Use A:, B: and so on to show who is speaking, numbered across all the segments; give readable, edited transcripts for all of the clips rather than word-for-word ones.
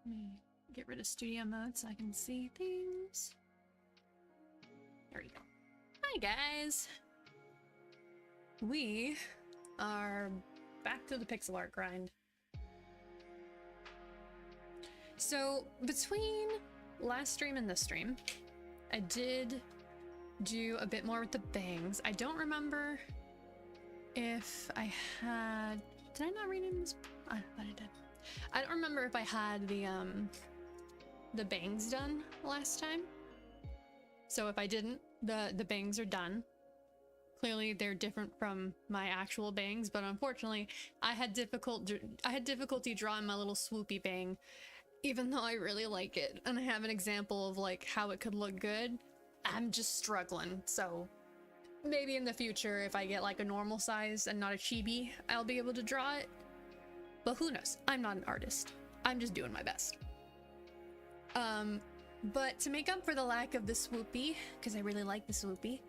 A: Let me get rid of studio mode so I can see things. There we go. Hi guys! We are back to the pixel art grind. So between last stream and this stream, I did do a bit more with the bangs. I don't remember if I had... Did I not rename this? I thought I did. I don't remember if I had the bangs done last time. So if I didn't, the bangs are done. Clearly they're different from my actual bangs, but unfortunately I had difficulty drawing my little swoopy bang, even though I really like it and I have an example of like how it could look good. I'm just struggling. So maybe in the future, if I get like a normal size and not a chibi, I'll be able to draw it. But who knows? I'm not an artist. I'm just doing my best. But to make up for the lack of the swoopy, because I really like the swoopy,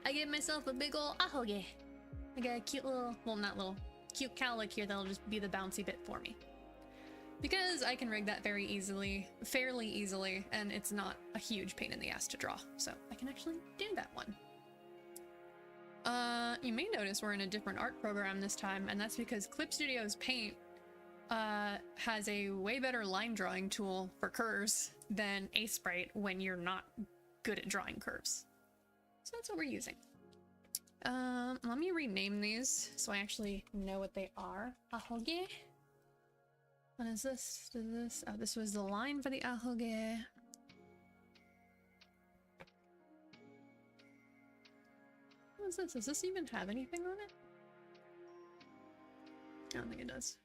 A: I gave myself a big ol' ahoge. I got a cute little, well, not little, cute cowlick here that'll just be the bouncy bit for me. Because I can rig that very easily, fairly easily, and it's not a huge pain in the ass to draw. So I can actually do that one. You may notice we're in a different art program this time, and that's because Clip Studio's Paint has a way better line drawing tool for curves than a sprite when you're not good at drawing curves. So that's what we're using. Let me rename these so I actually know what they are. Ahoge. What is this? Oh, this was the line for the ahoge. What is this? Does this even have anything on it? I don't think it does.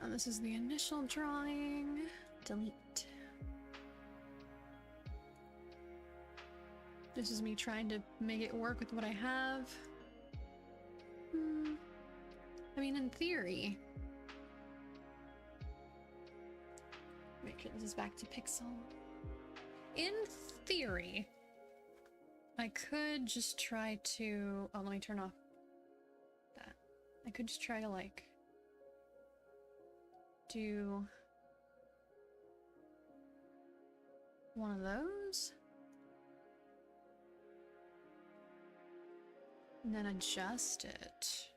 A: Oh, this is the initial drawing. Delete. This is me trying to make it work with what I have. I mean, in theory... Make sure this is back to pixel. In theory, I could just try to... Oh, let me turn off that. I could just try to, like, do one of those. And then adjust it.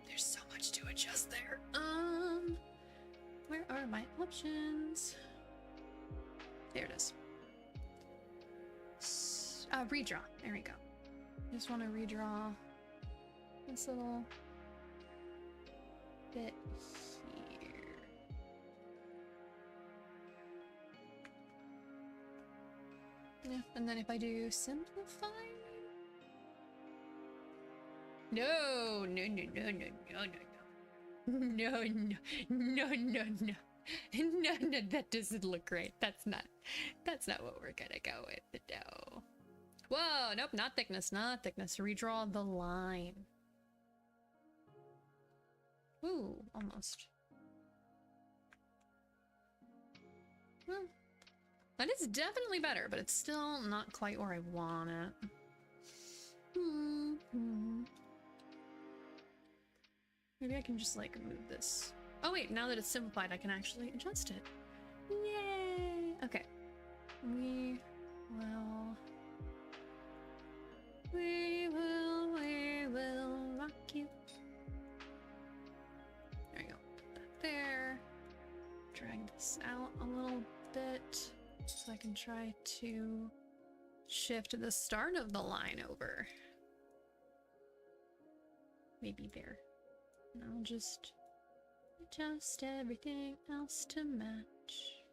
A: There's so much to adjust there. Where are my options? There it is. Redraw. There we go. Just want to redraw this little bit here. Yeah, and then if I do simplify. No, no, no, no, no, no, no, no. No, no, no, no, no. No, no, that doesn't look right. That's not what we're gonna go with. No. Whoa, nope, not thickness, not thickness. Redraw the line. Ooh, almost. Well, that is definitely better, but it's still not quite where I want it. Maybe I can just like move this. Oh wait, now that it's simplified, I can actually adjust it. Yay! Okay. We will rock you. There you go. Put that there. Drag this out a little bit so I can try to shift the start of the line over. Maybe there. And I'll just adjust everything else to match.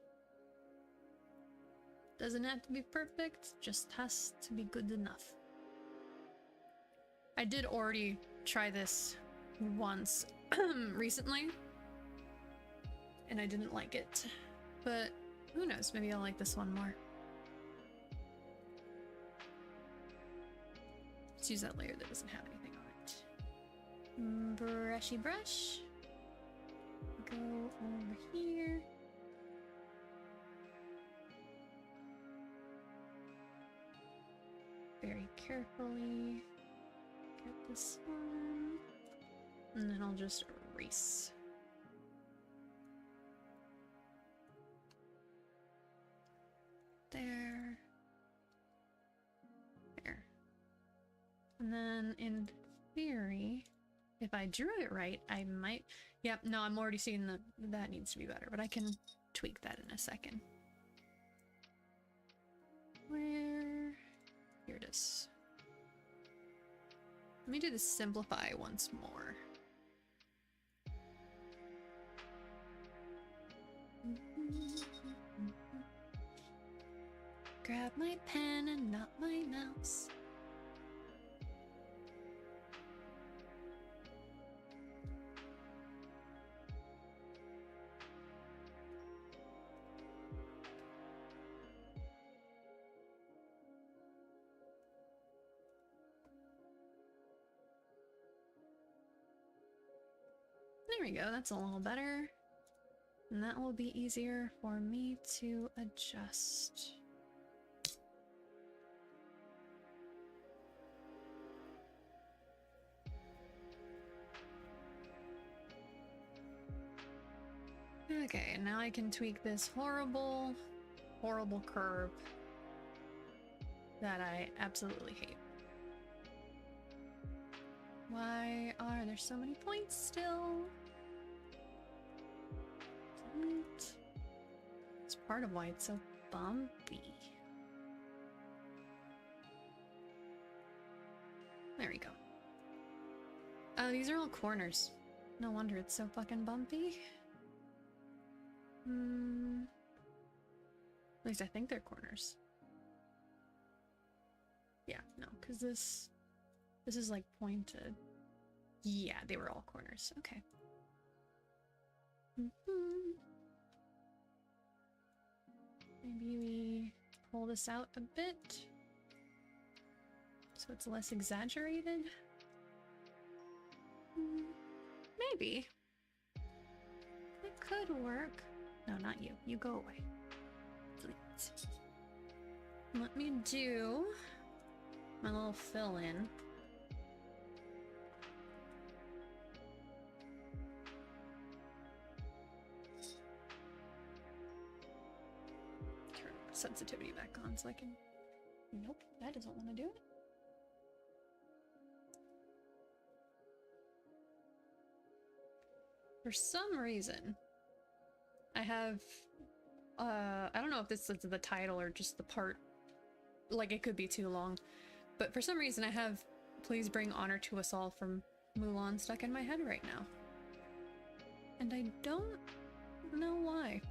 A: Doesn't have to be perfect, just has to be good enough. I did already try this once recently, and I didn't like it. But who knows, maybe I'll like this one more. Let's use that layer that doesn't have anything on it. Brushy brush. Go over here. Very carefully get this one. And then I'll just erase there. There. And then in theory, if I drew it right, I might... Yep, no, I'm already seeing that needs to be better, but I can tweak that in a second. Where... Here it is. Let me do the simplify once more. Grab my pen and not my mouse. There we go, that's a little better. And that will be easier for me to adjust. Okay, now I can tweak this horrible, horrible curve that I absolutely hate. Why are there so many points still? It's part of why it's so bumpy. There we go. Oh, these are all corners. No wonder it's so fucking bumpy. At least I think they're corners. Yeah, no, because this is like pointed. Yeah, they were all corners. Okay. Maybe we pull this out a bit so it's less exaggerated. Maybe. It could work. No, not you. You go away. Please. Let me do my little fill-in. Turn sensitivity back on so I can... Nope, that doesn't want to do it. For some reason, I have, I don't know if this is the title or just the part, like it could be too long, but for some reason I have Please Bring Honor to Us All from Mulan stuck in my head right now. And I don't know why.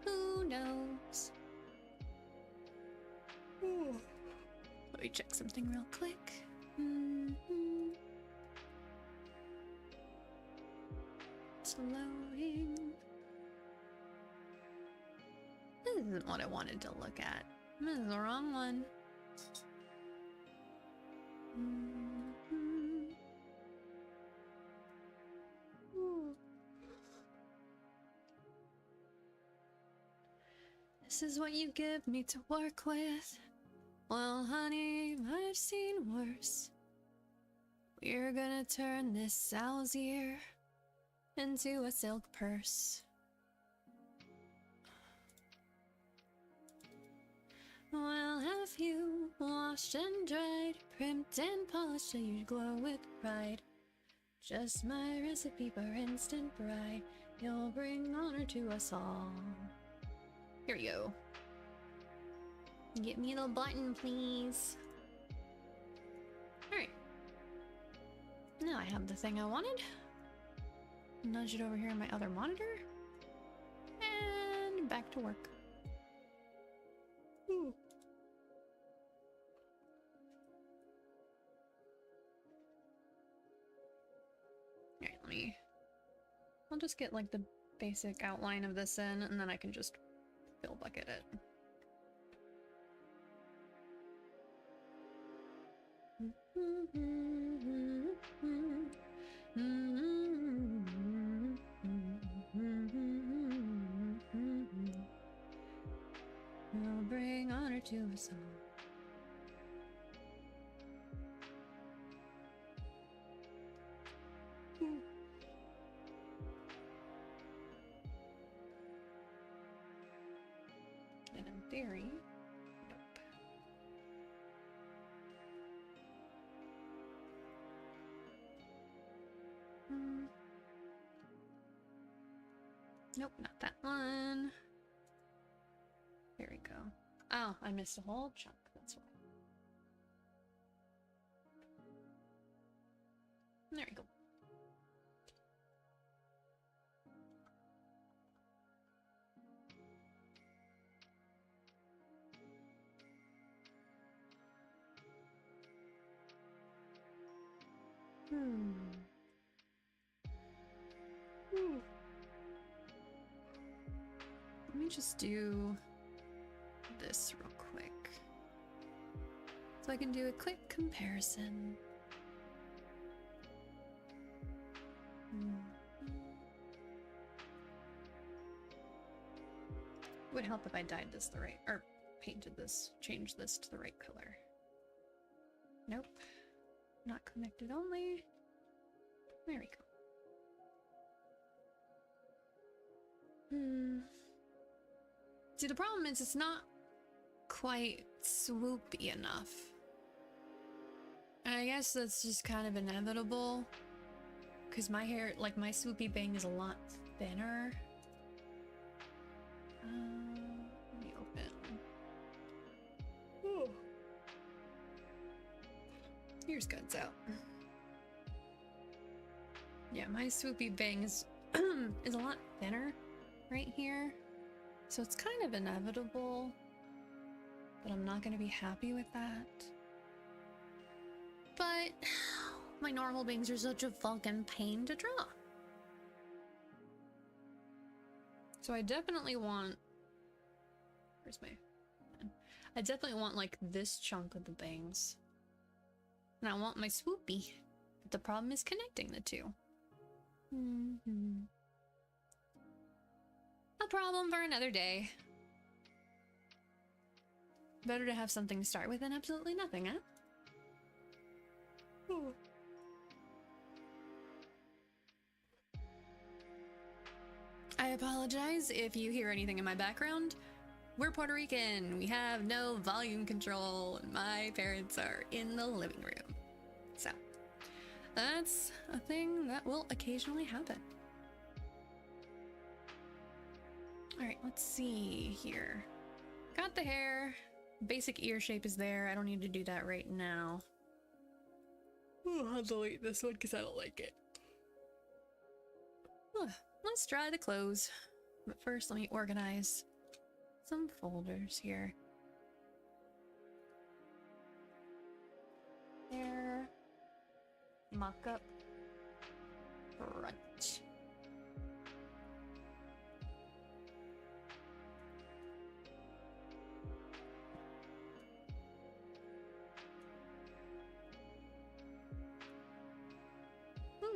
A: Who knows? Ooh. Let me check something real quick. Slowing. This isn't what I wanted to look at. This is the wrong one. This is what you give me to work with. Well, honey, I've seen worse. We're gonna turn this sow's ear into a silk purse. Well, have you washed and dried, primped and polished till you glow with pride? Just my recipe for instant pride. You'll bring honor to us all. Here we go. Get me the button, please. Alright. Now I have the thing I wanted. Nudge it over here on my other monitor. And back to work. Ooh. Alright, I'll just get like the basic outline of this in, and then I can just fill bucket it. We'll bring honor to us all. theory. Nope. Nope, not that one. There we go. Oh, I missed a whole chunk, that's why. There we go. Let me just do this real quick so I can do a quick comparison. It would help if I dyed this the right, or painted this, changed this to the right color. Nope. Not connected only. There we go. See, the problem is it's not quite swoopy enough. And I guess that's just kind of inevitable. Because my hair, like my swoopy bang is a lot thinner. Let me open. Ooh. Here's guns out. Yeah, my swoopy bang is, is a lot thinner right here. So it's kind of inevitable that I'm not going to be happy with that. But my normal bangs are such a fucking pain to draw. So I definitely want... Where's my... I definitely want like this chunk of the bangs. And I want my swoopy. But the problem is connecting the two. A problem for another day. Better to have something to start with than absolutely nothing, huh? Ooh. I apologize if you hear anything in my background. We're Puerto Rican. We have no volume control. My parents are in the living room. So, that's a thing that will occasionally happen. Alright, let's see here. Got the hair. Basic ear shape is there. I don't need to do that right now. I'll delete this one because I don't like it. Let's try the clothes. But first, let me organize some folders here. Hair. Mock-up. Front.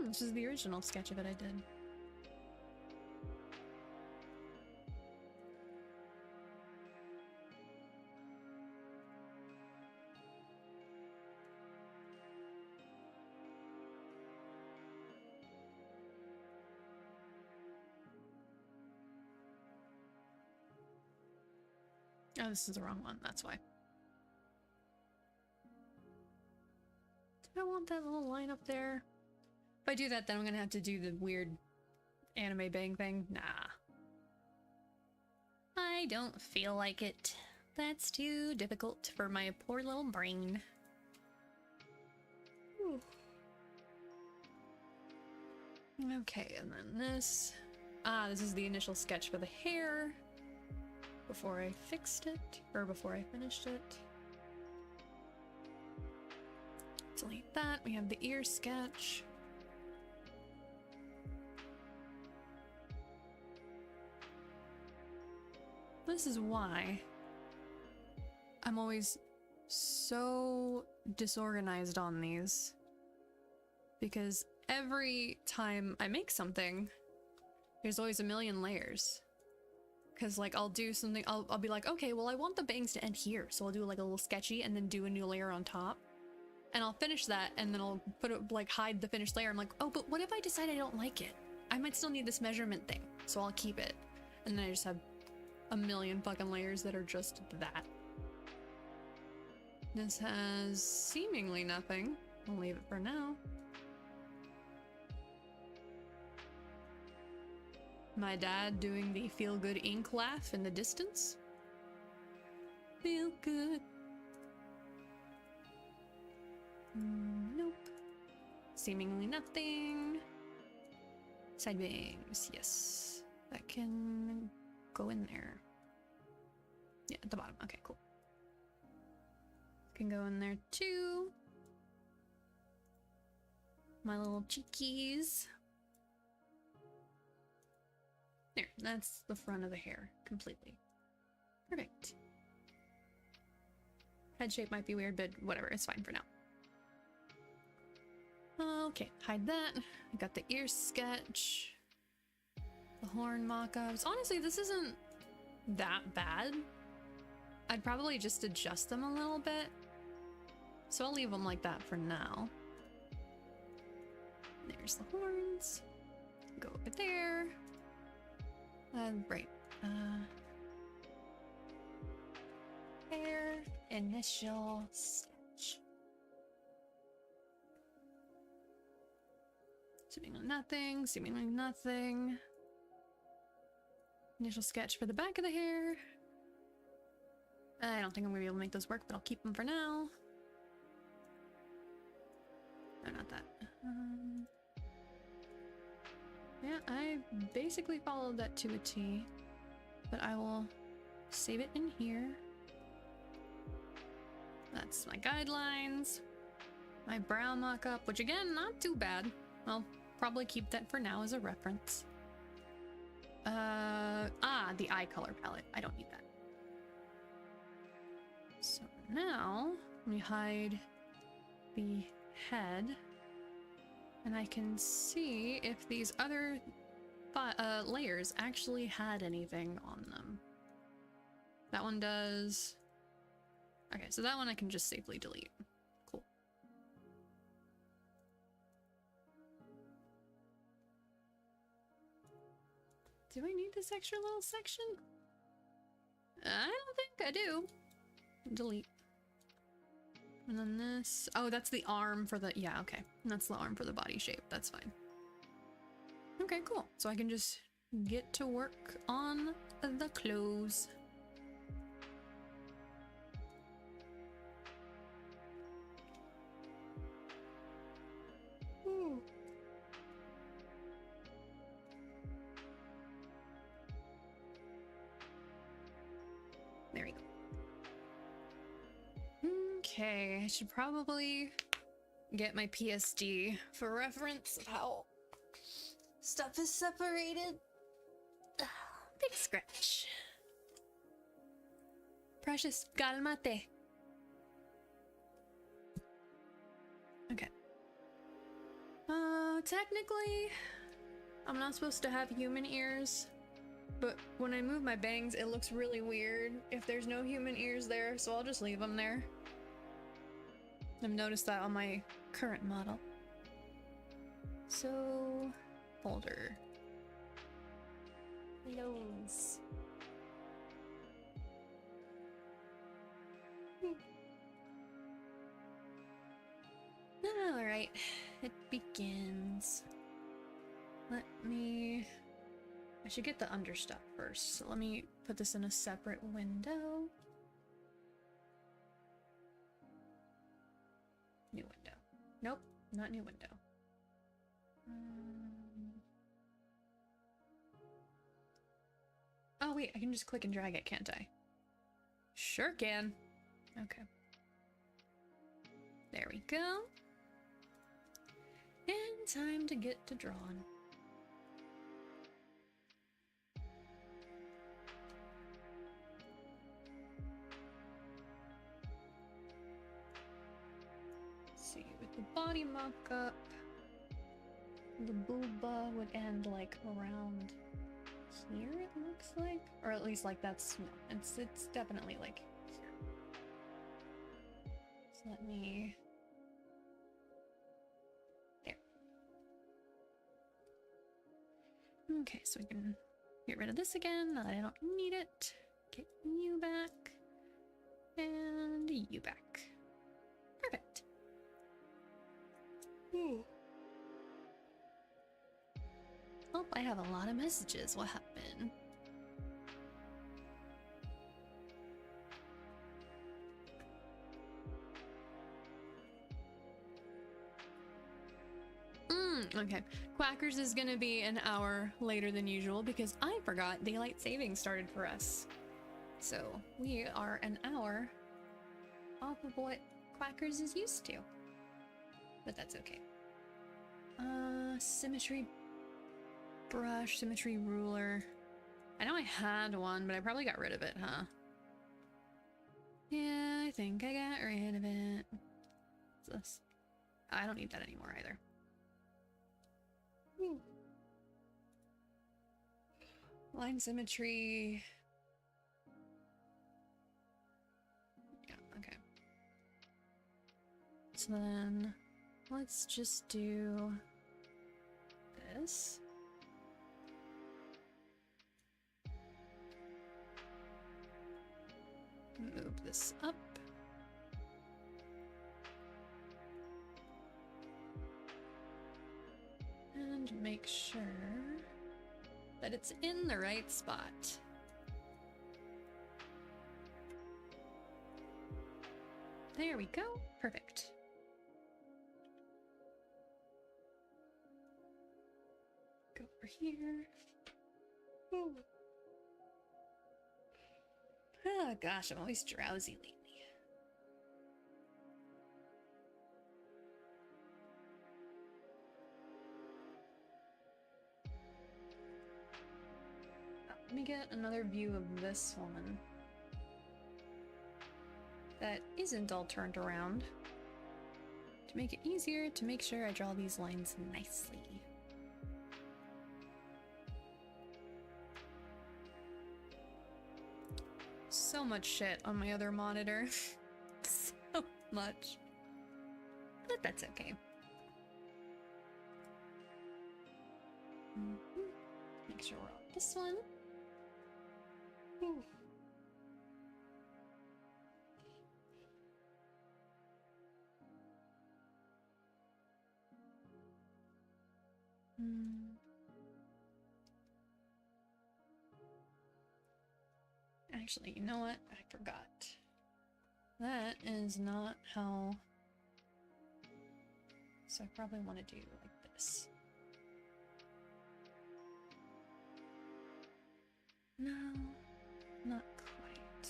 A: This is the original sketch of it I did. Oh, this is the wrong one, that's why. Do I want that little line up there? If I do that, then I'm gonna have to do the weird anime bang thing. Nah. I don't feel like it. That's too difficult for my poor little brain. Whew. Okay, and then this. Ah, this is the initial sketch for the hair. Before I fixed it, or before I finished it. Delete that. We have the ear sketch. This is why I'm always so disorganized on these. Because every time I make something, there's always a million layers. Because, like, I'll do something, I'll be like, okay, well, I want the bangs to end here. So I'll do, like, a little sketchy and then do a new layer on top. And I'll finish that, and then I'll put it, like, hide the finished layer. I'm like, oh, but what if I decide I don't like it? I might still need this measurement thing, so I'll keep it. And then I just have a million fucking layers that are just that. This has seemingly nothing. I'll leave it for now. My dad doing the feel good ink laugh in the distance. Feel good. Nope. Seemingly nothing. Side bangs, yes. That can go in there. Yeah, at the bottom. Okay, cool. Can go in there too. My little cheekies. There, that's the front of the hair completely. Perfect. Head shape might be weird, but whatever, it's fine for now. Okay, hide that. I got the ear sketch. The horn mock-ups. Honestly, this isn't that bad. I'd probably just adjust them a little bit. So I'll leave them like that for now. There's the horns. Go over there. Right. Hair initial sketch. Seemingly nothing, seemingly nothing. Initial sketch for the back of the hair. I don't think I'm gonna be able to make those work, but I'll keep them for now. No, not that. Yeah, I basically followed that to a T, but I will save it in here. That's my guidelines. My brow mock-up, which again, not too bad. I'll probably keep that for now as a reference. The eye color palette. I don't need that. So now, let me hide the head. And I can see if these other layers actually had anything on them. That one does. Okay, so that one I can just safely delete. Cool. Do I need this extra little section? I don't think I do. Delete. And then this. Oh, that's the arm for the. Yeah, okay. That's the arm for the body shape. That's fine. Okay, cool. So I can just get to work on the clothes. Ooh. There we go. Okay, I should probably get my PSD for reference of how stuff is separated. Big scratch. Precious, calmate. Okay. Technically, I'm not supposed to have human ears, but when I move my bangs, it looks really weird if there's no human ears there, so I'll just leave them there. I've noticed that on my current model. So, folder. Nose. Alright, it begins. I should get the understuff first, so let me put this in a separate window. New window. Nope, not new window. Oh wait, I can just click and drag it, can't I? Sure can. Okay. There we go. And time to get to drawing. See, with the body mock-up, the booba would end like around here, it looks like, or at least like that's no, it's definitely like here. So let me there. Okay, so we can Get rid of this again, now that I don't need it. Get you back. And you back. Perfect. Oh, I have a lot of messages. What happened? Okay. Quackers is gonna be an hour later than usual because I forgot daylight saving started for us. So we are an hour off of what Quackers is used to. But that's okay. Symmetry brush, symmetry ruler. I know I had one, but I probably got rid of it, huh? Yeah, I think I got rid of it. What's this? I don't need that anymore either. Line symmetry. Yeah, okay. So then let's just do this. Move this up. And make sure that it's in the right spot. There we go. Perfect. Go over here. Ooh. Oh gosh, I'm always drowsy lately. Let me get another view of this one that isn't all turned around to make it easier to make sure I draw these lines nicely. So much shit on my other monitor. So much. But that's okay. Make sure we're on this one. Ooh. Actually, you know what? I forgot. That is not how... So I probably want to do like this. No, not quite.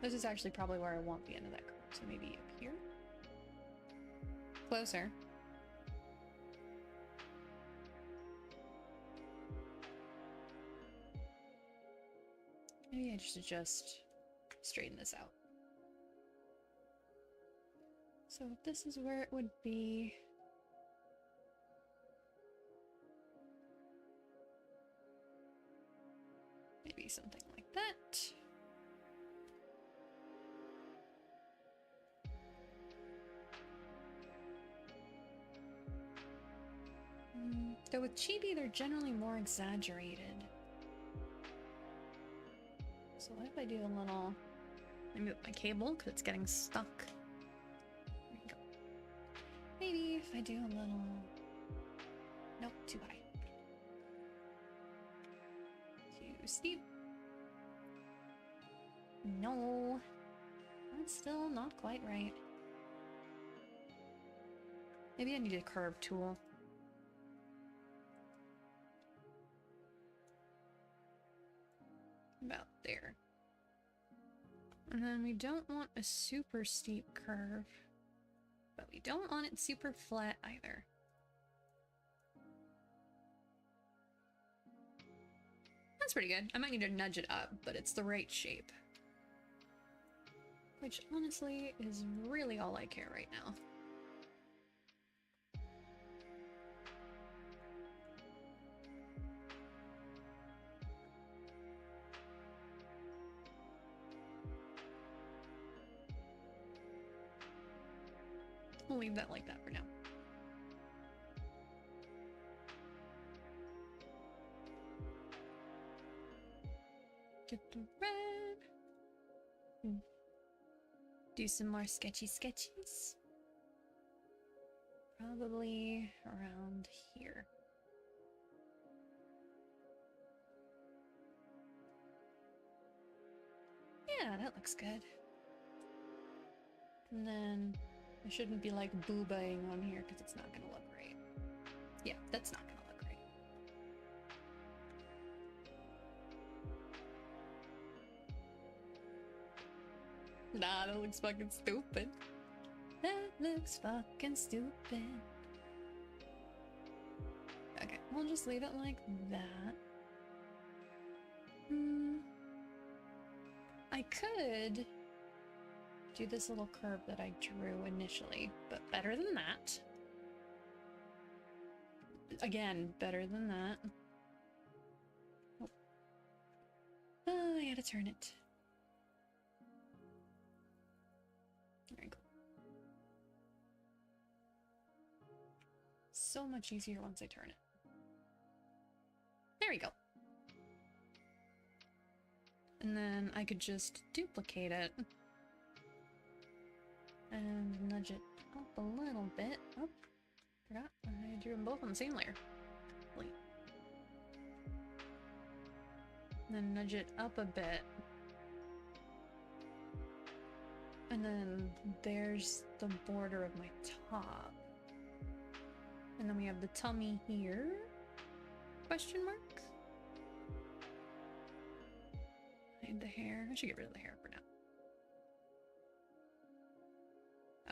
A: This is actually probably where I want the end of that curve, so maybe up here? Closer. Maybe I just straighten this out. So this is where it would be. Maybe something like that. Though with chibi, they're generally more exaggerated. So what if I do a little... Let me move my cable because it's getting stuck. There we go. Maybe if I do a little... Nope, too high. Too steep. No. That's still not quite right. Maybe I need a curve tool. About there. And then we don't want a super steep curve, but we don't want it super flat either. That's pretty good. I might need to nudge it up, but it's the right shape. Which honestly is really all I care right now. We'll leave that like that for now. Get the red. Do some more sketchy sketches. Probably around here. Yeah, that looks good. And then I shouldn't be like boobaing on here because it's not gonna look right. Yeah, that's not gonna look right. Nah, that looks fucking stupid. That looks fucking stupid. Okay, we'll just leave it like that. I could do this little curve that I drew initially, but better than that. Again, better than that. Oh, I gotta turn it. There you go. So much easier once I turn it. There we go. And then I could just duplicate it and nudge it up a little bit. Oh, forgot. I drew them both on the same layer. Wait. And then nudge it up a bit. And then there's the border of my top. And then we have the tummy here. Question mark? Hide the hair. I should get rid of the hair for now.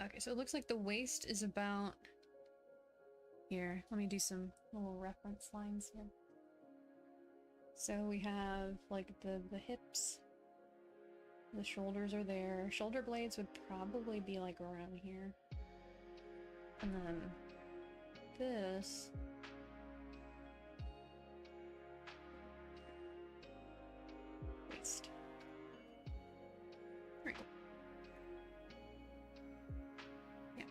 A: Okay, so it looks like the waist is about here. Let me do some little reference lines here. So we have like the hips. The shoulders are there. Shoulder blades would probably be like around here. And then this. Waist. There we go. Yeah.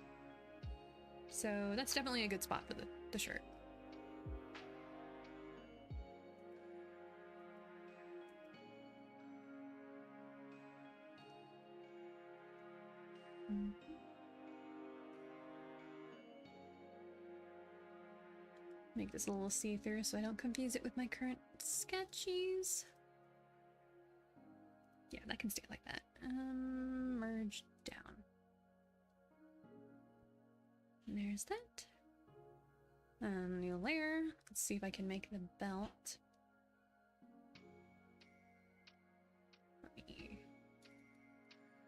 A: So that's definitely a good spot for the shirt. Make this a little see-through so I don't confuse it with my current sketchies. Yeah, that can stay like that. Merge down. And there's that. New layer. Let's see if I can make the belt. Let me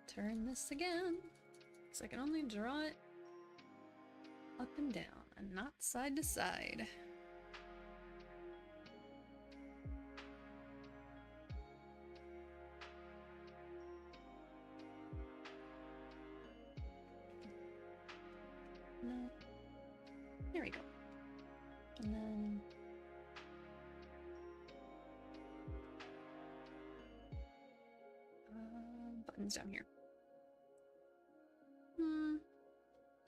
A: turn this again. So I can only draw it up and down and not side to side. No. There we go. And then buttons down here.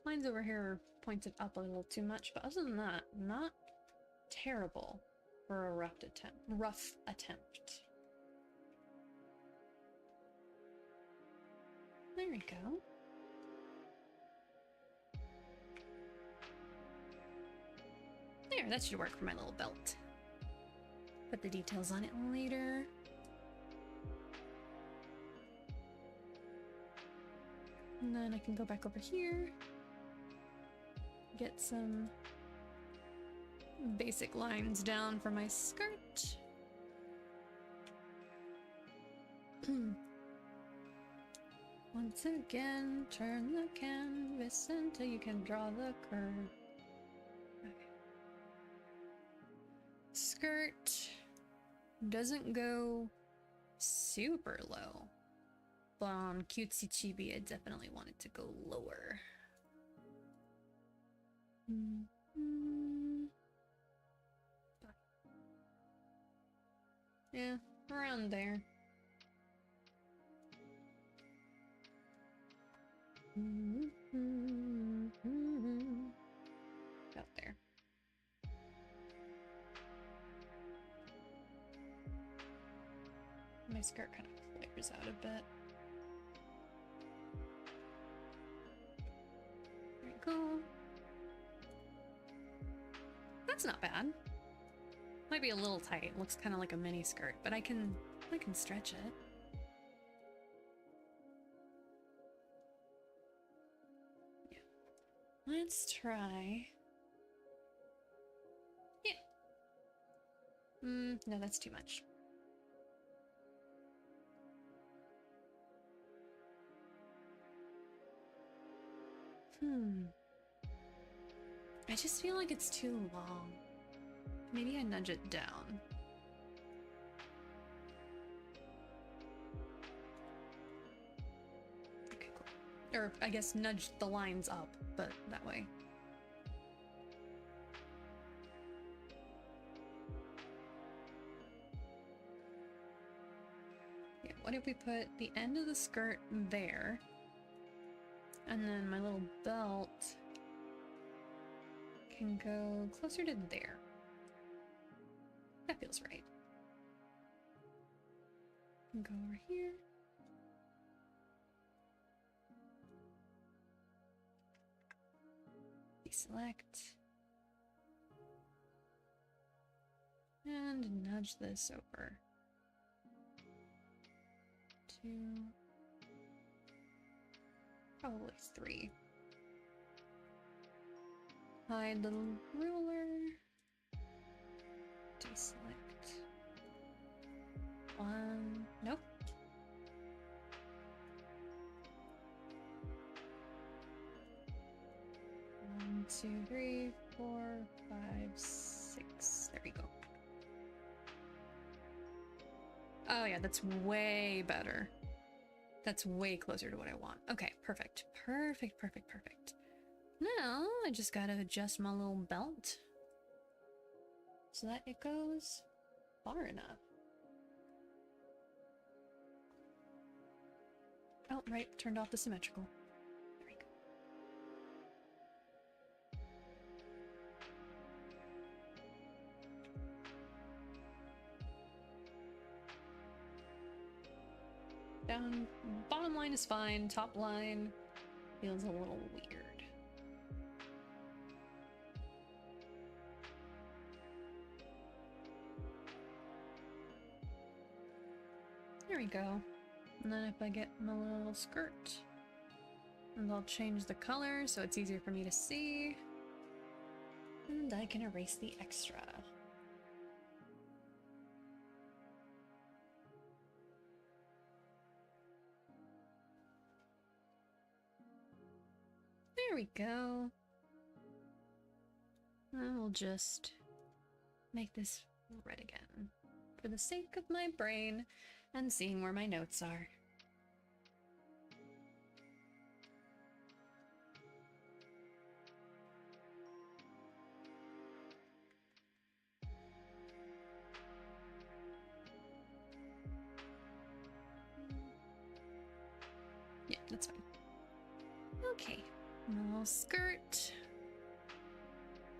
A: Lines over here are pointed up a little too much, but other than that, not terrible for a rough attempt. There we go. There, that should work for my little belt. Put the details on it later. And then I can go back over here. Get some basic lines down for my skirt. Once again, turn the canvas until you can draw the curve. Okay. Skirt doesn't go super low, but on Cutesy Chibi I definitely want it to go lower. Yeah, around there. skirt kind of flares out a bit. There we go. That's not bad. Might be a little tight. Looks kind of like a mini skirt, but I can stretch it. Yeah. Let's try. Yeah. No, that's too much. I just feel like it's too long. Maybe I nudge it down. Okay, cool. Or I guess nudge the lines up, but that way. Yeah, what if we put the end of the skirt there? And then my little belt can go closer to there. That feels right. And go over here. Deselect. And nudge this over. 2. Probably 3. Hide the ruler. Deselect. 1. Nope. 1, 2, 3, 4, 5, 6. There we go. Oh yeah, that's way better. That's way closer to what I want. Okay, perfect. Perfect, perfect, perfect. Now, I just gotta adjust my little belt so that it goes far enough. Oh, right, turned off the symmetrical. There we go. Down, bottom line is fine, top line feels a little weird. There we go. And then if I get my little skirt, and I'll change the color so it's easier for me to see, and I can erase the extra. There we go. And we'll just make this red again for the sake of my brain and seeing where my notes are. Yeah, that's fine. Okay, my little skirt.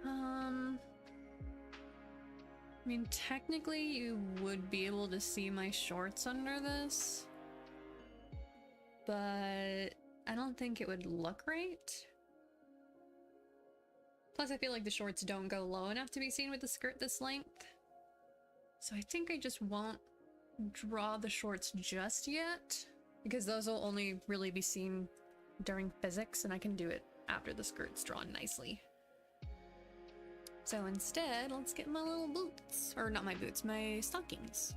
A: I mean, technically you would be able to see my shorts under this, but I don't think it would look right. Plus, I feel like the shorts don't go low enough to be seen with the skirt this length. So I think I just won't draw the shorts just yet, because those will only really be seen during physics, and I can do it after the skirt's drawn nicely. So instead, let's get my little boots. Or not my boots, my stockings.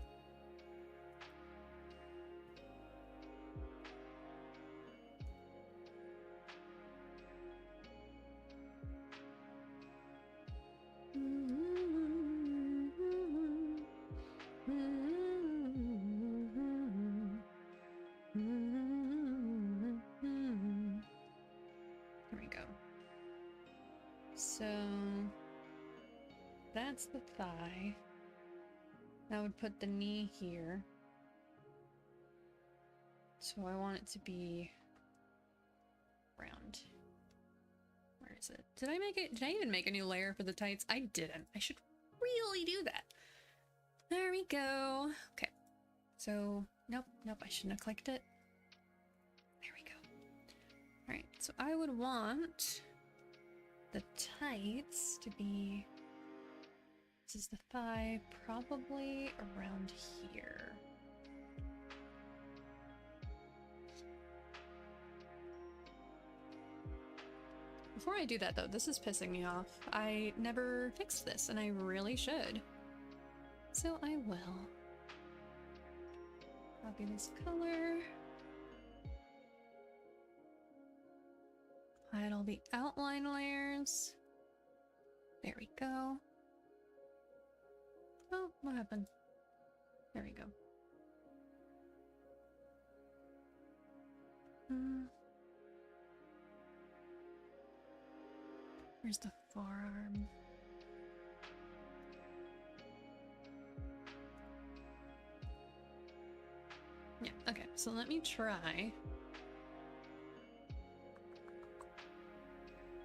A: There we go. So that's the thigh. That would put the knee here. So I want it to be round. Where is it? Did I make it? Did I even make a new layer for the tights? I didn't. I should really do that. There we go. Okay. So Nope, nope, I shouldn't have clicked it. There we go. Alright, so I would want the tights to be... This is the thigh, probably around here. Before I do that though, this is pissing me off. I never fixed this and I really should. So I will. Copy this color. Hide all the outline layers. There we go. Oh, what happened? There we go. Where's the forearm? Yeah, okay, so let me try.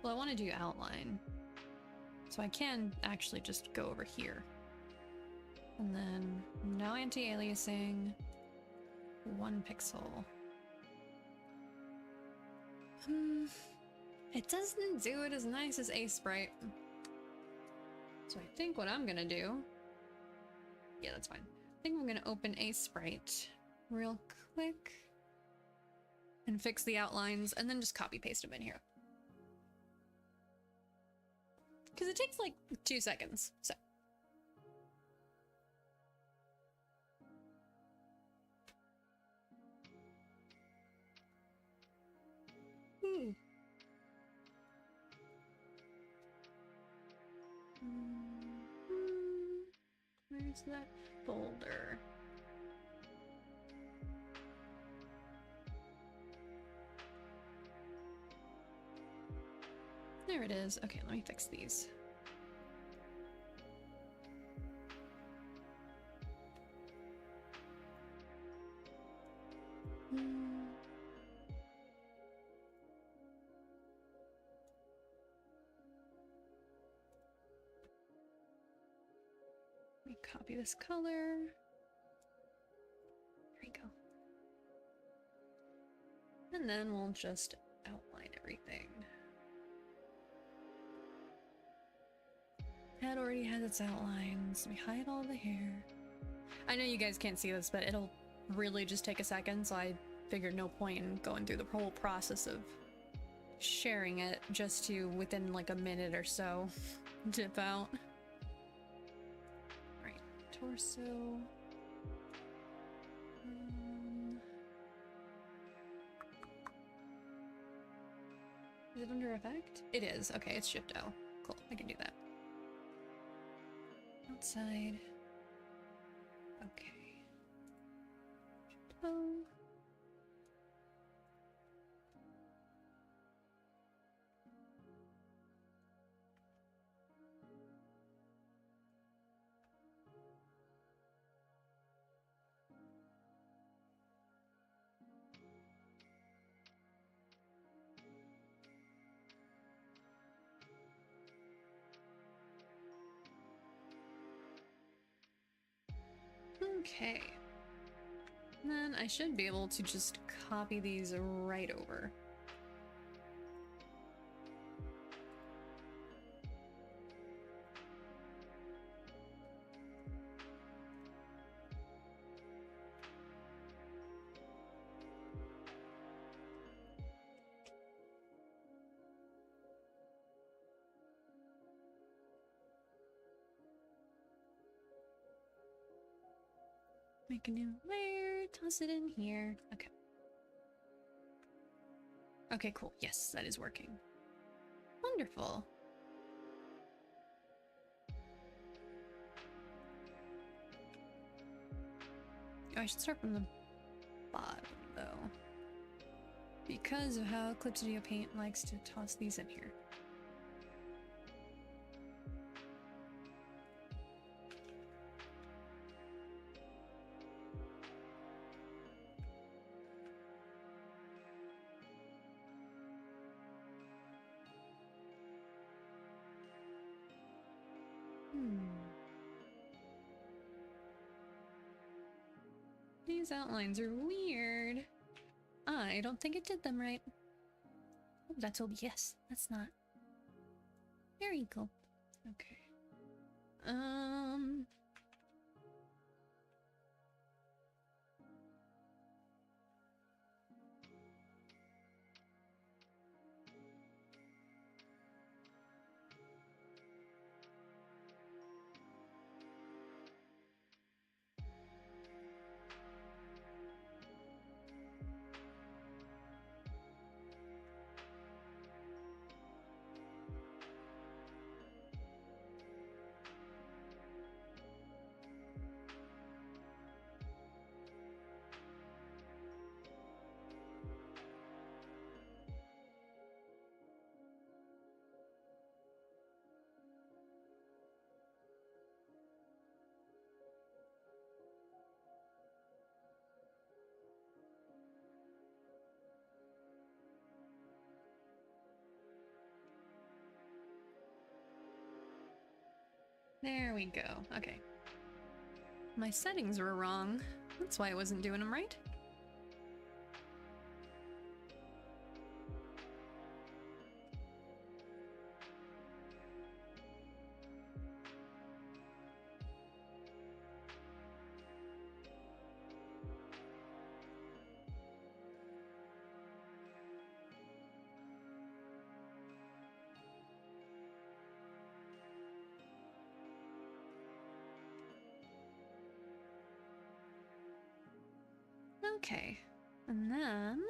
A: Well, I want to do outline. So I can actually just go over here. And then no anti-aliasing, 1 pixel. It doesn't do it as nice as a sprite. So I think what I'm gonna do, yeah, that's fine. I think I'm gonna open a sprite real quick and fix the outlines and then just copy paste them in here. Because it takes like 2 seconds, so. Where's that folder? There it is. Okay, let me fix these. Let me copy this color. There we go. And then we'll just outline everything. Head already has its outlines. We hide all the hair. I know you guys can't see this, but it'll really just take a second, so I figured no point in going through the whole process of sharing it just to, within like a minute or so, dip out. Right, torso. Is it under effect? It is. Okay, it's Shift O. Cool, I can do that. Outside. Okay. Shift O. Okay. And then I should be able to just copy these right over. Make a new layer, toss it in here. Okay. Okay, cool. Yes, that is working. Wonderful. Oh, I should start from the bottom, though. Because of how Clip Studio Paint likes to toss these in here. These outlines are weird. I don't think it did them right. Oh, that's OBS. That's not. Very cool. Okay. There we go. Okay. My settings were wrong. That's why I wasn't doing them right. Okay, and then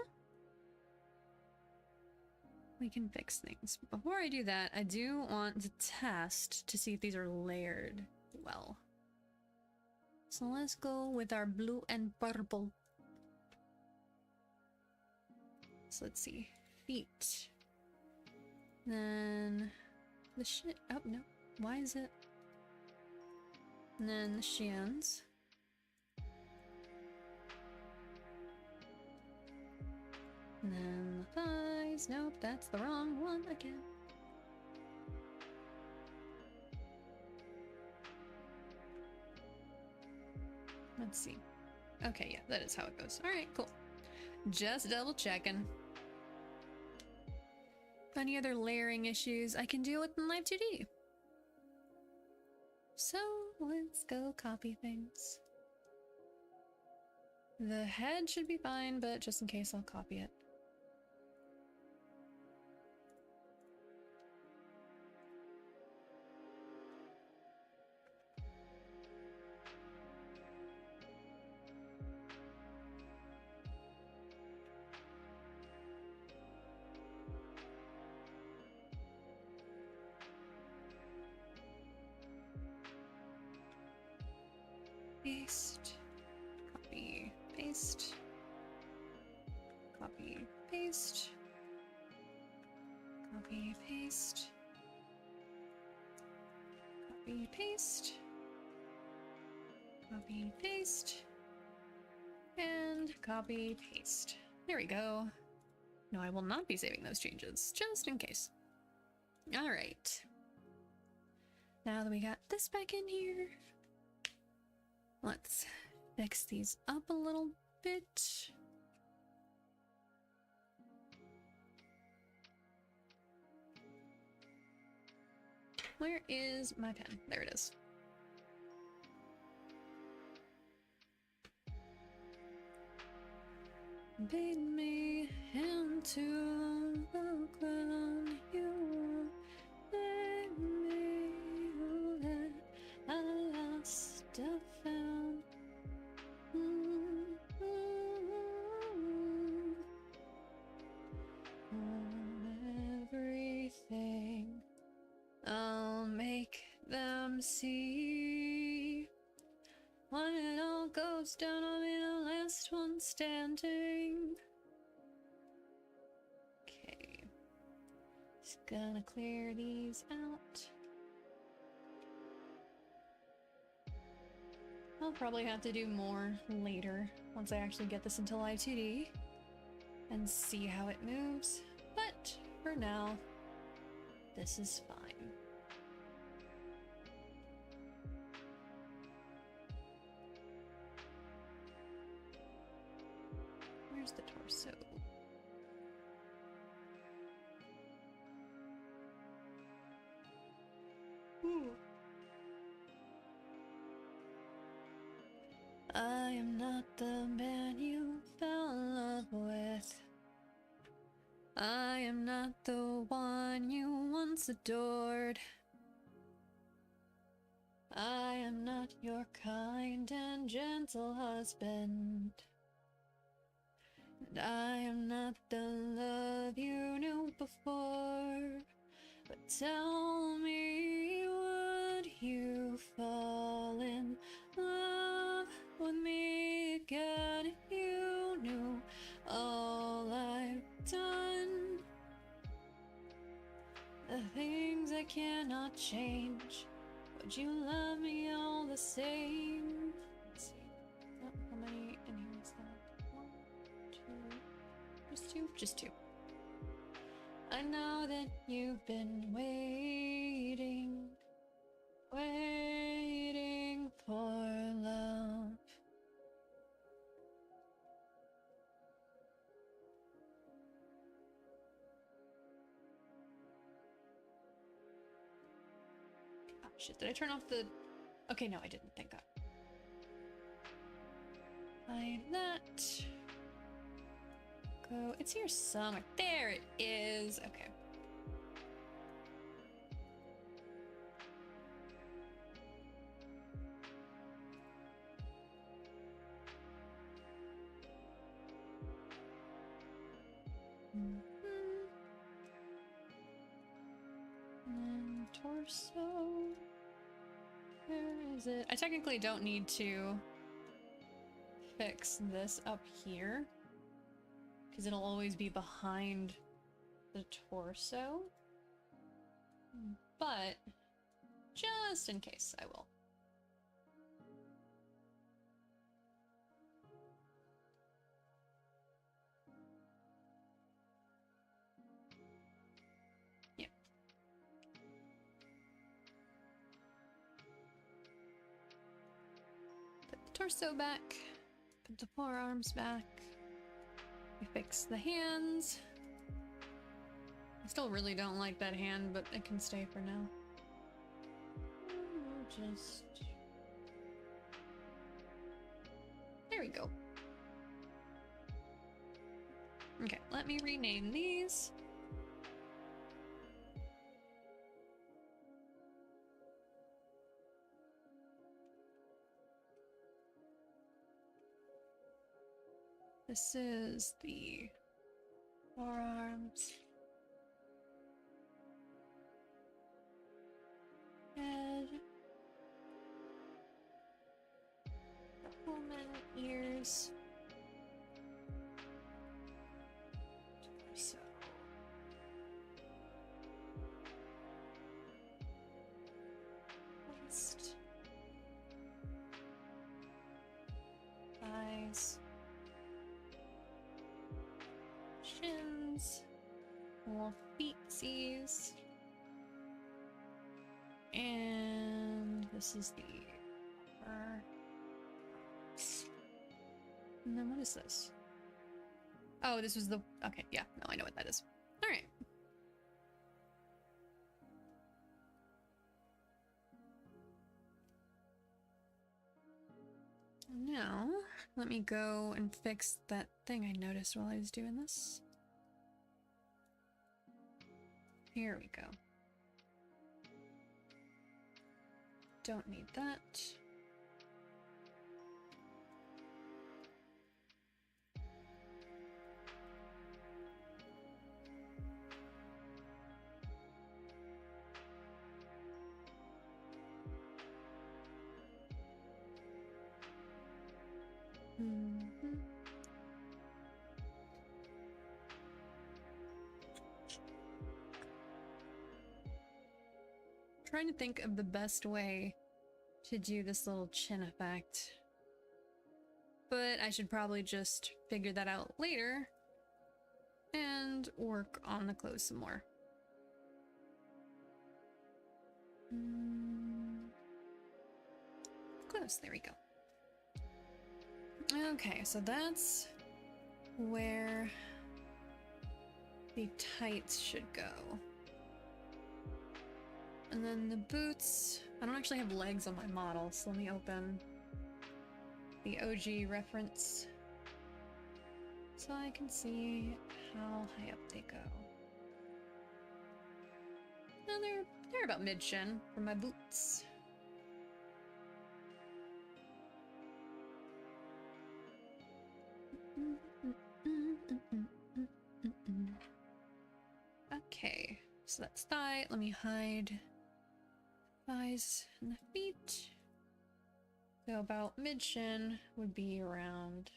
A: we can fix things. Before I do that, I do want to test to see if these are layered well. So let's go with our blue and purple. So let's see. Feet. Then the oh no. Why is it? And then the shins. And then the thighs. Nope, that's the wrong one again. Let's see. Okay, yeah, that is how it goes. Alright, cool. Just double checking. Any other layering issues I can deal with in Live 2D? So let's go copy things. The head should be fine, but just in case I'll copy it. Paste, copy, paste, copy, paste, copy, paste, copy, paste, copy, paste, and copy, paste. There we go. No, I will not be saving those changes, just in case. All right. Now that we got this back in here, let's fix these up a little bit. Where is my pen? There it is. Beat me into the ground. You made me who that I lost a found. On everything, I'll make them see. When it all goes down, I'll be the last one standing. Okay. Just gonna clear these out. I'll probably have to do more later once I actually get this into Live 2D and see how it moves. But for now, this is fine. torso. Ooh. I am not the man you fell in love with. I am not the one you once adored. I am not your kind and gentle husband. And I am not the love you knew before. But tell me, would you fall in love with me again if you knew all I've done? The things I cannot change. Would you love me all the same? Let's see. Oh, how many in here is that? 1, 2, just 2? Just 2. I know that you've been waiting, waiting for love. Oh shit, did I turn off the... Okay, no, I didn't, thank God. Like that. Go, it's here somewhere. There it is. Okay. And torso. Where is it? I technically don't need to fix this up here, because it'll always be behind the torso. But just in case, I will. Yeah. Put the torso back. Put the forearms back. We fix the hands. I still really don't like that hand, but it can stay for now. We'll just... There we go. Okay, let me rename these. This is the forearms. Head. The woman, ears. Torso. Waist. Thighs. Shins. Little feetsies. And this is the arms. And then what is this? Oh, this was the... Okay, yeah, no, I know what that is. All right. Now, let me go and fix that thing I noticed while I was doing this. Here we go. Don't need that. Trying to think of the best way to do this little chin effect, but I should probably just figure that out later and work on the clothes some more. Close, there we go. Okay, so that's where the tights should go. And then the boots, I don't actually have legs on my model, so let me open the OG reference so I can see how high up they go. No, they're about mid-shin for my boots. Okay, so that's thigh. Let me hide thighs and the feet. So about mid-shin would be around,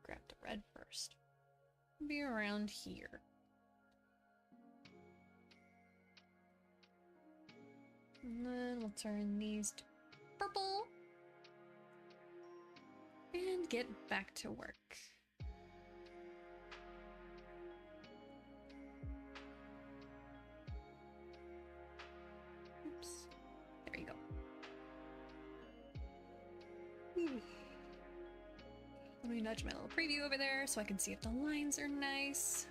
A: grab the red first, would be around here. And then we'll turn these to purple and get back to work. Oops. There you go. Let me nudge my little preview over there so I can see if the lines are nice.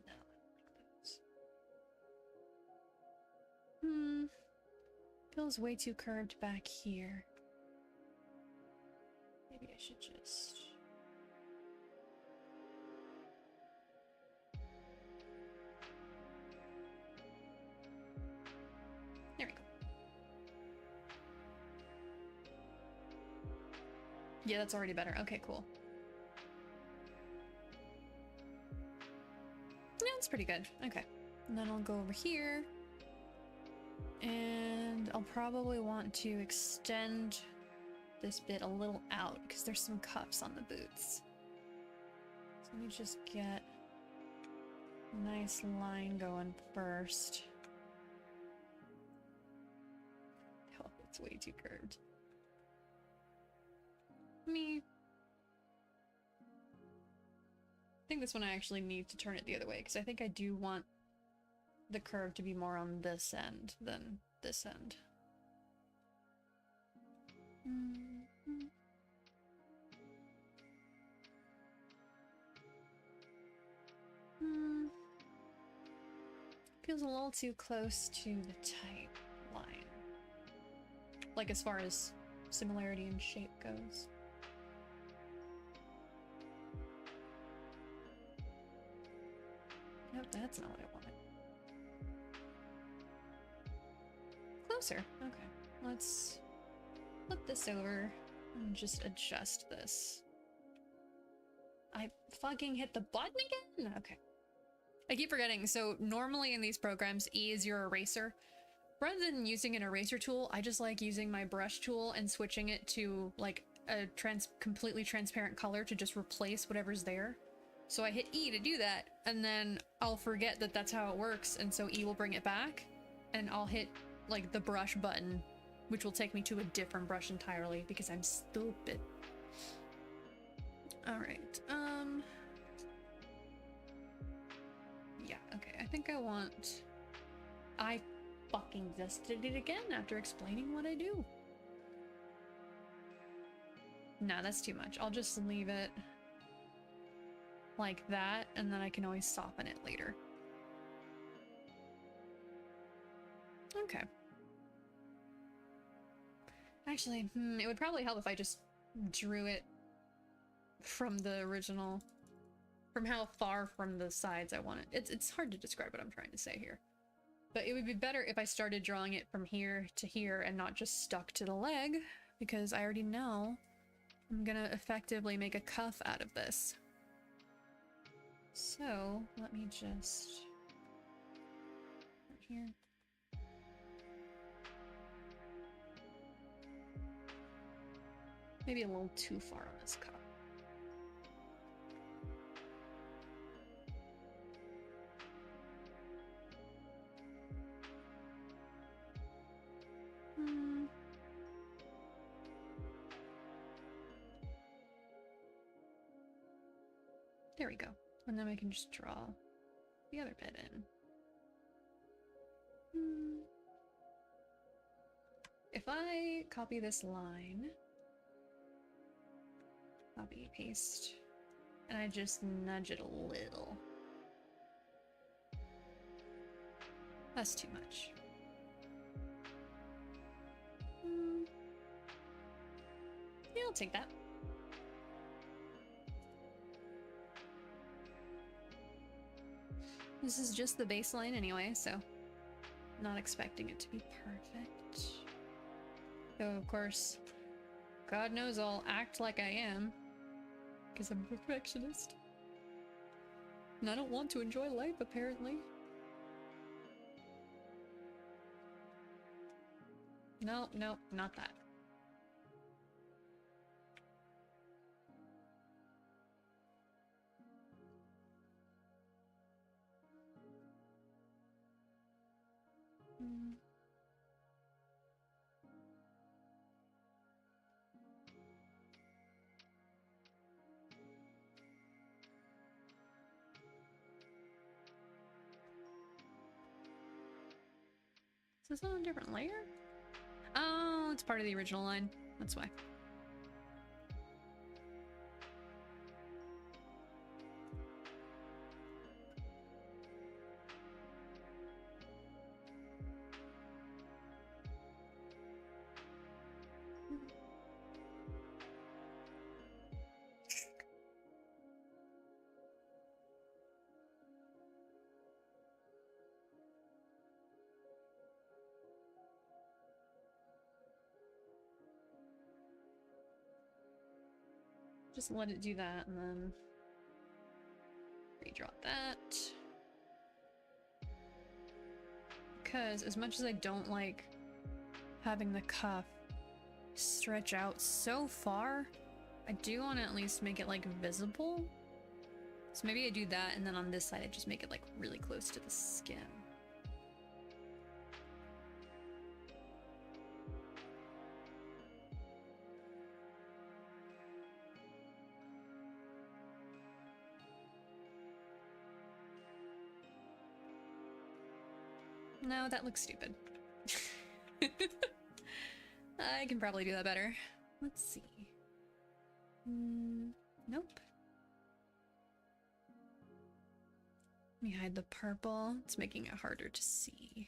A: No, I don't like those. Feels way too curved back here. Maybe I should just... There we go. Yeah, that's already better. Okay, cool. Yeah, that's pretty good. Okay. And then I'll go over here. And I'll probably want to extend this bit a little out because there's some cuffs on the boots. So let me just get a nice line going first. Oh, it's way too curved. I think this one I actually need to turn it the other way because I think I do want the curve to be more on this end than this end. Feels a little too close to the tight line. Like as far as similarity in shape goes. Nope, that's not what I wanted. Closer. Okay. Let's flip this over and just adjust this. I fucking hit the button again? Okay. I keep forgetting. So normally in these programs, E is your eraser. Rather than using an eraser tool, I just like using my brush tool and switching it to like a completely transparent color to just replace whatever's there. So I hit E to do that, and then I'll forget that that's how it works, and so E will bring it back, and I'll hit like the brush button, which will take me to a different brush entirely because I'm stupid. All right. Yeah, okay. I think I fucking just did it again after explaining what I do. Nah, that's too much. I'll just leave it like that, and then I can always soften it later. Okay. Actually, it would probably help if I just drew it from the original, from how far from the sides I want it. It's hard to describe what I'm trying to say here. But it would be better if I started drawing it from here to here and not just stuck to the leg, because I already know I'm gonna effectively make a cuff out of this. So, let me just... right here. Maybe a little too far on this cuff. There we go. And then we can just draw the other bit in. if I copy this line, copy, paste, and I just nudge it a little. That's too much. Yeah, I'll take that. This is just the baseline anyway, so not expecting it to be perfect. Though, of course, God knows I'll act like I am, because I'm a perfectionist. And I don't want to enjoy life, apparently. No, no, not that. Is this on a different layer? Oh, it's part of the original line. That's why. Just let it do that and then redraw that. Because as much as I don't like having the cuff stretch out so far, I do want to at least make it like visible. So maybe I do that and then on this side I just make it like really close to the skin. No, that looks stupid. I can probably do that better. Let's see. Nope. Let me hide the purple. It's making it harder to see.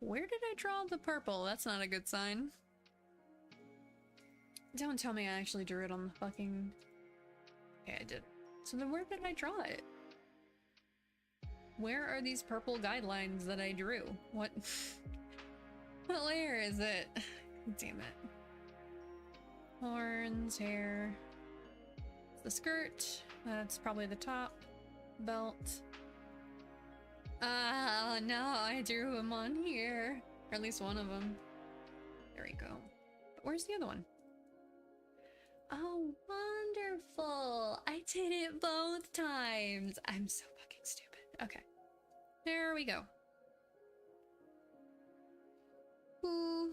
A: Where did I draw the purple? That's not a good sign. Don't tell me I actually drew it on the fucking... Okay, I did. So then where did I draw it? Where are these purple guidelines that I drew? What? What layer is it? Damn it. Horns, hair. The skirt. That's probably the top. Belt. Ah, no, I drew him on here. Or at least one of them. There we go. But where's the other one? Oh, wonderful! I did it both times! I'm so fucking stupid. Okay. There we go. Ooh.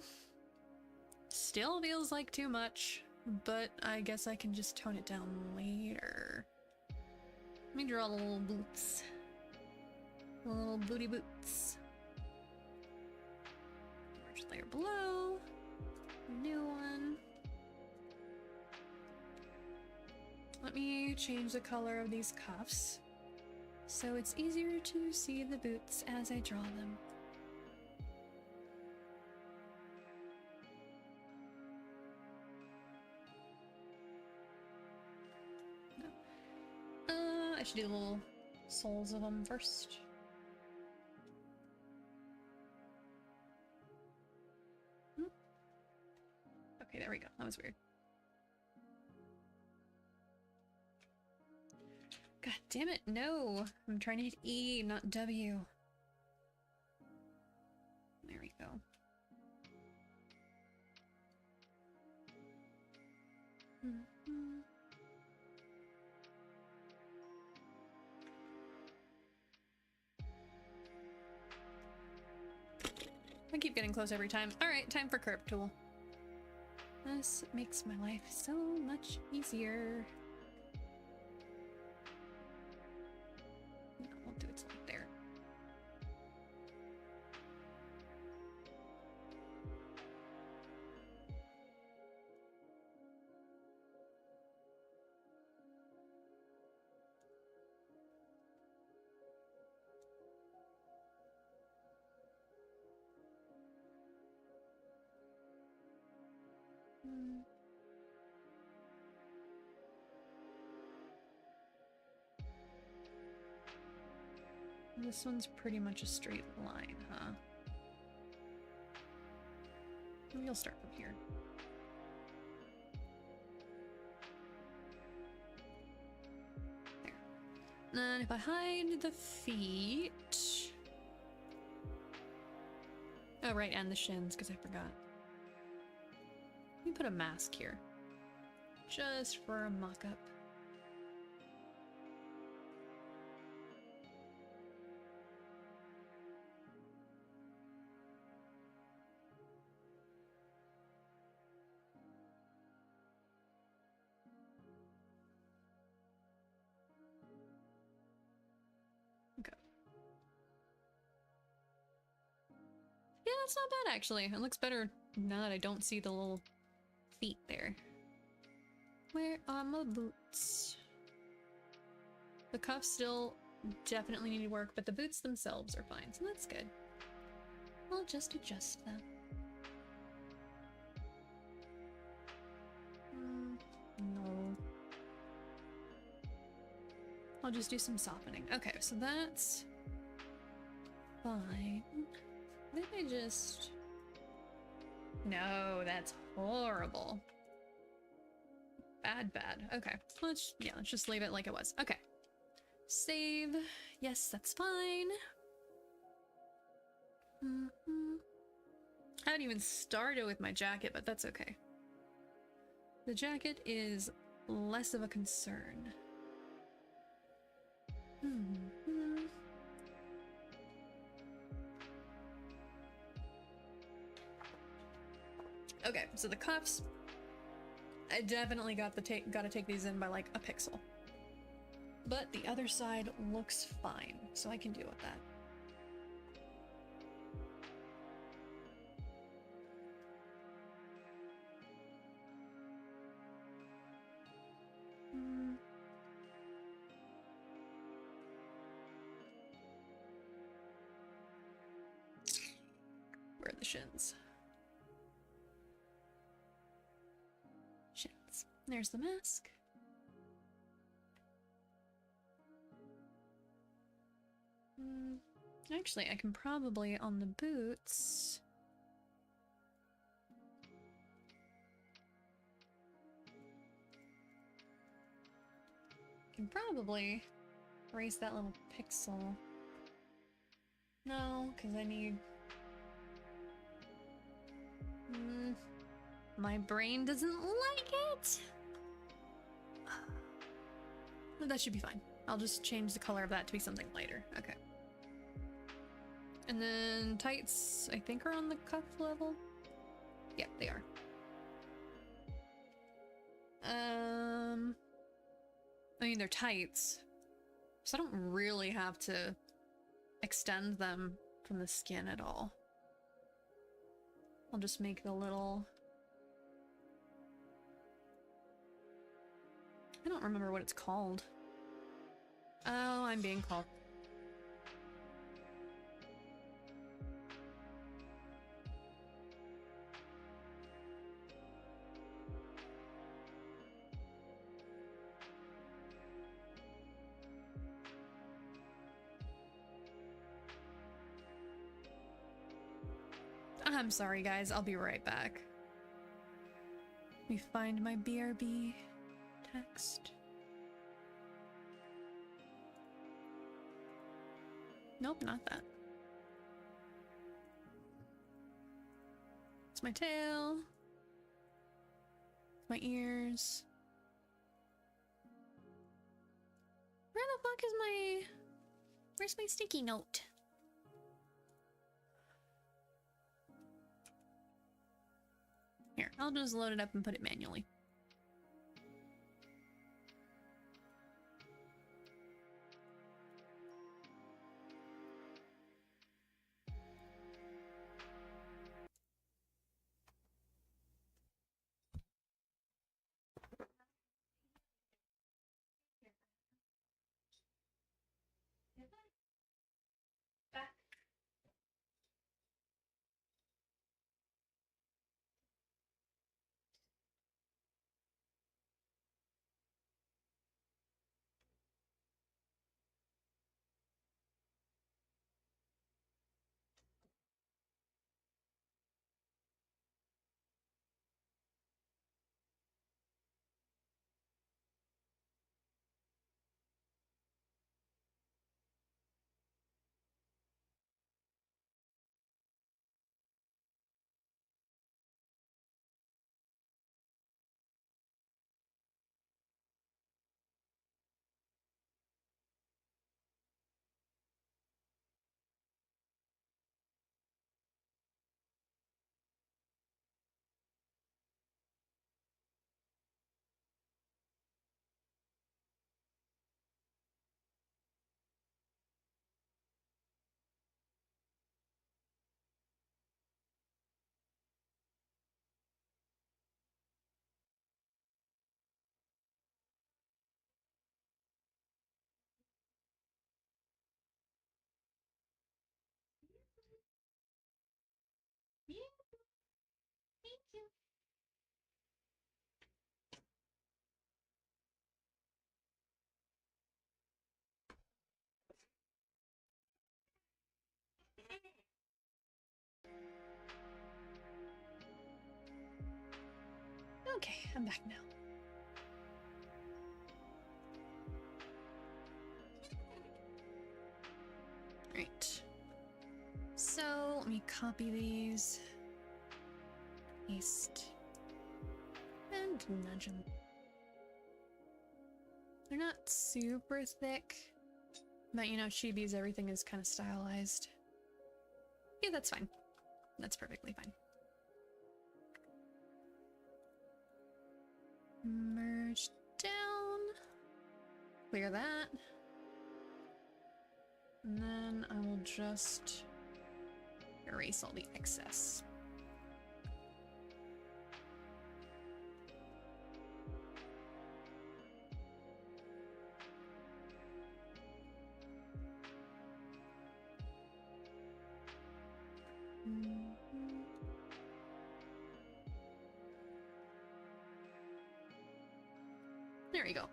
A: Still feels like too much, but I guess I can just tone it down later. Let me draw the little boots. The little booty boots. Merge layer below. New one. Let me change the color of these cuffs so it's easier to see the boots as I draw them. No. I should do the little soles of them first. Okay, there we go. That was weird. God damn it, no! I'm trying to hit E, not W. There we go. I keep getting close every time. Alright, time for curve tool. This makes my life so much easier. No, we'll do it like there. This one's pretty much a straight line, huh? Maybe I'll start from here. There. Then if I hide the feet... Oh, right, and the shins, because I forgot. Let me put a mask here. Just for a mock-up. Okay. Yeah, that's not bad, actually. It looks better now that I don't see the little feet there. Where are my boots? The cuffs still definitely need work, but the boots themselves are fine, so that's good. I'll just adjust them. No. I'll just do some softening. Okay, so that's fine. Then I just... No, that's horrible. Bad, bad. Okay, let's just leave it like it was. Okay. Save. Yes, that's fine. I haven't even started with my jacket, but that's okay. The jacket is less of a concern. Okay, so the cuffs, I definitely gotta take these in by like a pixel. But the other side looks fine, so I can deal with that. Where are the shins? Shins. There's the mask. Actually, I can probably, on the boots... can probably erase that little pixel. No, because I need... my brain doesn't like it! But that should be fine. I'll just change the color of that to be something lighter. Okay. And then tights, I think, are on the cuff level. Yeah, they are. I mean, they're tights, so I don't really have to extend them from the skin at all. I'll just make the little... I don't remember what it's called. Oh, I'm being called. I'm sorry, guys. I'll be right back. Let me find my BRB text. Nope, not that. It's my tail. My ears. Where the fuck is my... Where's my sticky note? Here, I'll just load it up and put it manually. Okay, I'm back now. Right. So let me copy these, paste, and nudge them. They're not super thick, but you know, Chibi's everything is kind of stylized. Yeah, that's fine. That's perfectly fine. Merge down, clear that, and then I will just erase all the excess. There we go.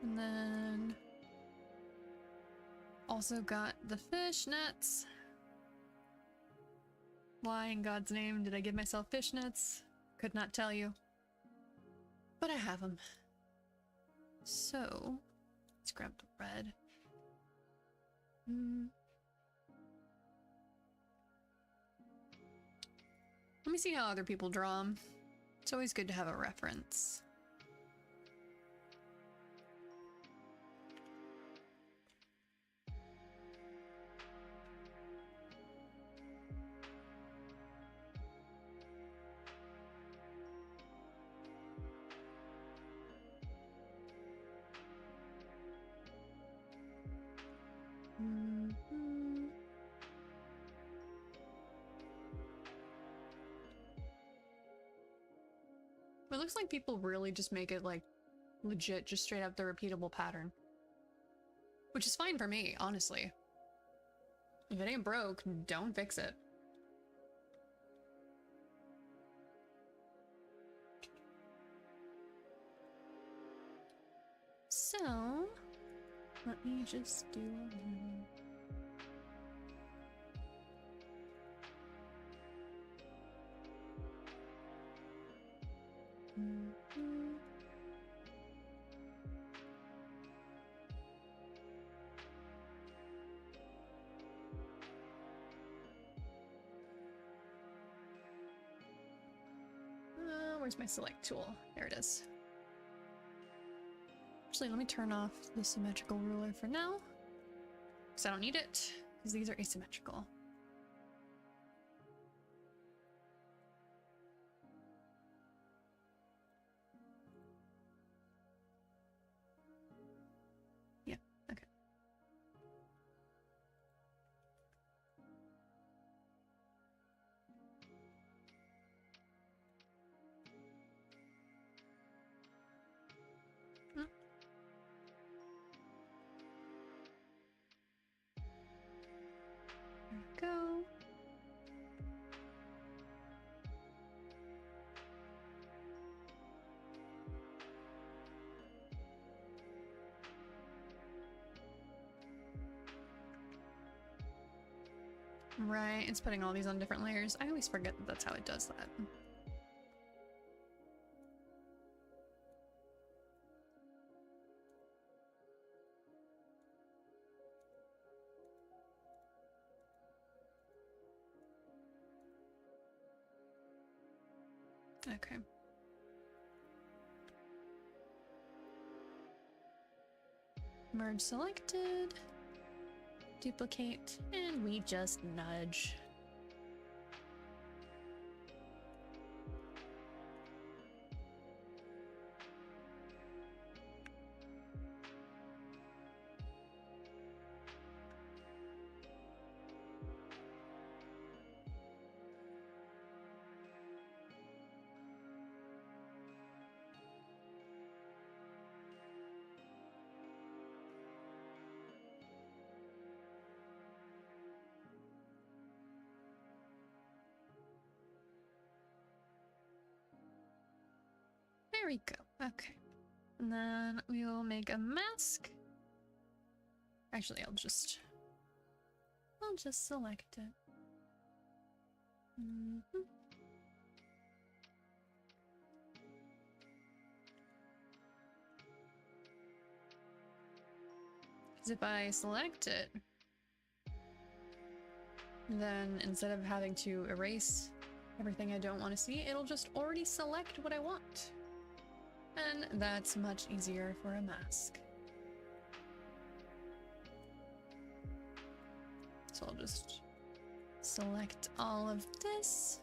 A: And then also got the fishnets. Why in God's name did I give myself fishnets? Could not tell you. But I have them. So, let's grab the red. Let me see how other people draw them. It's always good to have a reference. It looks like people really just make it like legit, just straight up the repeatable pattern. Which is fine for me, honestly. If it ain't broke, don't fix it. So, let me just do a little... Where's my select tool? There it is. Actually, let me turn off the symmetrical ruler for now, because I don't need it, because these are asymmetrical. Yeah, okay. Go. Right, it's putting all these on different layers. I always forget that that's how it does that. Okay. Merge selected. Duplicate, and we just nudge. There we go. Okay. And then we will make a mask. Actually, I'll just select it. Mhm. Because if I select it, then instead of having to erase everything I don't want to see, it'll just already select what I want. And that's much easier for a mask. So I'll just select all of this.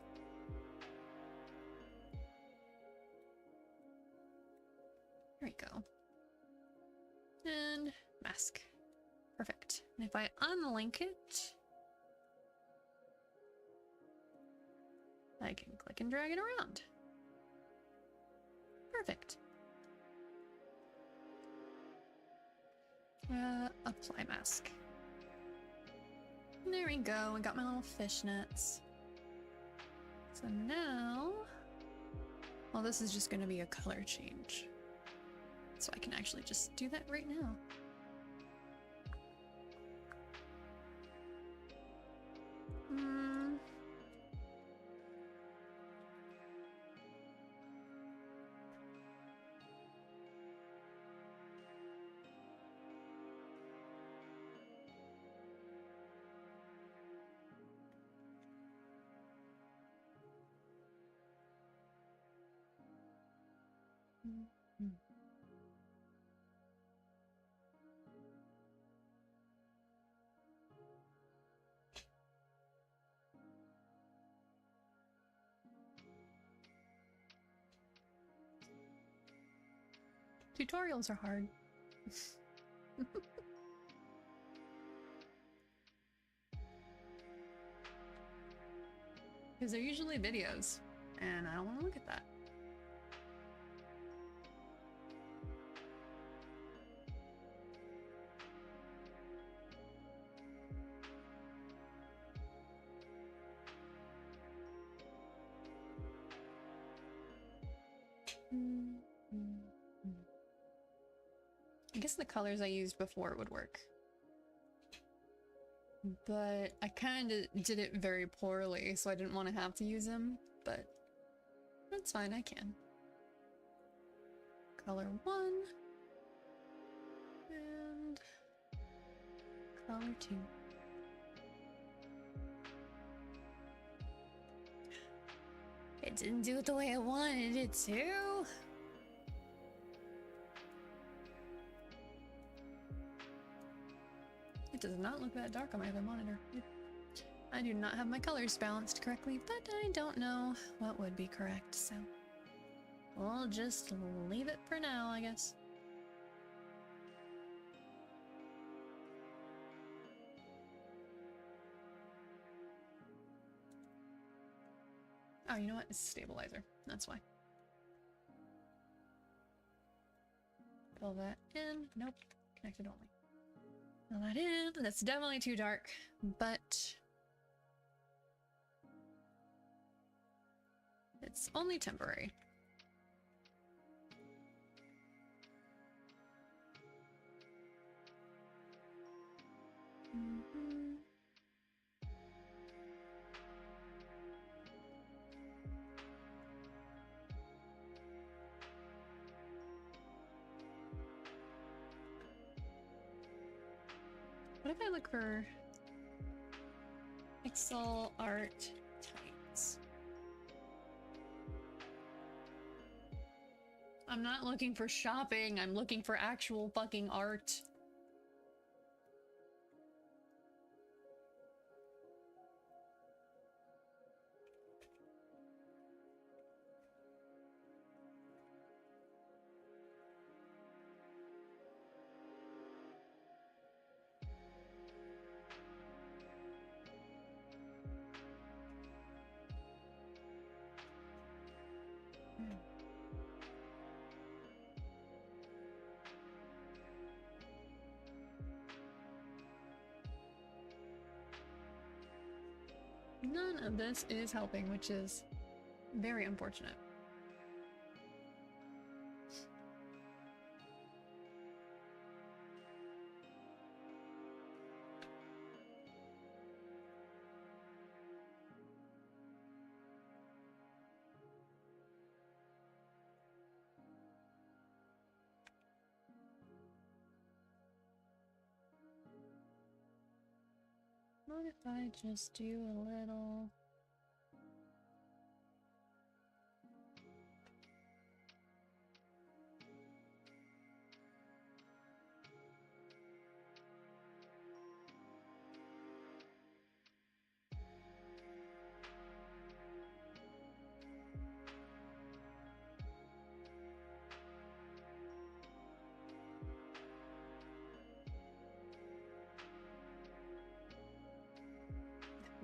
A: There we go. And mask. Perfect. And if I unlink it, I can click and drag it around. Perfect. Apply mask. There we go. I got my little fishnets. So now, well, this is just going to be a color change. So I can actually just do that right now. Tutorials are hard. Because they're usually videos, and I don't want to look at that. I guess the colors I used before would work. But I kind of did it very poorly, so I didn't want to have to use them, but that's fine, I can. Color 1. And color 2. It didn't do it the way I wanted it to. It does not look that dark on my other monitor. I do not have my colors balanced correctly, but I don't know what would be correct, so we'll just leave it for now, I guess. Oh, you know what? It's a stabilizer. That's why. Fill that in. Nope. Connected only. Fill that in. That's definitely too dark, but it's only temporary. What if I look for pixel art types? I'm not looking for shopping, I'm looking for actual fucking art. None of this is helping, which is very unfortunate. What if I just do a little...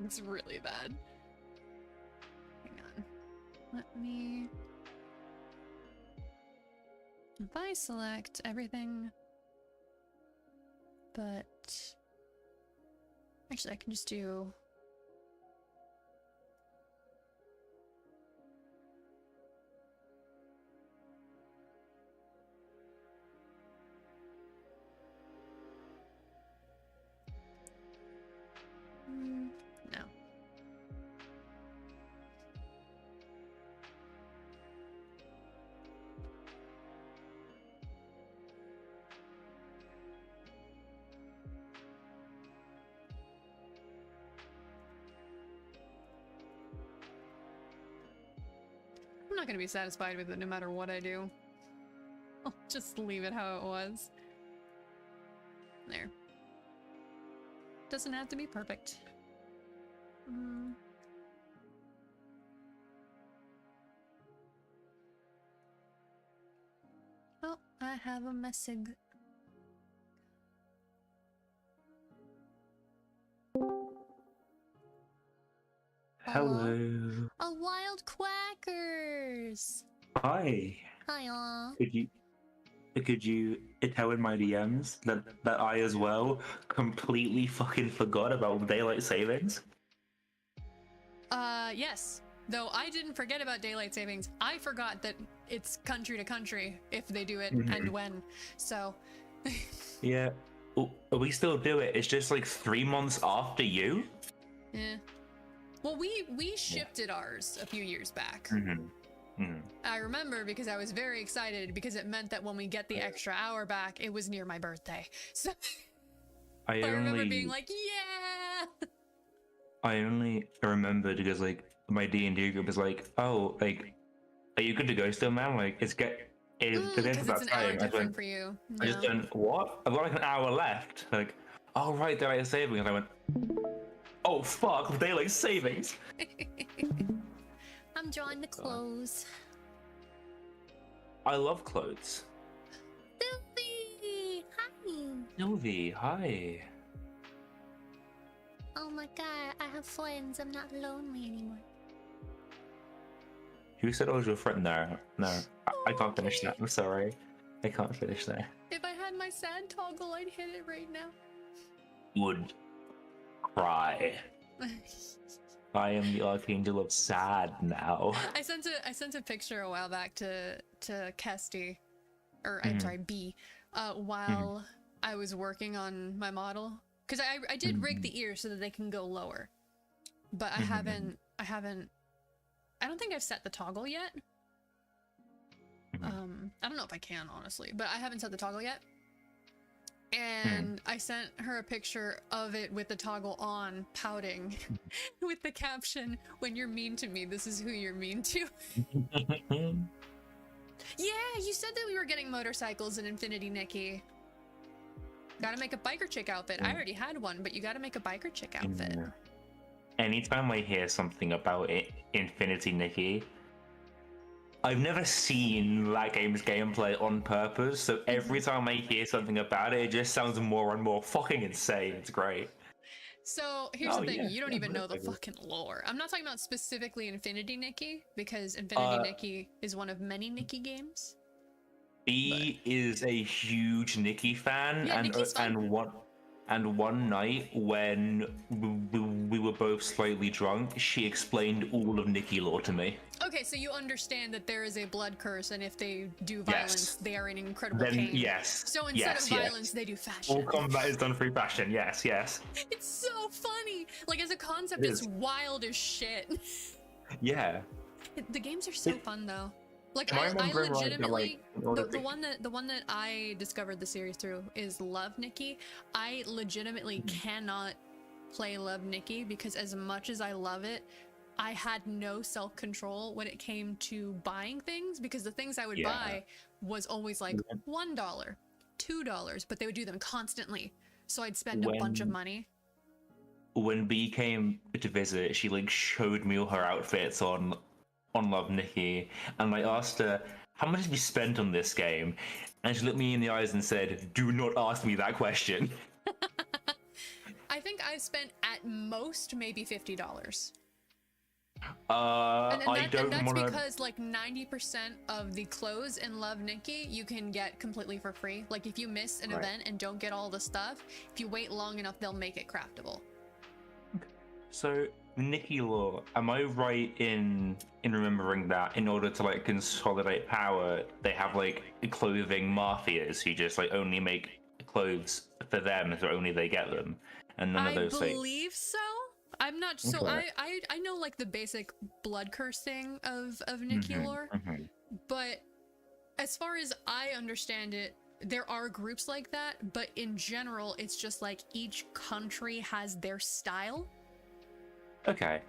A: It's really bad. Hang on. Let me... If I select everything, but... Actually, I can just do... No. I'm not gonna be satisfied with it no matter what I do. I'll just leave it how it was. There. Doesn't have to be perfect. Oh, I have a message.
B: Hello.
A: A wild quackers.
B: Hi.
A: Hiya.
B: Could you tell in my DMs that I as well completely fucking forgot about daylight savings?
A: Yes. Though I didn't forget about daylight savings. I forgot that it's country to country if they do it and when. So.
B: Yeah. We still do it. It's just like 3 months after you.
A: Yeah. Well, we shipped it ours a few years back. I remember because I was very excited because it meant that when we get the extra hour back, it was near my birthday. So I remember being like, yeah.
B: I only remembered because like my D&D group is like, oh, like, are you good to go still, man? Like, it's about
A: it's an hour
B: time.
A: different for you.
B: I just went, what? I've got like an hour left. Like, oh right, daylight savings. And I went, oh fuck, daylight savings.
A: I'm drawing the clothes.
B: I love clothes.
A: Sylvie, hi.
B: Sylvie, hi.
A: Oh my god, I have friends. I'm not lonely anymore.
B: Who said I was your friend? No, I can't finish that. I'm sorry. I can't finish that.
A: If I had my sad toggle, I'd hit it right now.
B: Would cry. I am the archangel of sad now.
A: I sent a picture a while back to Kesty, or I'm sorry, B, while I was working on my model, because I did rig the ears so that they can go lower, but I don't think I've set the toggle yet. I don't know if I can, honestly, but I haven't set the toggle yet. And I sent her a picture of it with the toggle on, pouting, with the caption, "When you're mean to me, this is who you're mean to." Yeah, you said that we were getting motorcycles in Infinity, Nikki. Gotta make a biker chick outfit. I already had one, but you gotta make a biker chick outfit.
B: Anytime I hear something about it, Infinity Nikki, I've never seen that game's gameplay on purpose, so every time I hear something about it, it just sounds more and more fucking insane. It's great.
A: So here's the thing, you don't even know the fucking lore. I'm not talking about specifically Infinity Nikki, because Infinity Nikki is one of many Nikki games.
B: B is a huge Nikki fan,
A: yeah,
B: and one night when we were both slightly drunk, she explained all of Nikki lore to me.
A: Okay, so you understand that there is a blood curse, and if they do violence, they are in incredible pain.
B: Yes.
A: So instead of violence, they do fashion.
B: All combat is done through fashion. Yes.
A: It's so funny. Like, as a concept, it's wild as shit.
B: Yeah.
A: The games are so fun, though. Like,
B: I
A: legitimately, the one that I discovered the series through is Love Nikki. I legitimately cannot play Love Nikki because as much as I love it, I had no self-control when it came to buying things, because the things I would buy was always like $1, $2, but they would do them constantly. So I'd spend a bunch of money.
B: When B came to visit, she like showed me all her outfits on Love Nikki, and I asked her, how much have you spent on this game? And she looked me in the eyes and said, do not ask me that question.
A: I think I spent at most maybe $50.
B: I don't
A: and that's
B: wanna...
A: because like 90% of the clothes in Love Nikki you can get completely for free. Like if you miss an event and don't get all the stuff, if you wait long enough, they'll make it craftable.
B: So Nikki lore, am I right in remembering that in order to like consolidate power, they have like clothing mafias who just like only make clothes for them, so only they get them, and none of those
A: I believe so. I'm not so I know like the basic blood curse thing of Nikki lore, but as far as I understand it, there are groups like that, but in general it's just like each country has their style.
B: Okay,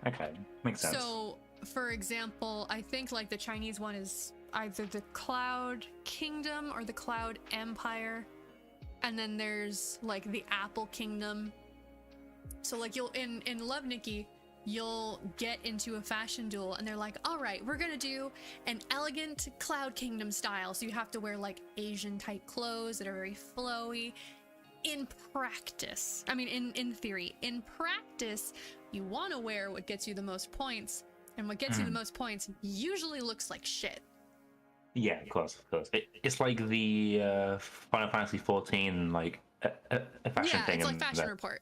B: makes sense.
A: So for example, I think like the Chinese one is either the Cloud Kingdom or the Cloud Empire, and then there's like the Apple Kingdom. So like you'll in Love Nikki, you'll get into a fashion duel and they're like, all right, we're gonna do an elegant Cloud Kingdom style. So you have to wear like Asian type clothes that are very flowy. In practice, I mean in theory, in practice, you want to wear what gets you the most points, and what gets you the most points usually looks like shit. Yeah,
B: of course. It's like the Final Fantasy 14 like a fashion thing.
A: It's like Fashion Report.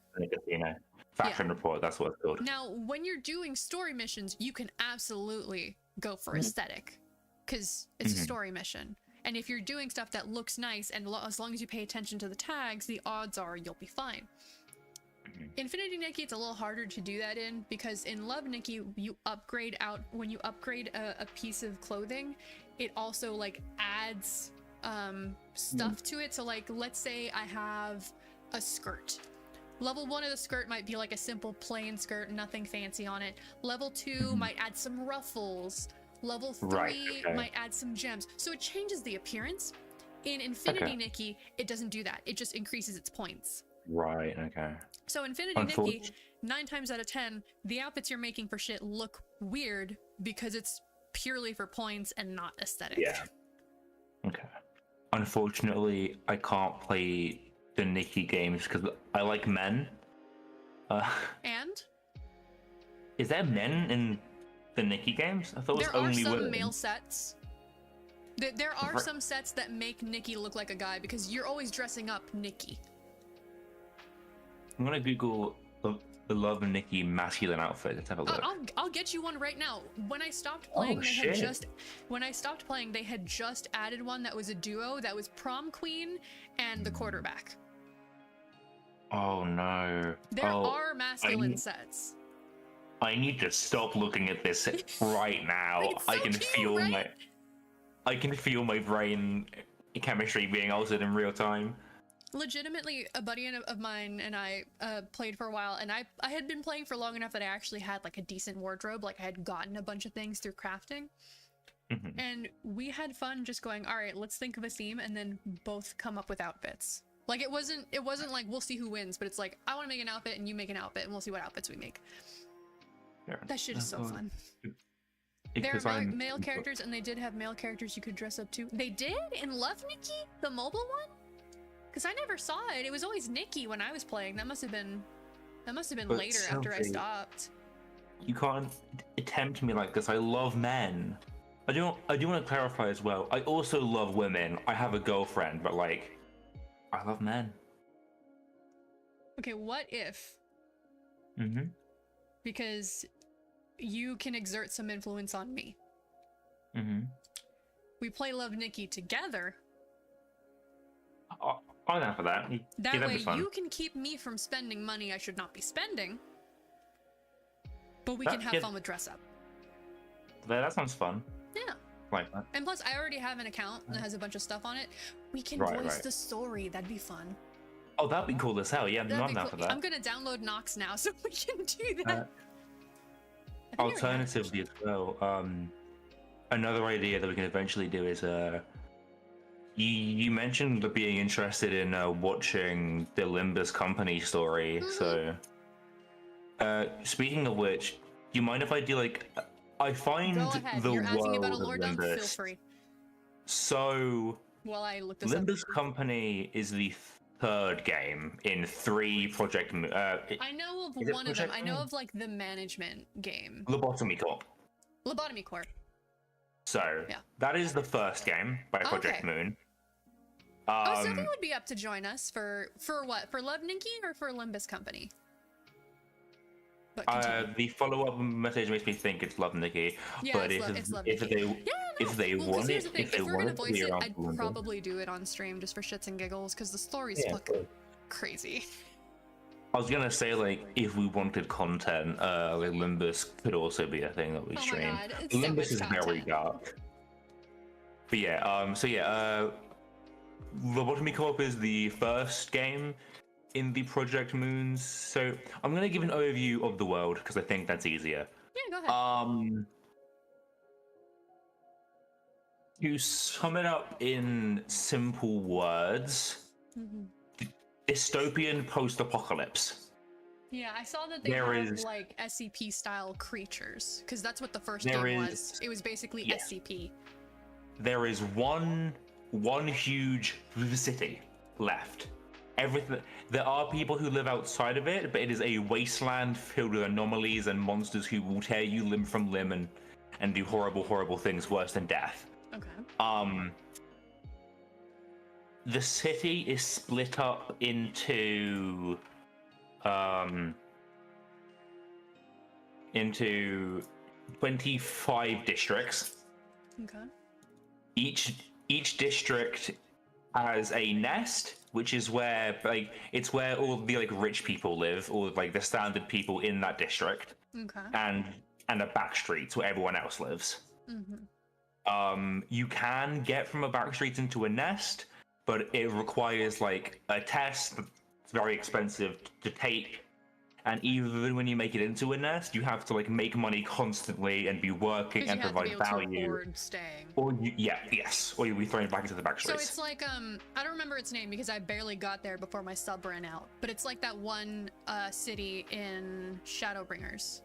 B: Fashion Report, that's what it's called.
A: Now, when you're doing story missions, you can absolutely go for aesthetic, because it's a story mission. And if you're doing stuff that looks nice, and as long as you pay attention to the tags, the odds are you'll be fine. Infinity Nikki, it's a little harder to do that in, because in Love Nikki, you upgrade out, when you upgrade a piece of clothing, it also like adds stuff to it. So like, let's say I have a skirt. Level 1 of the skirt might be like a simple plain skirt, nothing fancy on it. Level 2 might add some ruffles. Level 3 might add some gems. So it changes the appearance. In Infinity Nikki, it doesn't do that. It just increases its points.
B: Right, okay.
A: So Infinity Nikki, 9 times out of 10, the outfits you're making for shit look weird because it's purely for points and not aesthetic.
B: Yeah. Okay. Unfortunately, I can't play the Nikki games because I like men.
A: And?
B: Is there men in the Nikki games? I thought it was only women.
A: There are some male sets. There are some sets that make Nikki look like a guy because you're always dressing up Nikki.
B: I'm gonna Google the Love and Nikki masculine outfit. Let's have a look.
A: I'll get you one right now. When I stopped playing, they had just added one that was a duo that was prom queen and the quarterback.
B: Oh no.
A: There are masculine sets.
B: I need to stop looking at this right now.
A: It's so
B: I can
A: cute,
B: feel
A: right?
B: I can feel my brain chemistry being altered in real time.
A: Legitimately, a buddy of mine and I played for a while, and I had been playing for long enough that I actually had like a decent wardrobe. Like I had gotten a bunch of things through crafting. And we had fun just going, all right, let's think of a theme and then both come up with outfits. Like it wasn't like we'll see who wins, but it's like I want to make an outfit and you make an outfit and we'll see what outfits we make. That shit is so fun. There are male characters, and they did have male characters you could dress up to. They did in Love Nikki, the mobile one? Because I never saw it. It was always Nikki when I was playing. That must have been later after I stopped.
B: You can't tempt me like this. I love men. I do want to clarify as well. I also love women. I have a girlfriend, but like, I love men.
A: Okay, what if? Because you can exert some influence on me. We play Love Nikki together.
B: I'm down for that.
A: That way you can keep me from spending money I should not be spending. But we can have fun with dress up.
B: That sounds fun.
A: Yeah.
B: Like that.
A: And plus, I already have an account that has a bunch of stuff on it. We can voice the story. That'd be fun.
B: Oh, that'd be cool as hell. Yeah,
A: That'd
B: I'm
A: be
B: down
A: cool.
B: for that.
A: I'm gonna download Nox now so we can do that.
B: Uh,
A: I think I already have it,
B: Alternatively as well, another idea that we can eventually do is you mentioned being interested in watching the Limbus Company story. So, speaking of which, do you mind if I do like I find
A: Go ahead.
B: the
A: You're asking about a
B: world of
A: lore dump? Feel
B: Limbus.
A: free.
B: So,
A: While I look this up.
B: Limbus Company is the third game in 3 Project.
A: I know of
B: is it
A: one of them.
B: Project
A: I know
B: Moon?
A: of like the management game.
B: Lobotomy Corp.
A: Lobotomy Corp.
B: So
A: Yeah.
B: that is the first game by Project
A: Okay.
B: Moon.
A: Oh, so they would be up to join us for what? For Love Nikki or for Limbus Company? But continue.
B: The follow-up message makes me think it's Love Nikki.
A: Yeah,
B: But
A: it's Love
B: if
A: Nikki.
B: they
A: Yeah, no.
B: if they
A: Well, 'cause
B: want
A: here's
B: it,
A: the thing.
B: if they
A: If we're gonna
B: want it to
A: voice
B: be
A: it,
B: around
A: I'd
B: for Limbus,
A: probably do it on stream just for shits and giggles because the story's
B: yeah,
A: fucking
B: but
A: crazy.
B: I was gonna say like if we wanted content, like Limbus could also be a thing that we
A: Oh my
B: stream.
A: god, it's so
B: Limbus
A: much
B: is very
A: content.
B: dark. But yeah, Lobotomy Corp is the first game in the Project Moons. So I'm gonna give an overview of the world because I think that's easier.
A: Yeah, go ahead.
B: To sum it up in simple words, dystopian post-apocalypse.
A: Yeah, I saw that they
B: There
A: have
B: is-
A: like SCP style creatures because that's what the first
B: There
A: game
B: is-
A: was. It was basically
B: yeah.
A: SCP.
B: There is one huge city left. Everything. There are people who live outside of it, but it is a wasteland filled with anomalies and monsters who will tear you limb from limb and do horrible things worse than death.
A: Okay.
B: The city is split up into 25 districts.
A: Okay.
B: Each district has a nest, which is where like it's where all the like rich people live, or like the standard people in that district,
A: Okay.
B: and a back street where everyone else lives. You can get from a back street into a nest, but it requires like a test that's very expensive to take. And even when you make it into a nest, you have to like make money constantly and be working
A: 'Cause
B: and
A: you have to be
B: provide
A: able to
B: value.
A: afford staying.
B: Or or you'll be thrown back into the back
A: So
B: streets.
A: it's like I don't remember its name because I barely got there before my sub ran out. But it's like that one city in Shadowbringers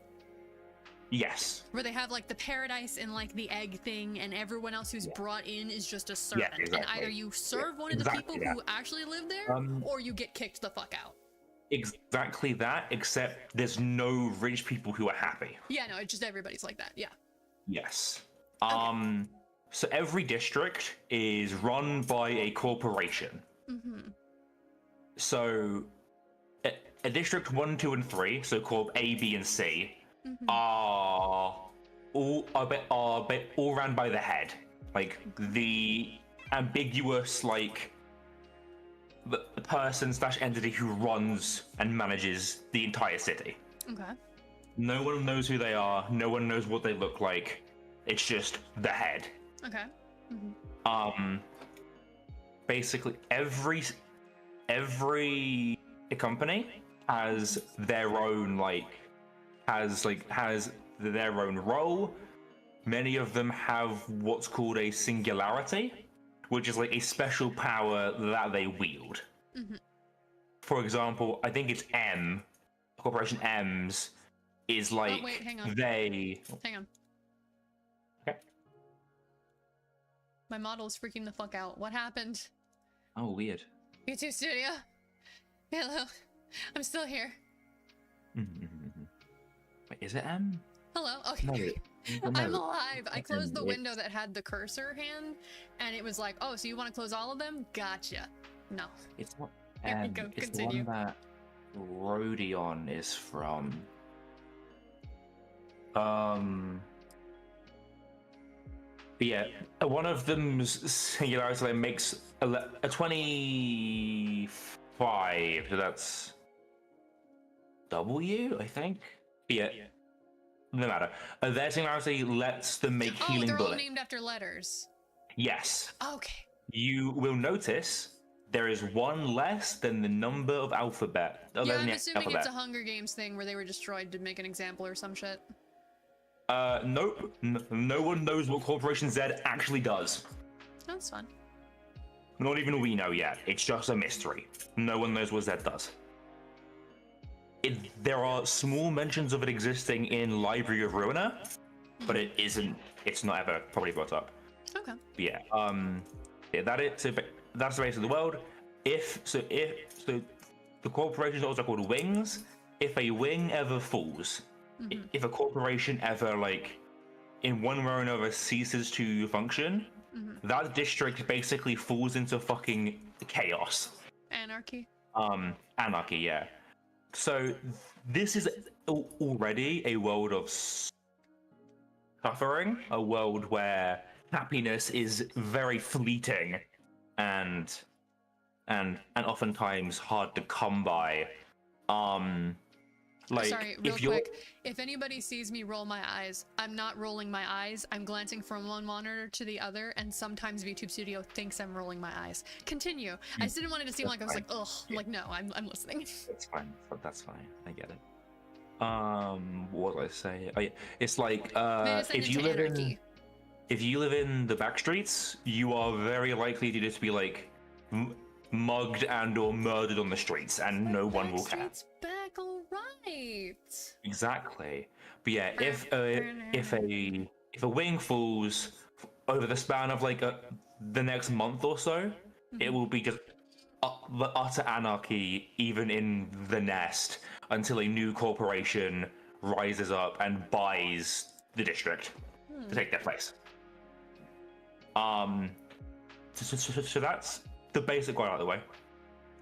B: Yes.
A: where they have like the paradise and like the egg thing, and everyone else who's brought in is just a servant. And
B: exactly.
A: either you serve one of the
B: exactly
A: people
B: that.
A: who actually live there, or you get kicked the fuck out.
B: Exactly that, except there's no rich people who are happy.
A: Yeah, no, it's just everybody's like that. Yeah.
B: Yes. So every district is run by a corporation. So a district 1, 2, and 3, so called A, B, and C, are all ran by the head. Like the ambiguous like the person / entity who runs and manages the entire city.
A: Okay.
B: No one knows who they are. No one knows what they look like. It's just the head.
A: Okay.
B: Basically, every company has their own has their own role. Many of them have what's called a singularity, which is like a special power that they wield. For example, I think it's M, Corporation M's, is like
A: Oh, wait, hang on.
B: they.
A: Hang on.
B: Okay.
A: My model is freaking the fuck out. What happened?
B: Oh, weird.
A: YouTube Studio. Hello. I'm still here.
B: Wait, is it M?
A: Hello. Okay.
B: No,
A: I'm alive. I closed the
B: it's-
A: window that had the cursor hand, and it was like, oh, so you want to close all of them? Gotcha. No.
B: It's not
A: Here we
B: M.
A: go,
B: It's
A: continue.
B: the one that Rodion is from. But yeah, one of them's singularity that makes a 25. So that's W, I think. But yeah, no matter. Their singularity lets them make
A: Oh,
B: healing
A: they're all
B: bullets.
A: named after letters.
B: Yes.
A: Okay.
B: You will notice there is one less than the number of alphabet.
A: Yeah, I'm assuming it's a Hunger Games thing where they were destroyed to make an example or some shit.
B: Nope. No one knows what Corporation Z actually does.
A: That's fun.
B: Not even we know yet. It's just a mystery. No one knows what Z does. There are small mentions of it existing in Library of Ruiner, but it isn't. It's not ever probably brought up.
A: Okay.
B: But yeah. So that's the base of the world. So the corporation is also called wings. If a wing ever falls, if a corporation ever in one way or another ceases to function, that district basically falls into fucking chaos.
A: Anarchy.
B: Anarchy, yeah. So this is already a world of suffering, a world where happiness is very fleeting and oftentimes hard to come by.
A: Sorry, real quick. If anybody sees me roll my eyes, I'm not rolling my eyes. I'm glancing from one monitor to the other, and sometimes VTube Studio thinks I'm rolling my eyes. Continue. I just didn't want it to seem like I was like, ugh. Like, no, I'm listening.
B: That's fine. That's fine. I get it. What did I say? Oh, yeah. It's like if you live in the back streets, you are very likely to just be like mugged and or murdered on the streets, and no one will care.
A: Back, all right.
B: Exactly. But yeah, if a wing falls over the span of the next month or so, it will be just the utter anarchy, even in the nest, until a new corporation rises up and buys the district to take their place. So that's the basic one out of the way.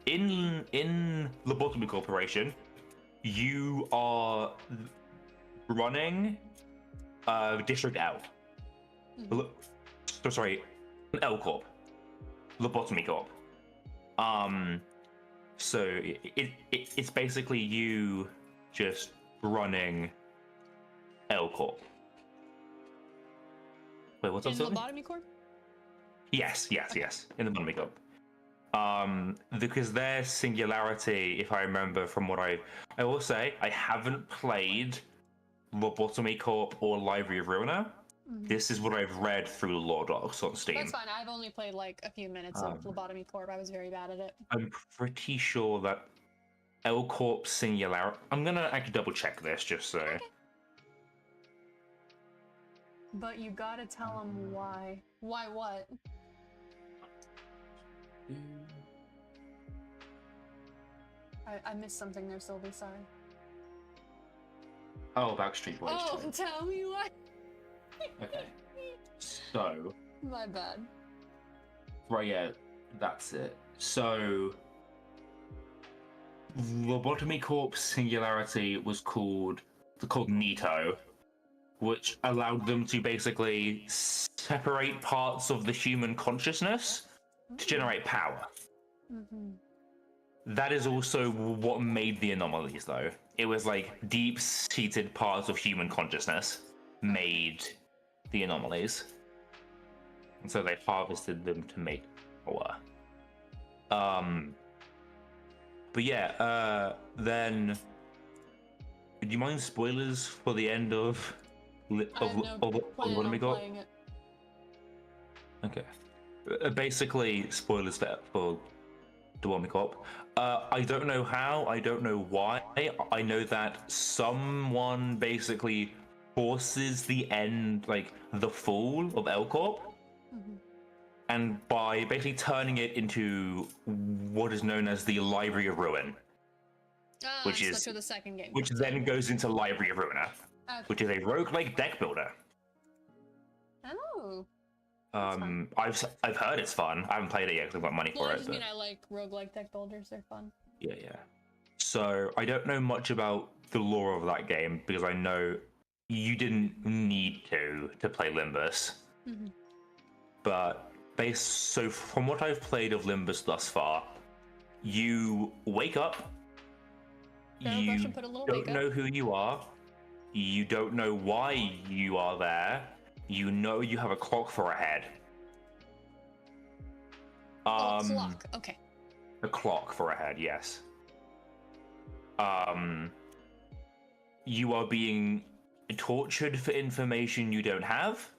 B: In Lobotomy Corporation, you are running District L. Sorry, L Corp. Lobotomy Corp. So it's basically you just running L Corp. Wait, what's up?
A: In Lobotomy Corp?
B: Yes. In the Lobotomy Corp. Because their singularity, if I remember from what I will say, I haven't played Lobotomy Corp or Library of Ruiner. This is what I've read through the lore docs on Steam.
A: That's fine. I've only played a few minutes of Lobotomy Corp. I was very bad at it.
B: I'm pretty sure that L Corp's singularity. I'm gonna actually double check this just so. Okay.
A: But you gotta tell them why. Why what? I missed something there, Sylvie, sorry.
B: Oh, Backstreet Boys.
A: Oh, tell me why.
B: Okay. So.
A: My bad.
B: Right, yeah, that's it. So. Lobotomy Corp's singularity was called Nito, which allowed them to basically separate parts of the human consciousness to generate power. That is also what made the anomalies, though. It was deep-seated parts of human consciousness made the anomalies. And so they harvested them to make power. But yeah, then... Do you mind spoilers for the end of Lobotomy Corp? Okay. Basically, spoilers for Lobotomy Corp. I don't know how, I don't know why. I know that someone basically forces the end, the fall of L Corp. And by basically turning it into what is known as the Library of Ruin. Which is
A: the second game.
B: Which then goes into Library of Ruiner, which is a roguelike deck builder.
A: Oh.
B: I've heard it's fun. I haven't played it yet because I've got money for it.
A: I mean, I like roguelike deck builders. They're fun.
B: Yeah. So I don't know much about the lore of that game because I know you didn't need to play Limbus. But so from what I've played of Limbus thus far, you wake up. You don't know who you are. You don't know why you are there. You know you have a clock for a head.
A: Clock. Okay.
B: A clock for a head, yes. You are being tortured for information you don't have.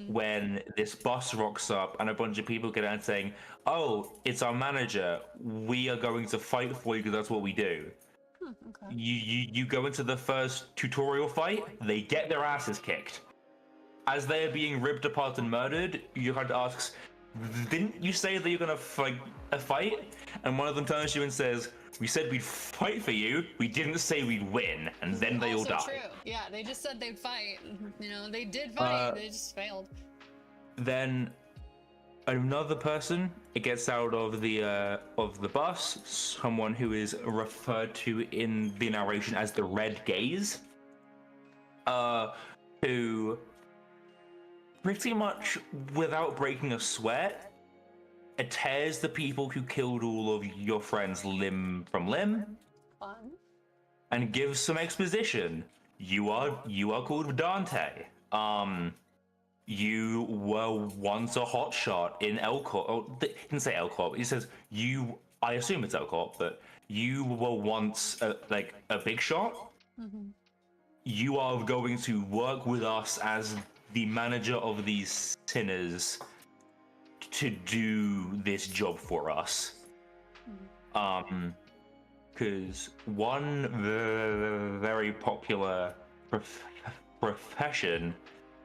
B: When this boss rocks up and a bunch of people get out saying, "Oh, it's our manager. We are going to fight for you because that's what we do."
A: Okay.
B: You go into the first tutorial fight, they get their asses kicked. As they are being ripped apart and murdered, you had to ask, "Didn't you say that you're gonna fight a fight?" And one of them turns to you and says, "We said we'd fight for you. We didn't say we'd win." And then they all
A: Also
B: die.
A: true. Yeah, they just said they'd fight. You know, they did fight. They just failed.
B: Then another person gets out of the bus. Someone who is referred to in the narration as the Red Gaze, who pretty much, without breaking a sweat, it tears the people who killed all of your friends limb from limb.
A: Fun.
B: And gives some exposition. You are called Dante. You were once a hotshot in Elcorp. Oh, he didn't say Elcorp. He says you. I assume it's Elcorp, but you were once like a big shot. You are going to work with us as the manager of these sinners to do this job for us. Because one very popular profession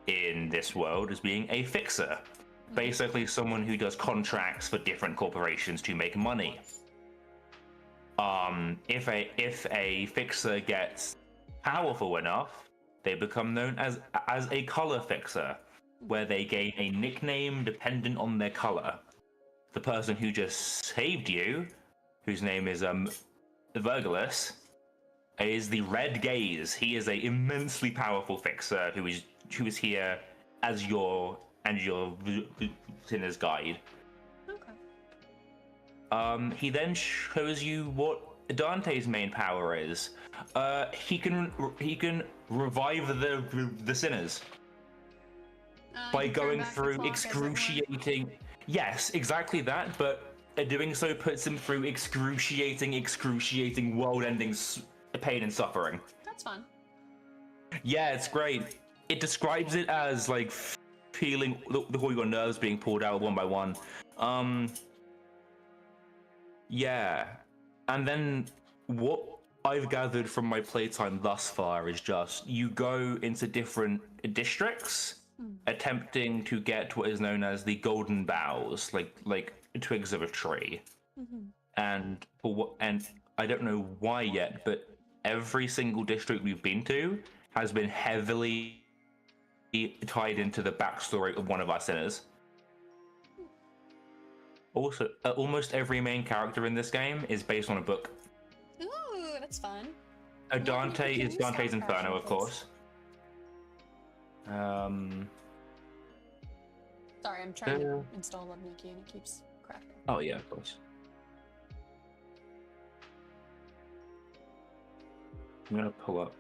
B: in this world is being a fixer. Basically someone who does contracts for different corporations to make money. If a fixer gets powerful enough, they become known as a color fixer, where they gain a nickname dependent on their color. The person who just saved you, whose name is Vergilus, is the Red Gaze. He is a immensely powerful fixer who is here as your sinner's guide.
A: Okay.
B: He then shows you what Dante's main power is. He can revive the sinners by going through excruciating. Yes, exactly that. But doing so puts him through excruciating, world-ending pain and suffering.
A: That's fun.
B: Yeah, it's great. It describes it as like feeling all your nerves being pulled out one by one. Yeah, and then what I've gathered from my playtime thus far is just you go into different districts, attempting to get what is known as the golden boughs, like twigs of a tree. And I don't know why yet, but every single district we've been to has been heavily tied into the backstory of one of our sinners. Also, almost every main character in this game is based on a book.
A: Ooh, that's fun.
B: Dante is Dante's Inferno, of course.
A: Sorry, I'm trying to install LoveMiki and it keeps crashing.
B: Oh yeah, of course. I'm gonna pull up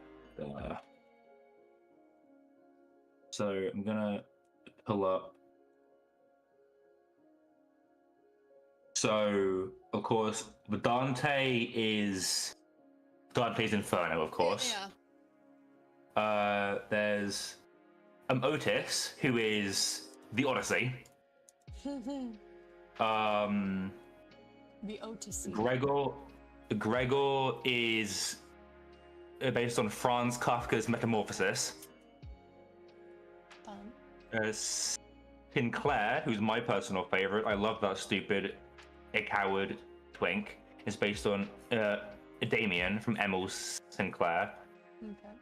B: so I'm gonna pull up. So, of course, the Dante is Dante's Inferno, of course.
A: Yeah.
B: There's Otis, who is the Odyssey.
A: The Otis.
B: Gregor is based on Franz Kafka's Metamorphosis.
A: Fun.
B: Sinclair, who's my personal favorite, I love that stupid a coward twink, is based on Damien from Emil's Sinclair.
A: Okay.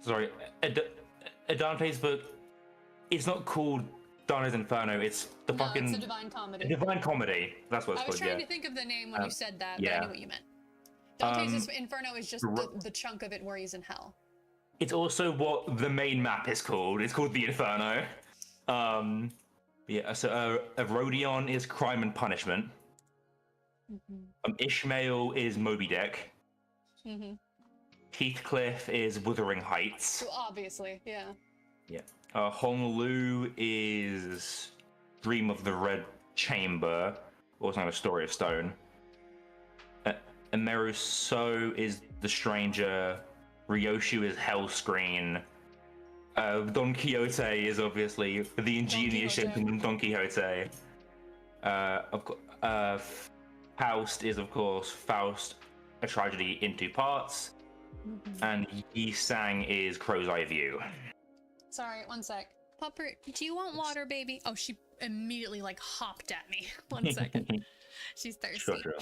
B: Sorry, Dante's book. It's not called Dante's Inferno. It's the fucking.
A: It's a Divine Comedy.
B: Divine Comedy. That's what it's called.
A: I was trying to think of the name when you said that, but
B: yeah.
A: I knew what you meant. Dante's Inferno is just the chunk of it where he's in hell.
B: It's also what the main map is called. It's called the Inferno. Yeah, so Rodion is Crime and Punishment. Ishmael is Moby Dick. Heathcliff is Wuthering Heights.
A: So obviously, yeah.
B: Yeah. Honolulu is Dream of the Red Chamber. also known as Story of Stone. Emeruso is the stranger. Ryoshu is Hellscreen. Don Quixote is obviously the ingenious gentleman Don Quixote. Faust is, of course, Faust, a tragedy in two parts. And Yi Sang is Crow's Eye View.
A: Sorry, one sec. Pupper, do you want water, baby? Oh, she immediately like hopped at me. 1 second. She's thirsty.
B: Sure.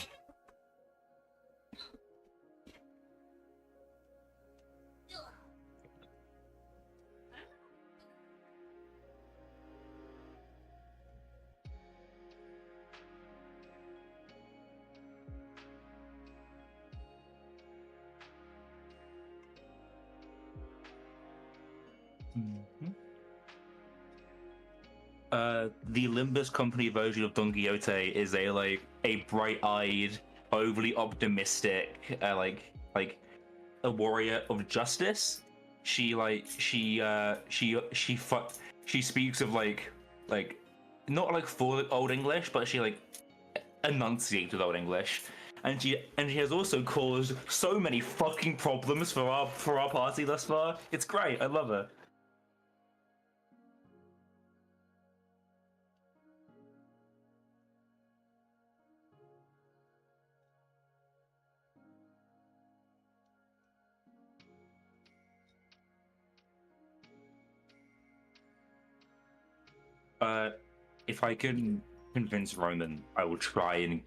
B: The Limbus Company version of Don Quixote is a bright-eyed, overly optimistic, a warrior of justice. She speaks of not like full Old English, but she enunciates with Old English. And she has also caused so many fucking problems for our party thus far. It's great. I love her. If I can convince Roman, I will try and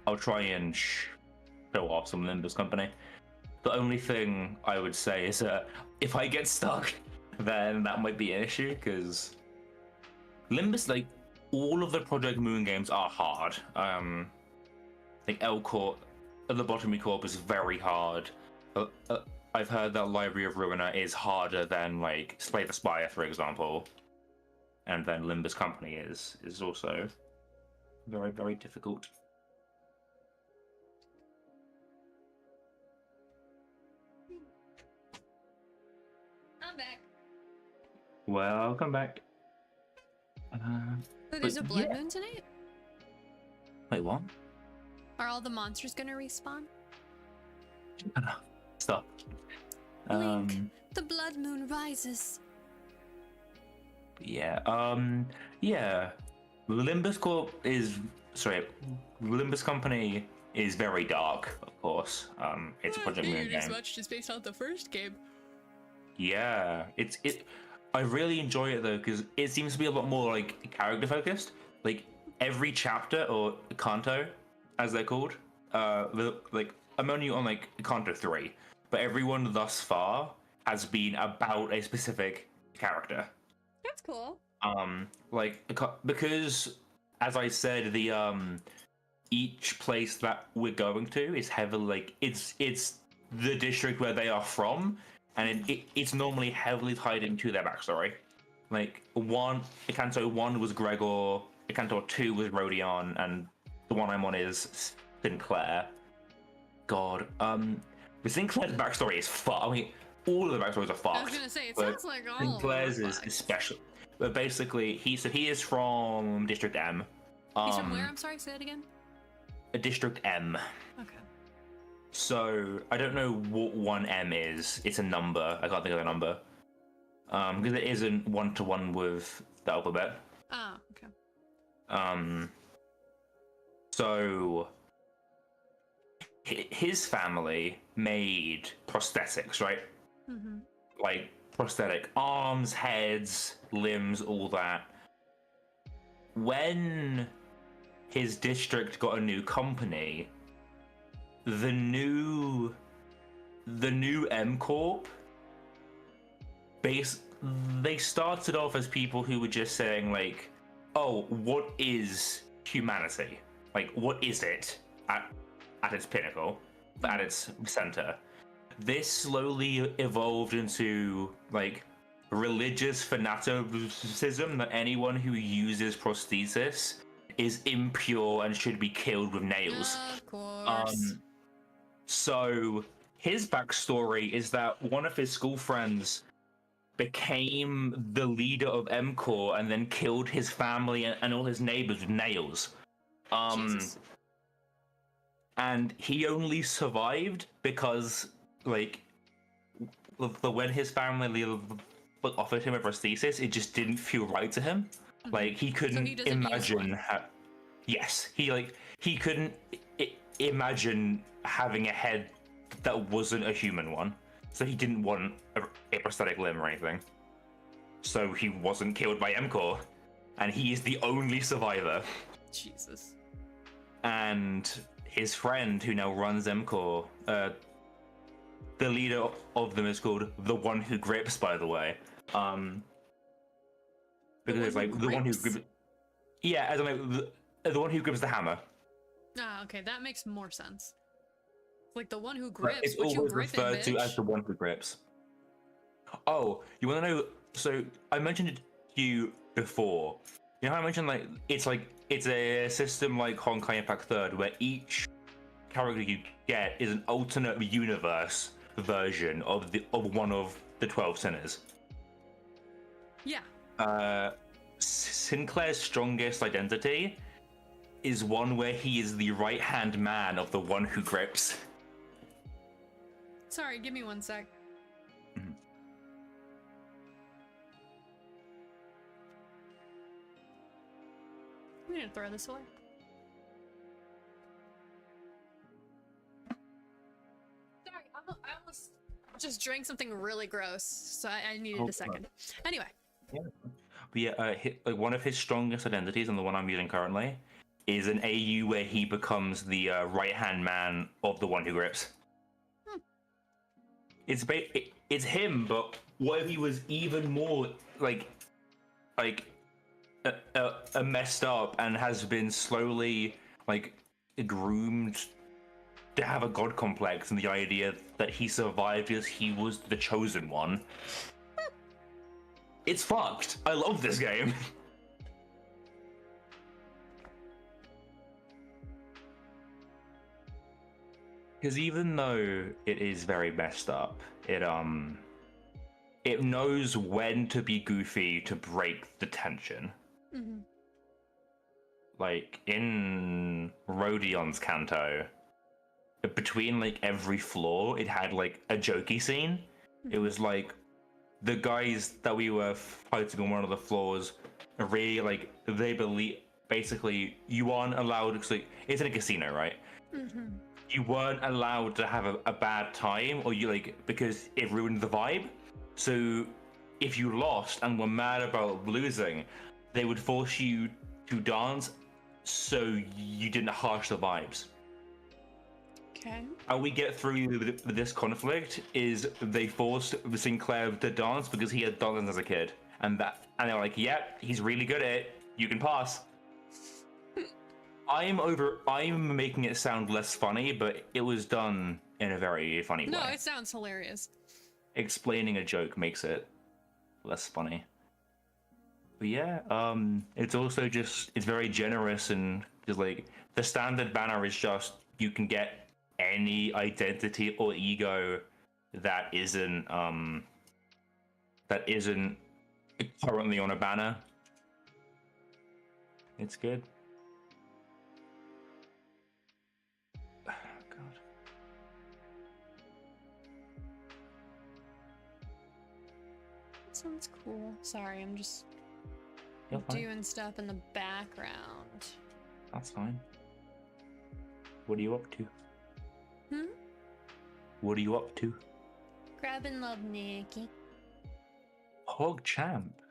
B: I'll try and show off some Limbus Company. The only thing I would say is if I get stuck, then that might be an issue, because Limbus, all of the Project Moon games are hard. L Corp, the Lobotomy Corp is very hard. I've heard that Library of Ruiner is harder than Slay the Spire, for example. And then Limbus Company is also very, very difficult.
A: I'm back.
B: Welcome back.
A: So there's a blood moon tonight?
B: Wait, what?
A: Are all the monsters gonna respawn?
B: Stop.
A: Link, the blood moon rises.
B: Yeah. Limbus Company is very dark, of course. It's a Project Moon game.
A: As much just based on the first game.
B: Yeah, I really enjoy it though, because it seems to be a lot more character focused. Every chapter, or canto, as they're called. I'm only on canto 3, but everyone thus far has been about a specific character.
A: That's cool.
B: Because, as I said, the each place that we're going to is heavily it's the district where they are from, and it's normally heavily tied into their backstory. Canto 1 was Gregor, Canto 2 was Rodion, and the one I'm on is Sinclair. God, the Sinclair's backstory is fucked. I mean, all of the backstories are fucked.
A: I was gonna say, it sounds like all
B: Sinclair's is special. But basically, he is from District M.
A: He's from where? I'm sorry, say it again.
B: District M.
A: Okay.
B: So I don't know what 1M is. It's a number. I can't think of the number. Because it isn't 1-to-1 with the alphabet.
A: Ah, okay.
B: So his family made prosthetics, right?
A: Mm-hmm.
B: Prosthetic arms, heads, limbs, all that. When his district got a new company, the new M Corp, they started off as people who were just saying oh, what is humanity? What is it at its pinnacle, at its center? This slowly evolved into religious fanaticism that anyone who uses prosthesis is impure and should be killed with nails.
A: Of course.
B: So his backstory is that one of his school friends became the leader of MCore and then killed his family and all his neighbors with nails.
A: Jesus.
B: And he only survived because, like, when his family offered him a prosthesis, it just didn't feel right to him. Like, he couldn't imagine. Yes, he couldn't imagine having a head that wasn't a human one. So he didn't want a prosthetic limb or anything. So he wasn't killed by MCore, and he is the only survivor.
A: Jesus.
B: And his friend, who now runs MCore, the leader of them is called the One Who Grips, by the way. Because it's like the one who grips. Yeah, as in like the one who grips the hammer.
A: Ah, okay, that makes more sense. Like the one who grips.
B: It's
A: What you
B: always
A: grip
B: referred
A: it,
B: to as the one who grips. Oh, you want to know? So I mentioned it to you before. You know how I mentioned it's a system like Honkai Impact Third, where each character you get is an alternate universe version of one of the 12 sinners.
A: Yeah.
B: Sinclair's strongest identity is one where he is the right-hand man of the One Who Grips.
A: Sorry, give me 1 sec.
B: Mhm.
A: I'm gonna throw this away. Sorry, I almost just drank something really gross, so I needed a second. Anyway.
B: Yeah. But yeah, like one of his strongest identities, and the one I'm using currently, is an AU where he becomes the right-hand man of the One Who Grips. It's him, but what if he was even more like messed up and has been slowly like groomed to have a god complex and the idea that he survived because he was the chosen one. It's fucked. I love this game. Because even though it is very messed up, it knows when to be goofy to break the tension.
A: Mm-hmm.
B: Like in Rodion's Canto, between like every floor, it had like a jokey scene. It was like the guys that we were fighting on one of the floors really like they believe basically you aren't allowed because like, it's in a casino, right?
A: Mm-hmm.
B: You weren't allowed to have a bad time or you like because it ruined the vibe. So if you lost and were mad about losing, they would force you to dance so you didn't harsh the vibes.
A: Okay.
B: How we get through this conflict is they forced Sinclair to dance because he had danced as a kid, and they're like, "Yep, he's really good at it. You can pass." I'm making it sound less funny, but it was done in a very funny way.
A: No, it sounds hilarious.
B: Explaining a joke makes it less funny. But yeah, it's also just it's very generous and just like the standard banner is just you can get any identity or ego that isn't currently on a banner. It's good. Oh, God.
A: That sounds cool. Sorry, I'm just
B: You're fine.
A: doing stuff in the background.
B: That's fine. What are you up to?
A: Hmm?
B: What are you up to?
A: Grabbing love, Nikki.
B: Hog champ.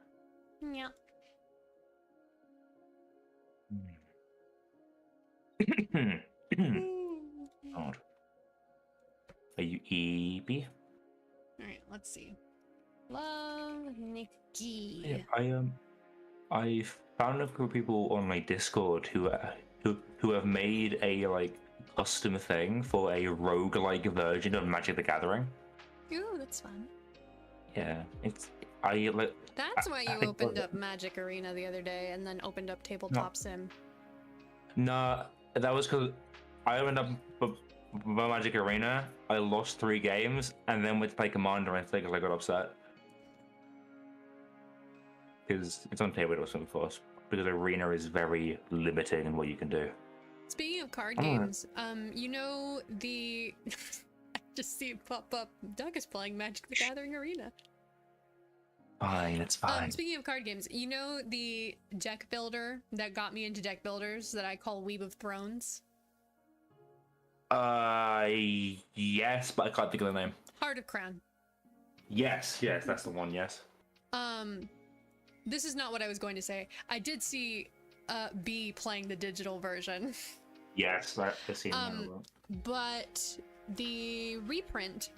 A: Yeah.
B: God. Are you EB?
A: Alright, let's see. Love, Nikki.
B: Yeah, I found a group of people on my Discord who have made a like custom thing for a roguelike version of Magic the Gathering.
A: Ooh, that's fun.
B: Yeah, I like.
A: That's why
B: I
A: you
B: think
A: opened up Magic Arena the other day and then opened up Tabletop Sim.
B: Nah, that was because I opened up Magic Arena. I lost 3 games and then went to play Commander and I think I got upset. because it's on Tabletop Simforce, because Arena is very limiting in what you can do.
A: Speaking of card
B: Alright.
A: games, you know the I just see it pop up. Doug is playing Magic the Gathering Arena.
B: Fine, it's fine.
A: Speaking of card games, you know the deck builder that got me into deck builders that I call Weave of Thrones?
B: Yes, but I can't think of the name.
A: Heart of Crown.
B: Yes, that's the one, yes.
A: This is not what I was going to say. I did see B playing the digital version.
B: Yes, I've seen that a lot.
A: But the reprint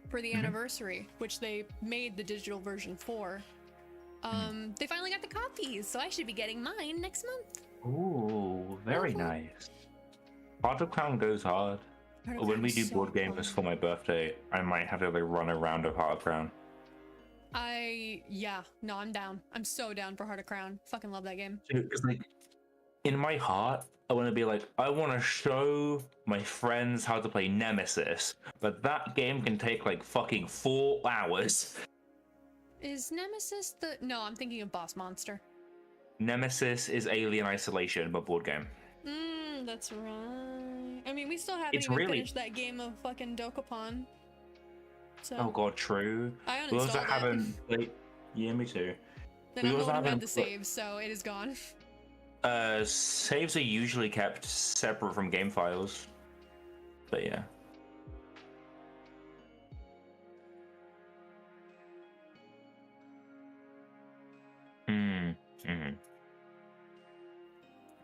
A: for the anniversary, which they made the digital version for, they finally got the copies, so I should be getting mine next month.
B: Ooh, very nice. Heart of Crown goes hard. When we do board games for my birthday, I might have to like run a round of Heart of Crown.
A: No, I'm down. I'm so down for Heart of Crown. Fucking love that game.
B: Because like, in my heart, I want to be like, I want to show my friends how to play Nemesis, but that game can take like fucking 4 hours.
A: Is Nemesis the... No, I'm thinking of Boss Monster.
B: Nemesis is Alien Isolation, but board game.
A: That's right. I mean, we still haven't finished that game of fucking Dokapon. So
B: Oh god, true.
A: I
B: We also
A: uninstalled it.
B: haven't played... Yeah, me too.
A: Then I'm the one who had the save, so it is gone.
B: Saves are usually kept separate from game files. But yeah.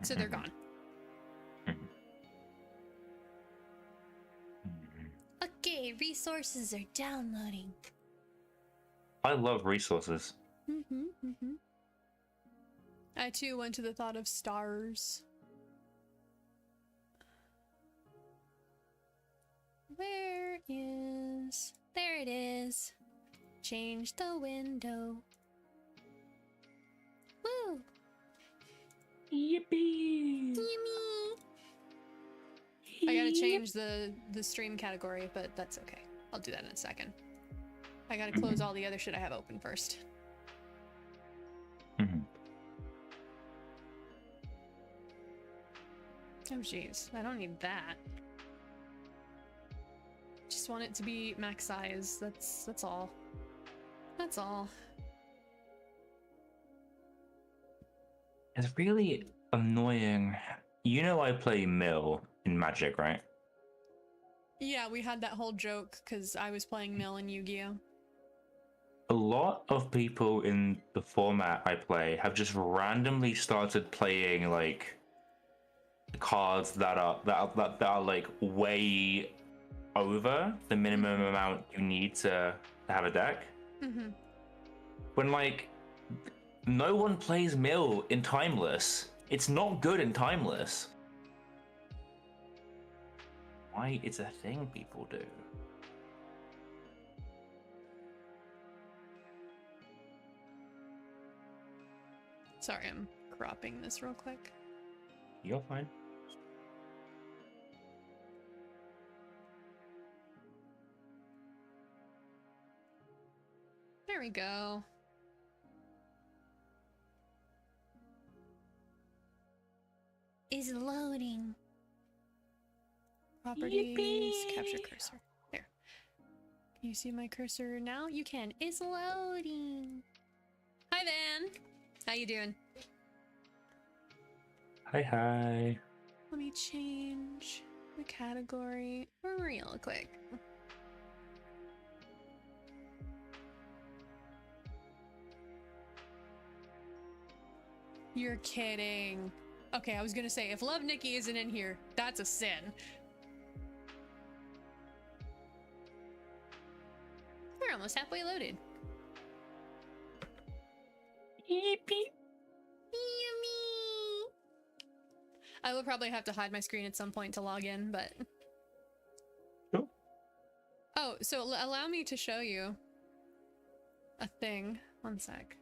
A: So they're gone. Okay, resources are downloading.
B: I love resources.
A: I too went to the thought of stars. Where is... There it is. Change the window. Woo!
B: Yippee!
A: Yummy! I gotta change the stream category, but that's okay. I'll do that in a second. I gotta close all the other shit I have open first. Oh jeez, I don't need that. Just want it to be max size. That's all. That's all.
B: It's really annoying. You know I play Mill in Magic, right?
A: Yeah, we had that whole joke because I was playing Mill in Yu-Gi-Oh!
B: A lot of people in the format I play have just randomly started playing like cards that are like way over the minimum amount you need to have a deck. When like no one plays Mill in Timeless. It's not good in Timeless. Why it's a thing people do.
A: Sorry, I'm cropping this real quick.
B: You're fine.
A: There we go. Is loading. Properties,
B: Yippee!
A: capture cursor. There. Can you see my cursor now? You can. It's loading. Hi, Van. How you doing?
B: Hi.
A: Let me change the category real quick. You're kidding. Okay, I was gonna say, if Love Nikki isn't in here, that's a sin. We're almost halfway loaded.
B: Yippee!
A: Yummy! I will probably have to hide my screen at some point to log in, but...
B: Cool.
A: Oh, so allow me to show you a thing. One sec.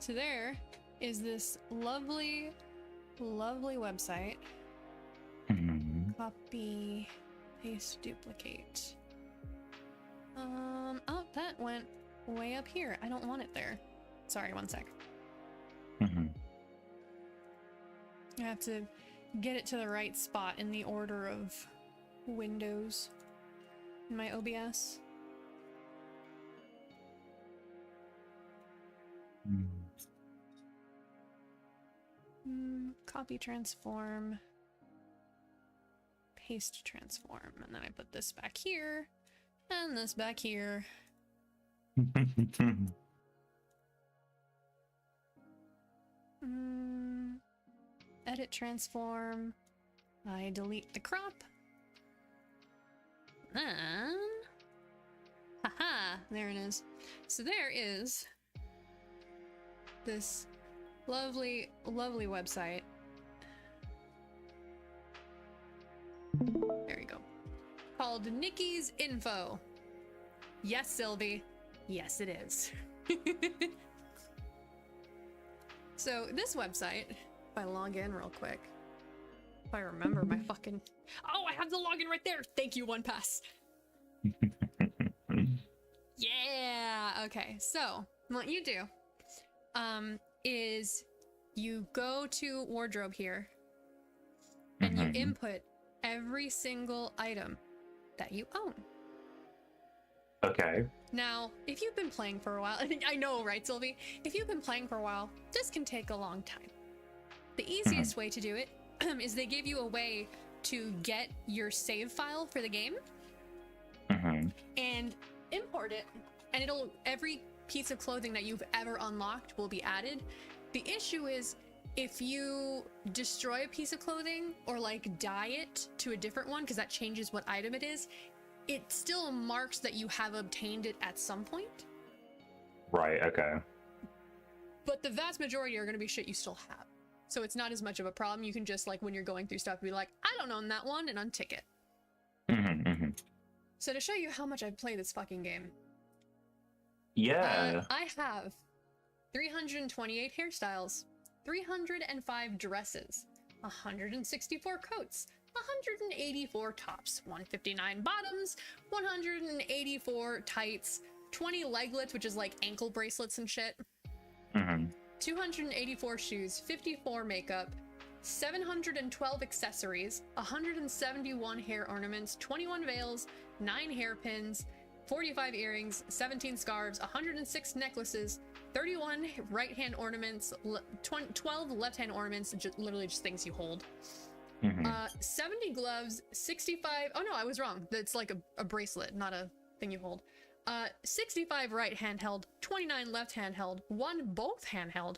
A: So there is this lovely, lovely website Paste, duplicate. Oh, that went way up here. I don't want it there. Sorry, one sec.
B: Mm-hmm.
A: I have to get it to the right spot in the order of windows in my OBS. Copy transform, paste transform, and then I put this back here and this back here. Edit transform. I delete the crop. Then, haha, there it is. So there is this lovely, lovely website. There we go. Called Nikki's Info. Yes, Sylvie. Yes, it is. So this website, if I log in real quick, if I remember my fucking... Oh, I have the login right there. Thank you, OnePass. Yeah. Okay. So what you do, is you go to wardrobe here and you input every single item that you own.
B: Okay.
A: Now, if you've been playing for a while, I know, right, Sylvie? If you've been playing for a while, this can take a long time. The easiest way to do it is they give you a way to get your save file for the game and import it, and every piece of clothing that you've ever unlocked will be added. The issue is if you destroy a piece of clothing or like dye it to a different one, because that changes what item it is, it still marks that you have obtained it at some point.
B: Right, okay.
A: But the vast majority are going to be shit you still have. So it's not as much of a problem. You can just, like, when you're going through stuff, be like, I don't own that one, and untick it. So to show you how much I've played this fucking game.
B: Yeah.
A: I have 328 hairstyles, 305 dresses, 164 coats, 184 tops, 159 bottoms, 184 tights, 20 leglets, which is like ankle bracelets and shit, 284 shoes, 54 makeup, 712 accessories, 171 hair ornaments, 21 veils, 9 hairpins, 45 earrings, 17 scarves, 106 necklaces, 31 right hand ornaments, 12 left hand ornaments, literally just things you hold. 70 gloves, 65. Oh no, I was wrong. That's like a bracelet, not a thing you hold. 65 right handheld, 29 left handheld, 1 both handheld,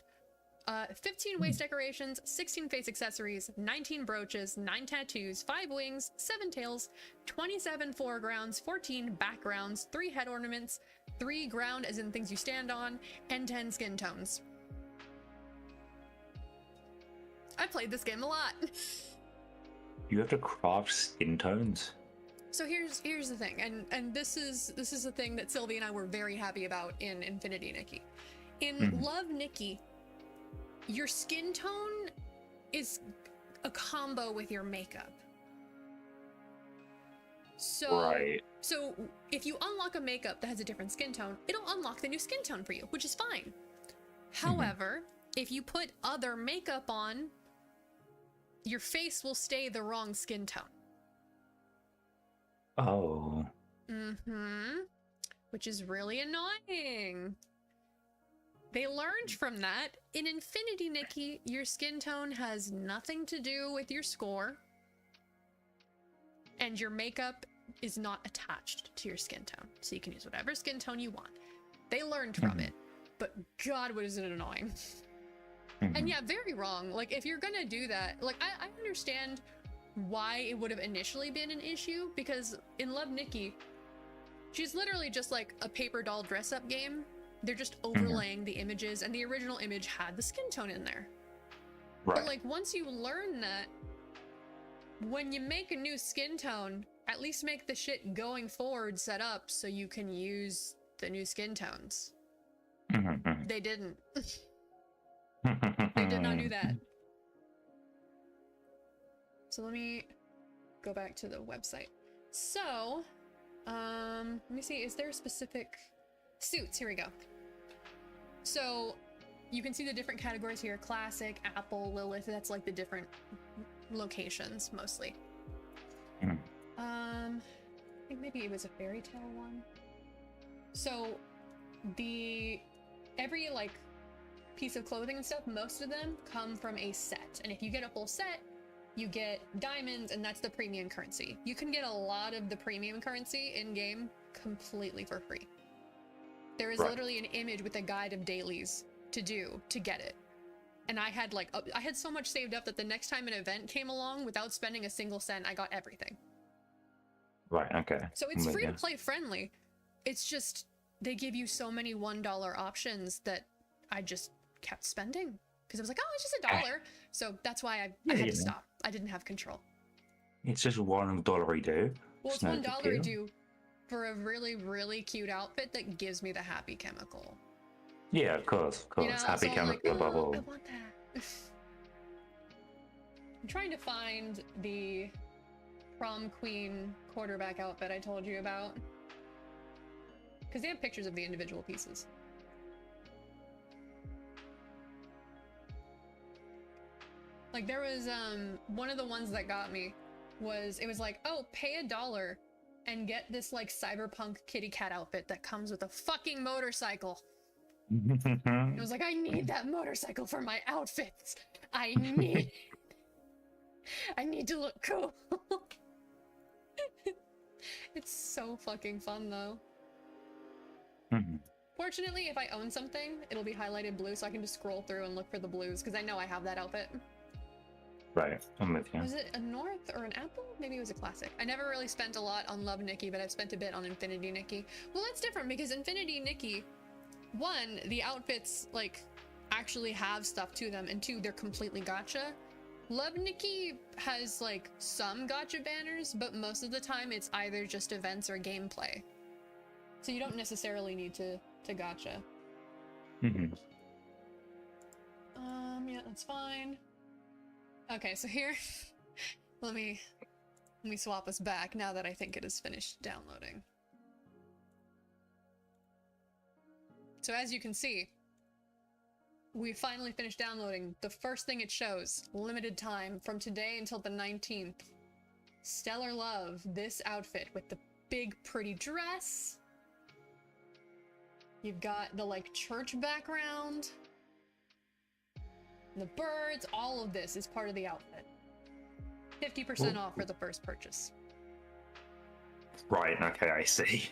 A: 15 waist decorations, 16 face accessories, 19 brooches, 9 tattoos, 5 wings, 7 tails, 27 foregrounds, 14 backgrounds, 3 head ornaments, 3 ground as in things you stand on, and 10 skin tones. I played this game a lot.
B: You have to craft skin tones?
A: So here's the thing, and this is a thing that Sylvie and I were very happy about in Infinity Nikki. In Love Nikki, your skin tone is a combo with your makeup. So so if you unlock a makeup that has a different skin tone, it'll unlock the new skin tone for you, which is fine. However, if you put other makeup on, your face will stay the wrong skin tone.
B: Oh.
A: Which is really annoying. They learned from that. In Infinity Nikki, your skin tone has nothing to do with your score. And your makeup is not attached to your skin tone. So you can use whatever skin tone you want. They learned from it. But God, what is it annoying. And yeah, very wrong. Like, if you're gonna do that, like, I understand why it would have initially been an issue, because in Love Nikki, she's literally just like a paper doll dress-up game. They're just overlaying the images, and the original image had the skin tone in there.
B: Right.
A: But like, once you learn that, when you make a new skin tone, at least make the shit going forward set up so you can use the new skin tones. They didn't. They did not do that. So let me go back to the website. So, let me see, is there a specific suits? Here we go. So, you can see the different categories here: classic, Apple, Lilith. That's like the different locations mostly. I think maybe it was a fairy tale one. So, every like piece of clothing and stuff, most of them come from a set, and if you get a full set, you get diamonds, and that's the premium currency. You can get a lot of the premium currency in game completely for free. There is literally an image with a guide of dailies to do to get it, and I had so much saved up that the next time an event came along, without spending a single cent, I got everything.
B: Right. Okay.
A: So it's free to play friendly. It's just they give you so many $1 options that I just kept spending because I was like, oh, it's just $1. So that's why I had to stop. I didn't have control.
B: It's just $1 a do.
A: Well, it's $1 a do for a really, really cute outfit that gives me the happy chemical.
B: Yeah, of course.
A: You know,
B: Happy
A: so
B: chemical above all.
A: I want that. I'm trying to find the prom queen quarterback outfit I told you about, because they have pictures of the individual pieces. Like there was one of the ones that got me was, it was like, oh, pay $1 and get this like cyberpunk kitty cat outfit that comes with a fucking motorcycle. It was like, I need that motorcycle for my outfits. I need to look cool. It's so fucking fun though. Fortunately, if I own something, it'll be highlighted blue, so I can just scroll through and look for the blues, because I know I have that outfit.
B: Right, I'm with you.
A: Was it a North or an Apple? Maybe it was a classic. I never really spent a lot on Love Nikki, but I've spent a bit on Infinity Nikki. Well, that's different, because Infinity Nikki, one, the outfits, like, actually have stuff to them, and two, they're completely gacha. Love Nikki has, like, some gacha banners, but most of the time it's either just events or gameplay. So you don't necessarily need to gacha. Yeah, that's fine. Okay, so here, let me swap us back now that I think it is finished downloading. So as you can see, we finally finished downloading. The first thing it shows, limited time from today until the 19th. Stellar Love, this outfit with the big pretty dress. You've got the like church background. The birds, all of this is part of the outfit. 50% off for the first purchase.
B: Right, okay, I see.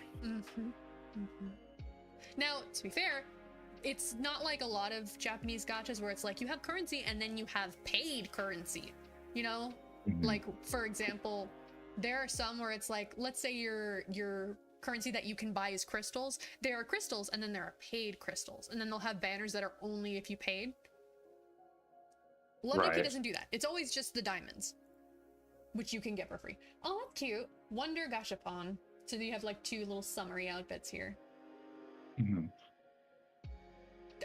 A: Now, to be fair, it's not like a lot of Japanese gachas where it's like you have currency and then you have paid currency, you know? Like, for example, there are some where it's like, let's say your currency that you can buy is crystals. There are crystals and then there are paid crystals, and then they'll have banners that are only if you paid. Love Nikki doesn't do that. It's always just the diamonds, which you can get for free. Oh, that's cute. Wonder Gashapon. So you have like two little summary outfits here.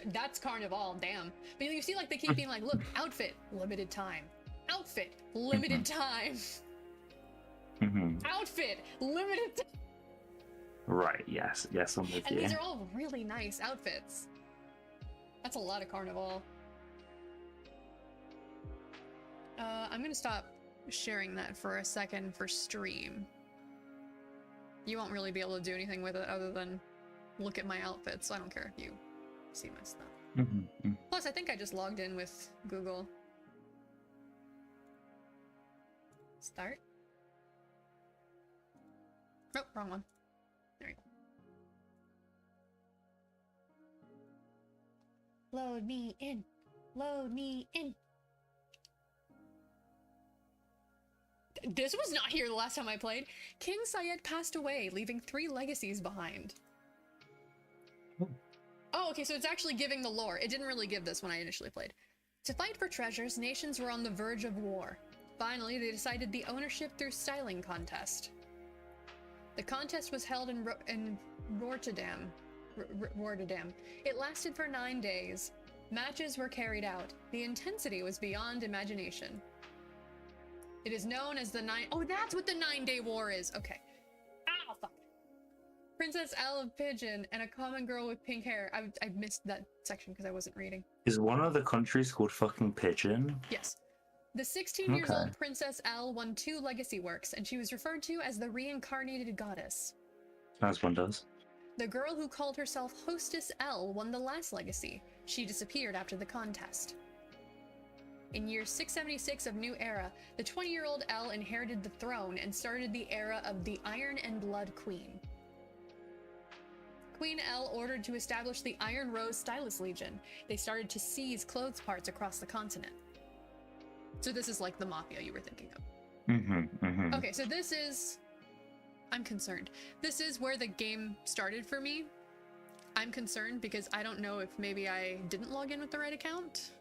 A: That's Carnival, damn. But you see, like, they keep being like, look, outfit, limited time. Outfit, limited time. Outfit, limited time.
B: Right, yes, I'm with you.
A: And these are all really nice outfits. That's a lot of Carnival. I'm gonna stop sharing that for a second for stream. You won't really be able to do anything with it other than look at my outfits, so I don't care if you see my stuff. Plus, I think I just logged in with Google. Start. Oh, wrong one. There we go. Load me in. Load me in. This was not here the last time I played. King Syed passed away, leaving 3 legacies behind. Oh, okay, so it's actually giving the lore. It didn't really give this when I initially played. To fight for treasures, nations were on the verge of war. Finally, they decided the ownership through styling contest. The contest was held in Rotterdam. It lasted for 9 days. Matches were carried out. The intensity was beyond imagination. It is known as the Oh, that's what the 9-day war is. Okay. Princess L of Pigeon and a common girl with pink hair. I missed that section because I wasn't reading.
B: Is one of the countries called fucking Pigeon?
A: Yes. The 16 years
B: Okay.
A: old Princess L won 2 legacy works, and she was referred to as the reincarnated goddess.
B: As one does.
A: The girl who called herself Hostess L won the last legacy. She disappeared after the contest. In year 676 of New Era, the 20-year-old L inherited the throne and started the era of the Iron and Blood Queen. Queen L ordered to establish the Iron Rose Stylus Legion. They started to seize clothes parts across the continent. So this is like the mafia you were thinking of. Okay, so this is... I'm concerned. This is where the game started for me. I'm concerned because I don't know if maybe I didn't log in with the right account.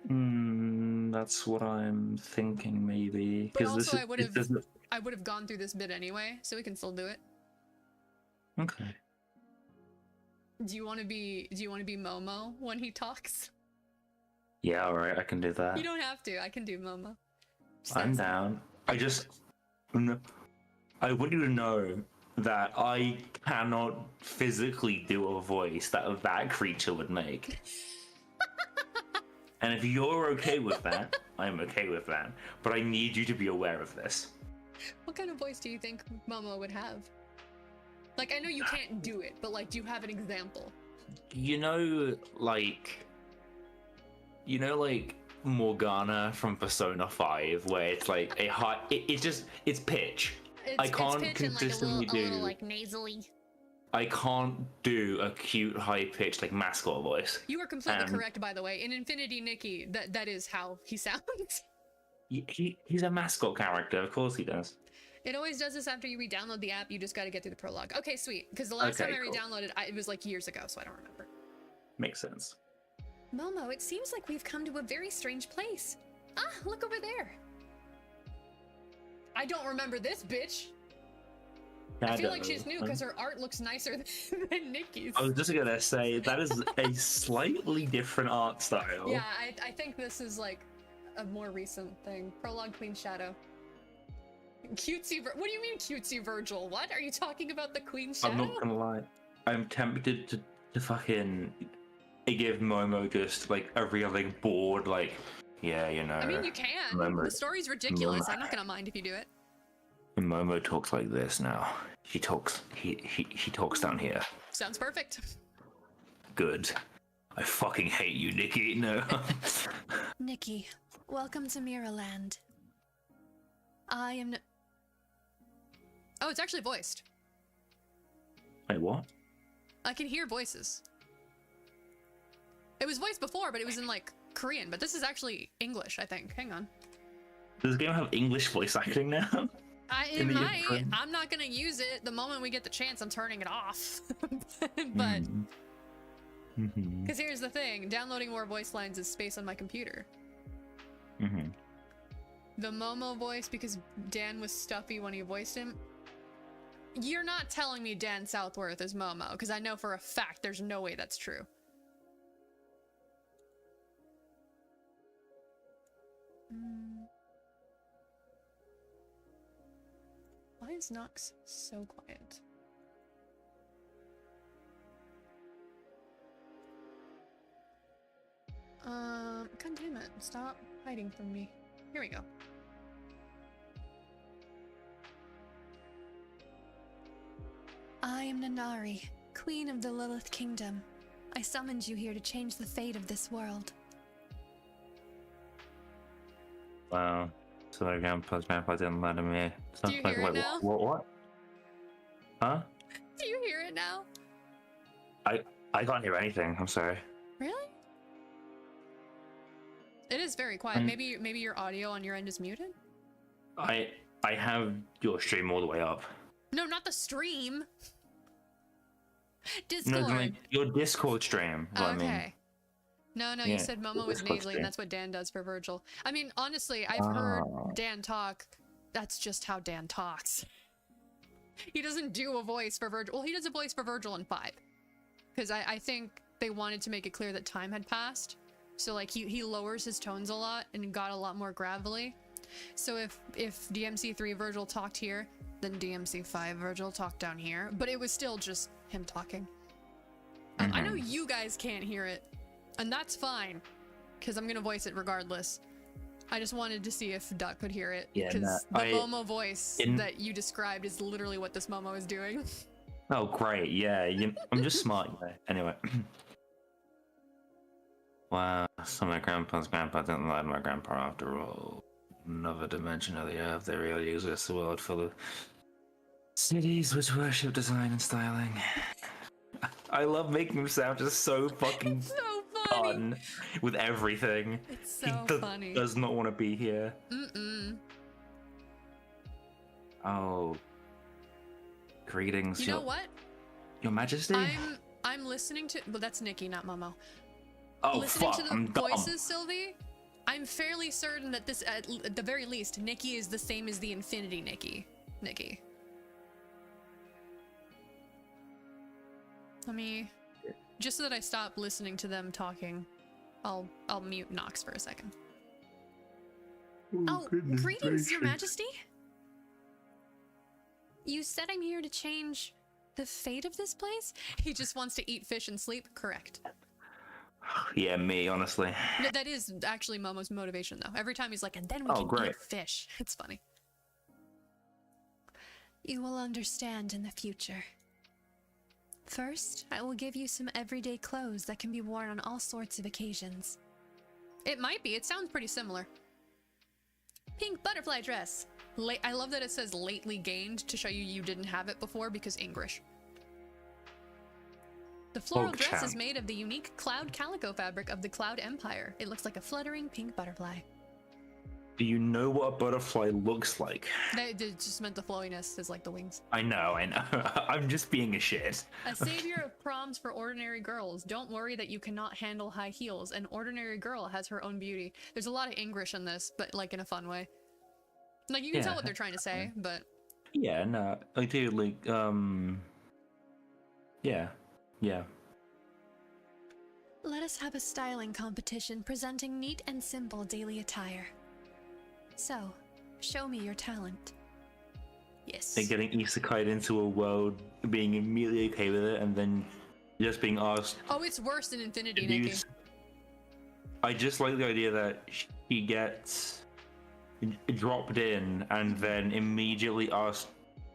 B: That's what I'm thinking, maybe.
A: But also, I would have gone through this bit anyway, so we can still do it.
B: Okay.
A: Do you want to be Momo when he talks?
B: Yeah, alright, I can do that.
A: You don't have to. I can do Momo.
B: I'm down. I want you to know that I cannot physically do a voice that creature would make. And if you're okay with that, I'm okay with that. But I need you to be aware of this.
A: What kind of voice do you think Momo would have? Like, I know you can't do it, but like, do you have an example?
B: You know, Morgana from Persona 5, where it's like a high, it's pitch. I can't consistently do.
A: A little, like, nasally.
B: I can't do a cute high pitched like mascot voice.
A: You are completely correct, by the way. In Infinity Nikki, that is how he sounds.
B: He's a mascot character, of course he does.
A: It always does this after you re-download the app. You just got to get through the prologue. Okay, sweet. Because the last time I re-downloaded, it was like years ago, so I don't remember.
B: Makes sense.
A: Momo, it seems like we've come to a very strange place. Ah, look over there. I don't remember this bitch. I feel like she's new because her art looks nicer than Nikki's.
B: I was just gonna say, that is a slightly different art style.
A: Yeah, I think this is like a more recent thing. Prologue Queen Shadow. Cutesy what do you mean cutesy Virgil? What? Are you talking about the Queen Shadow?
B: I'm not gonna lie. I'm tempted to fucking give Momo just like a real like bored like, yeah, you know.
A: I mean, you can. The story's ridiculous. I'm not gonna mind if you do it.
B: Momo talks like this now. He talks down here.
A: Sounds perfect.
B: Good. I fucking hate you, Nikki. No.
A: Nikki, welcome to Miraland. I am... Oh, it's actually voiced.
B: Wait, what?
A: I can hear voices. It was voiced before, but it was in like Korean, but this is actually English, I think. Hang on.
B: Does the game have English voice acting now?
A: It might. I'm not gonna use it. The moment we get the chance, I'm turning it off. But because here's the thing, downloading more voice lines is space on my computer. The Momo voice, because Dan was stuffy when he voiced him. You're not telling me Dan Southworth is Momo, because I know for a fact there's no way that's true. Why is Nox so quiet? God damn it, stop hiding from me. Here we go. I am Nanari, Queen of the Lilith Kingdom. I summoned you here to change the fate of this world.
B: Wow. So their grandpa's didn't let him in.
A: Do you hear it now?
B: What? Huh?
A: Do you hear it now?
B: I can't hear anything. I'm sorry.
A: Really? It is very quiet. Maybe your audio on your end is muted?
B: I have your stream all the way up.
A: No, not the stream. Discord.
B: No, like your Discord stream.
A: Okay.
B: I mean.
A: No, you said Momo was nasally, and that's what Dan does for Virgil. I mean, honestly, I've heard Dan talk. That's just how Dan talks. He doesn't do a voice for Virgil. Well, he does a voice for Virgil in 5. Because I think they wanted to make it clear that time had passed. So, like, he lowers his tones a lot and got a lot more gravelly. So if DMC3 Virgil talked here, than DMC5. Virgil talked down here, but it was still just him talking. I know you guys can't hear it, and that's fine, because I'm gonna voice it regardless. I just wanted to see if Duck could hear it, because the Momo voice that you described is literally what this Momo is doing.
B: Oh, great, yeah, I'm just smart, you know. Anyway. Wow, so my grandpa's grandpa didn't like my grandpa after all. Another dimension of the earth, there really exists a world full of cities which worship design and styling. I love making him sound just so fucking
A: so funny.
B: fun with everything.
A: It's so funny.
B: Does not want to be here. Oh. Greetings.
A: You know what?
B: Your Majesty?
A: I'm listening to... Well, that's Nikki, not Momo.
B: Oh,
A: listening
B: fuck,
A: to the voices, Sylvie, I'm fairly certain that this, at the very least, Nikki is the same as the Infinity Nikki. Let me... Just so that I stop listening to them talking, I'll mute Nox for a second. Oh, greetings, Your Majesty? You said I'm here to change the fate of this place? He just wants to eat fish and sleep? Correct.
B: Yeah, me, honestly.
A: No, that is actually Momo's motivation, though. Every time he's like, and then we can eat fish. It's funny. You will understand in the future. First, I will give you some everyday clothes that can be worn on all sorts of occasions. It might be. It sounds pretty similar. Pink butterfly dress. I love that it says lately gained to show you didn't have it before because English. The floral dress is made of the unique cloud calico fabric of the Cloud Empire. It looks like a fluttering pink butterfly.
B: Do you know what a butterfly looks like?
A: It just meant the flowiness is like the wings.
B: I know. I'm just being a shit.
A: A savior of proms for ordinary girls. Don't worry that you cannot handle high heels. An ordinary girl has her own beauty. There's a lot of English in this, but like in a fun way. Like you can tell what they're trying to say, but...
B: Yeah, no. I do, like, yeah. Yeah.
A: Let us have a styling competition presenting neat and simple daily attire. So, show me your talent. Yes.
B: They're getting isekai'd into a world, being immediately okay with it, and then just being asked...
A: Oh, it's worse than Infinity, Nikki.
B: I just like the idea that she gets dropped in and then immediately asked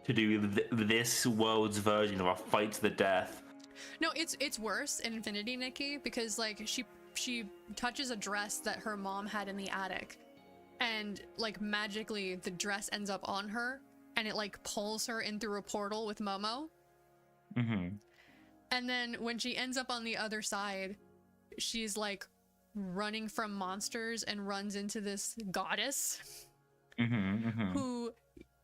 B: to do this world's version of a fight to the death.
A: No, it's worse in Infinity, Nikki, because like she touches a dress that her mom had in the attic, and like magically the dress ends up on her, and it like pulls her in through a portal with Momo. And then when she ends up on the other side, she's like running from monsters and runs into this goddess who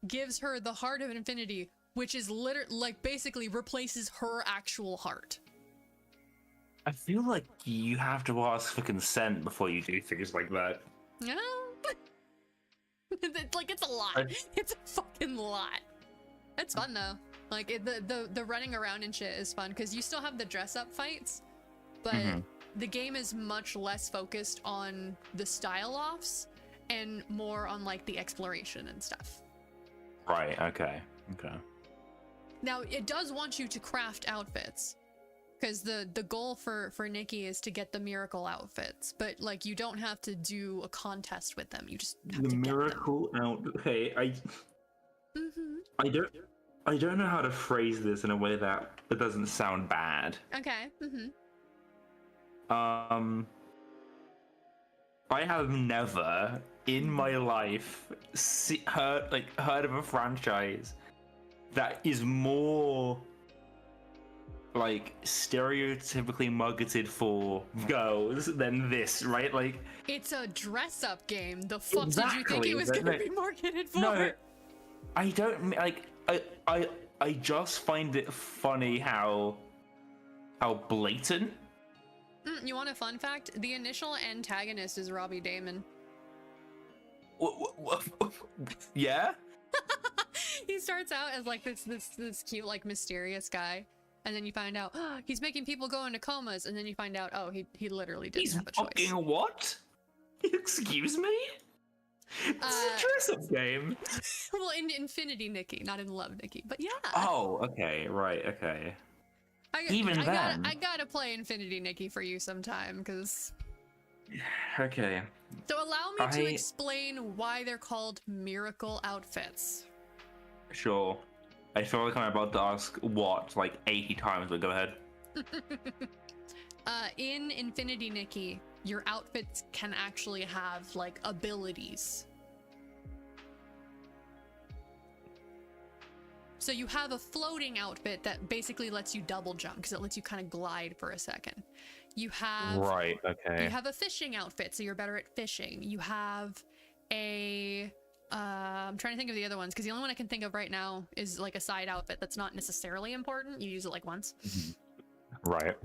A: gives her the heart of infinity, which is literally like basically replaces her actual heart.
B: I feel like you have to ask for consent before you do things like that.
A: No. Like it's a lot. It's a fucking lot. It's fun though. Like the running around and shit is fun because you still have the dress up fights, but the game is much less focused on the style offs and more on like the exploration and stuff.
B: Right. Okay.
A: Now it does want you to craft outfits because the goal for Nikki is to get the miracle outfits, but like you don't have to do a contest with them. You just have to
B: miracle outfit. Okay, I don't know how to phrase this in a way that it doesn't sound bad.
A: Okay.
B: I have never in my life heard of a franchise that is more like stereotypically marketed for girls than this, right? Like
A: it's a dress-up game. The fuck did you think it was gonna be marketed for?
B: No, I don't like. I just find it funny how blatant.
A: You want a fun fact? The initial antagonist is Robbie Damon.
B: Yeah?
A: He starts out as like this cute, like mysterious guy, and then you find out he's making people go into comas, and then you find out he literally didn't have a choice.
B: Fucking what? Excuse me? It's a dress-up game.
A: Well, in Infinity Nikki, not in Love Nikki, but yeah.
B: Oh, okay, right, okay.
A: I gotta play Infinity Nikki for you sometime, because...
B: Okay.
A: So allow me to explain why they're called miracle outfits.
B: Sure. I feel like I'm about to ask what, like 80 times, but go ahead.
A: In Infinity Nikki, your outfits can actually have, like, abilities. So you have a floating outfit that basically lets you double jump, because it lets you kind of glide for a second. You have...
B: Right, okay.
A: You have a fishing outfit, so you're better at fishing. You have a... I'm trying to think of the other ones, because the only one I can think of right now is, like, a side outfit that's not necessarily important. You use it, like, once.
B: Right.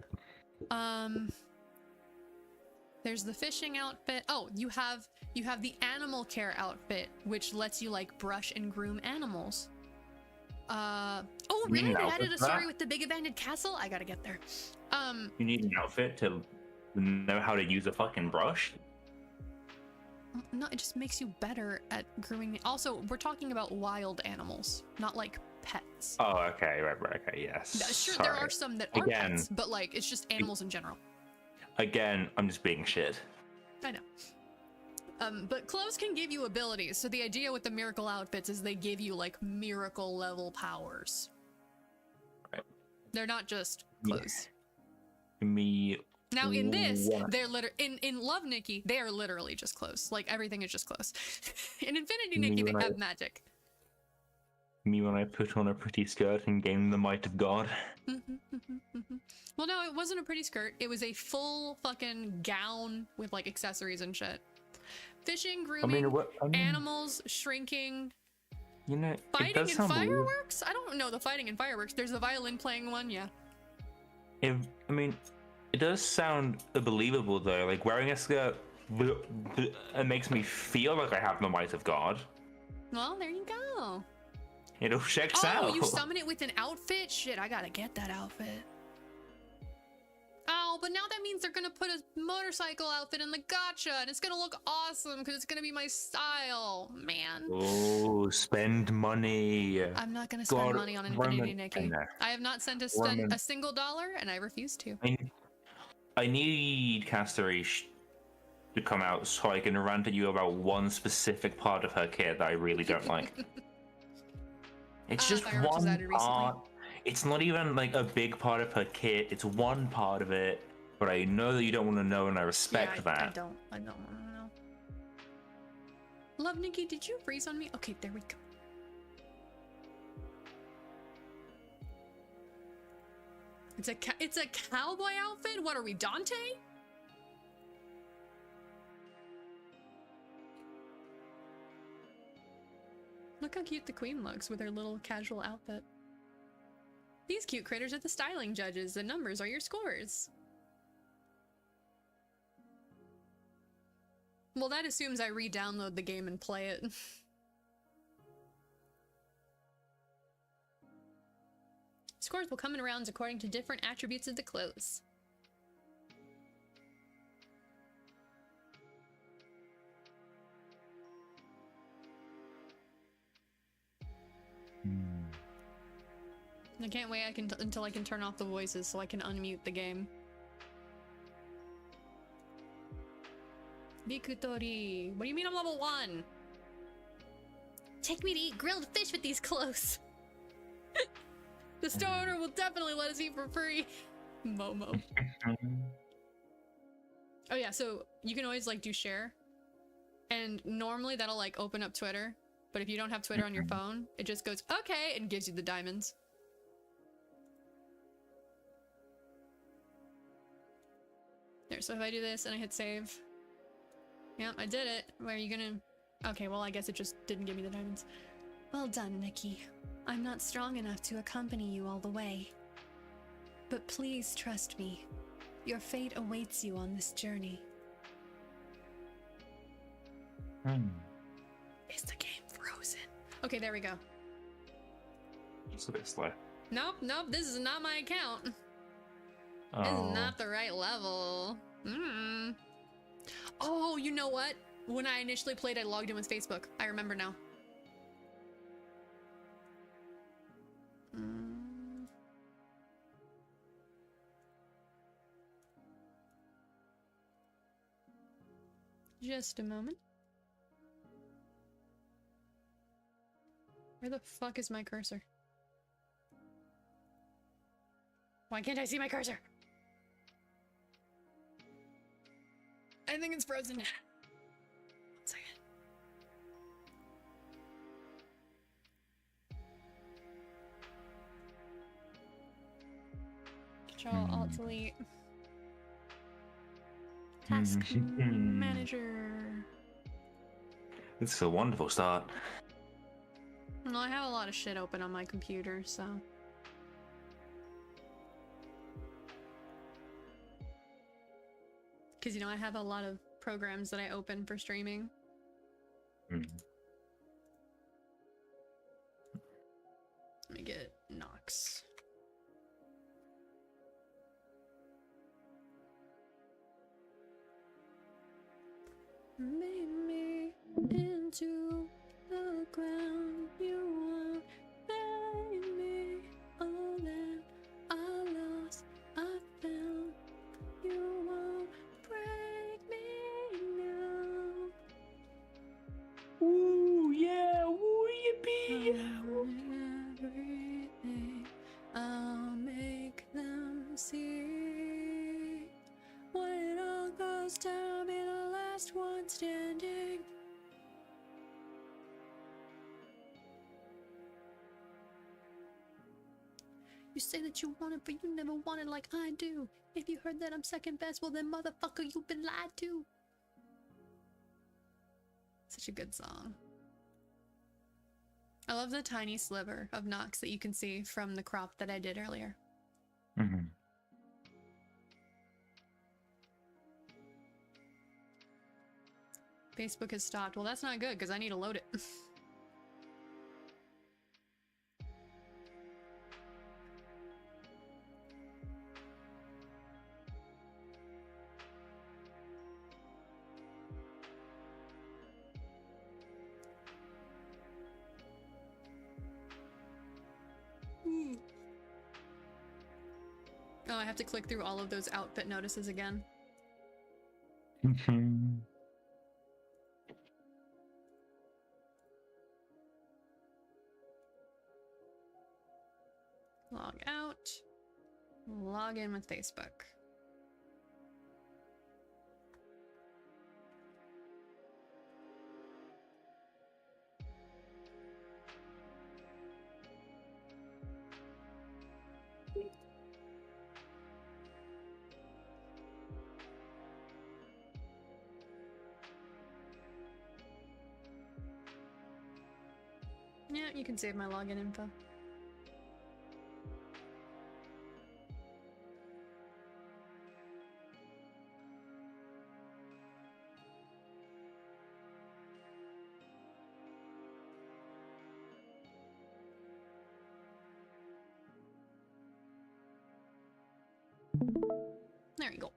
A: There's the fishing outfit. Oh, you have the animal care outfit, which lets you, like, brush and groom animals. Oh, really? They added a story with the big abandoned castle? I gotta get there.
B: You need an outfit to know how to use a fucking brush?
A: No, it just makes you better at grooming. Also, we're talking about wild animals, not like pets.
B: Oh, okay, right, okay, yes.
A: Sure,
B: sorry.
A: there are some that are pets, but like it's just animals in general.
B: Again, I'm just being shit.
A: I know. But clothes can give you abilities, so the idea with the miracle outfits is they give you like miracle level powers.
B: Right.
A: They're not just clothes.
B: Now
A: in this, they're in Love Nikki, they are literally just clothes. Like everything is just clothes. In Infinity Nikki, they have magic.
B: Me when I put on a pretty skirt and gain the might of God.
A: Well, no, it wasn't a pretty skirt. It was a full fucking gown with like accessories and shit. Fishing, grooming, animals, shrinking.
B: You know,
A: fighting and fireworks? I don't know the fighting and fireworks. There's a violin playing one, yeah.
B: It does sound believable though. Like wearing a skirt, it makes me feel like I have the might of God.
A: Well, there you go.
B: It all checks out.
A: Oh, you summon it with an outfit? Shit, I gotta get that outfit. Oh, but now that means they're gonna put a motorcycle outfit in the gacha, and it's gonna look awesome because it's gonna be my style, man.
B: Oh, spend money.
A: I'm not gonna spend money on Infinity Nikki. I have not sent a single dollar, and I refuse to.
B: I need Castorish to come out so I can rant at you about one specific part of her kit that I really don't like. It's just one part. It's not even like a big part of her kit. It's one part of it. But I know that you don't want to know, and I respect that.
A: I don't want to know. Love Nikki, did you freeze on me? Okay, there we go. It's a cowboy outfit? What are we, Dante? Look how cute the queen looks with her little casual outfit. These cute critters are the styling judges. The numbers are your scores. Well, that assumes I re-download the game and play it. Scores will come in rounds according to different attributes of the clothes. I can't wait until I can turn off the voices so I can unmute the game. Bikutori, what do you mean I'm level 1? Take me to eat grilled fish with these clothes. The store owner will definitely let us eat for free. Momo. Oh yeah, so you can always like do share. And normally that'll like open up Twitter. But if you don't have Twitter on your phone, it just goes, okay, and gives you the diamonds. There, so if I do this and I hit save. Yep, I did it. Where are you gonna... Okay, well, I guess it just didn't give me the diamonds. Well done, Nikki. I'm not strong enough to accompany you all the way. But please trust me. Your fate awaits you on this journey. Is the game frozen? Okay, there we go.
B: It's a bit slow.
A: Nope, this is not my account. This is not the right level. Oh, you know what? When I initially played, I logged in with Facebook. I remember now. Just a moment. Where the fuck is my cursor? Why can't I see my cursor? I think it's frozen. 1 second. Control Alt Delete. Task Manager.
B: This is a wonderful start.
A: Well, I have a lot of shit open on my computer, so. Because, you know, I have a lot of programs that I open for streaming.
B: Mm.
A: Let me get Nox. Made me into the ground. You won't bury me. All that I lost, I found. You won't break me now.
B: Ooh, yeah, ooh, yippee!
A: Everything, I'll make them see. When it all goes down, be the last one standing. You say that you want it, but you never want it like I do. If you heard that I'm second best, well then motherfucker, you've been lied to. Such a good song. I love the tiny sliver of Nox that you can see from the crop that I did earlier.
B: Mm-hmm.
A: Facebook has stopped. Well, that's not good because I need to load it. Oh, I have to click through all of those outfit notices again. Log out. Log in with Facebook. Yeah, you can save my login info. There you go.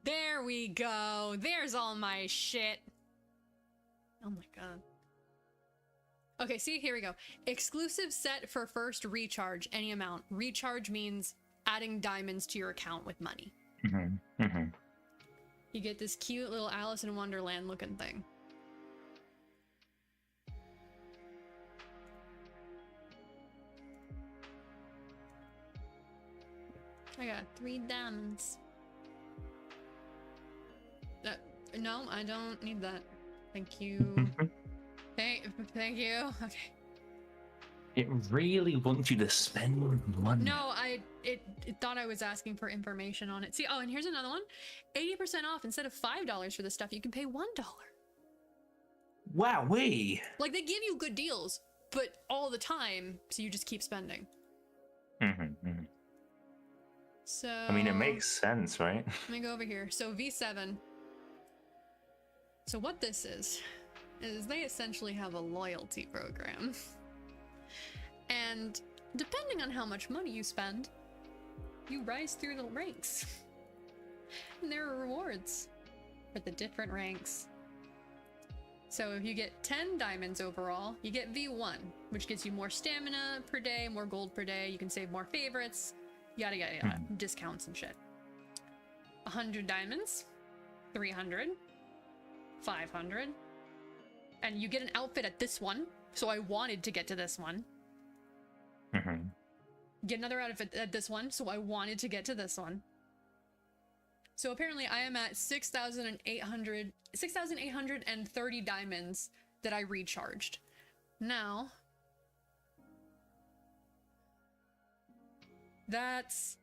A: There we go. There's all my shit. Oh my god. Okay, see, here we go. Exclusive set for first recharge, any amount. Recharge means adding diamonds to your account with money.
B: Mm-hmm. Mm-hmm.
A: You get this cute little Alice in Wonderland looking thing. I got 3 diamonds. No, I don't need that. Thank you. Thank you. Okay.
B: It really wants you to spend money.
A: No, it thought I was asking for information on it. See, oh, and here's another one. 80% off. Instead of $5 for this stuff, you can pay $1.
B: Wowee!
A: Like, they give you good deals, but all the time, so you just keep spending.
B: Mm-hmm, mm-hmm.
A: So...
B: I mean, it makes sense, right?
A: Let me go over here. So, V7. So what this is they essentially have a loyalty program. And depending on how much money you spend, you rise through the ranks. And there are rewards for the different ranks. So if you get 10 diamonds overall, you get V1, which gives you more stamina per day, more gold per day. You can save more favorites, yada yada yada, discounts and shit. 100 diamonds, 300, 500, and you get an outfit at this one. So I wanted to get to this one. Get another outfit at this one. So I wanted to get to this one. So apparently I am at 6,830 diamonds that I recharged. Now, that's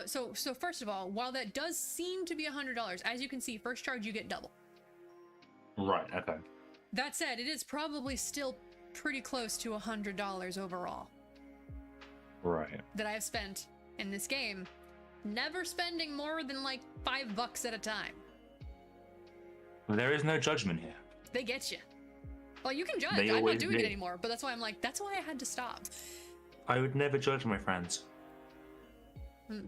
A: so first of all, while that does seem to be $100, as you can see, first charge you get double.
B: Right, okay.
A: That said, it is probably still pretty close to $100 overall.
B: Right.
A: That I have spent in this game, never spending more than like $5 at a time.
B: There is no judgment here.
A: They get you. Well, you can judge. I'm not doing it anymore, but that's why I'm like, that's why I had to stop.
B: I would never judge my friends.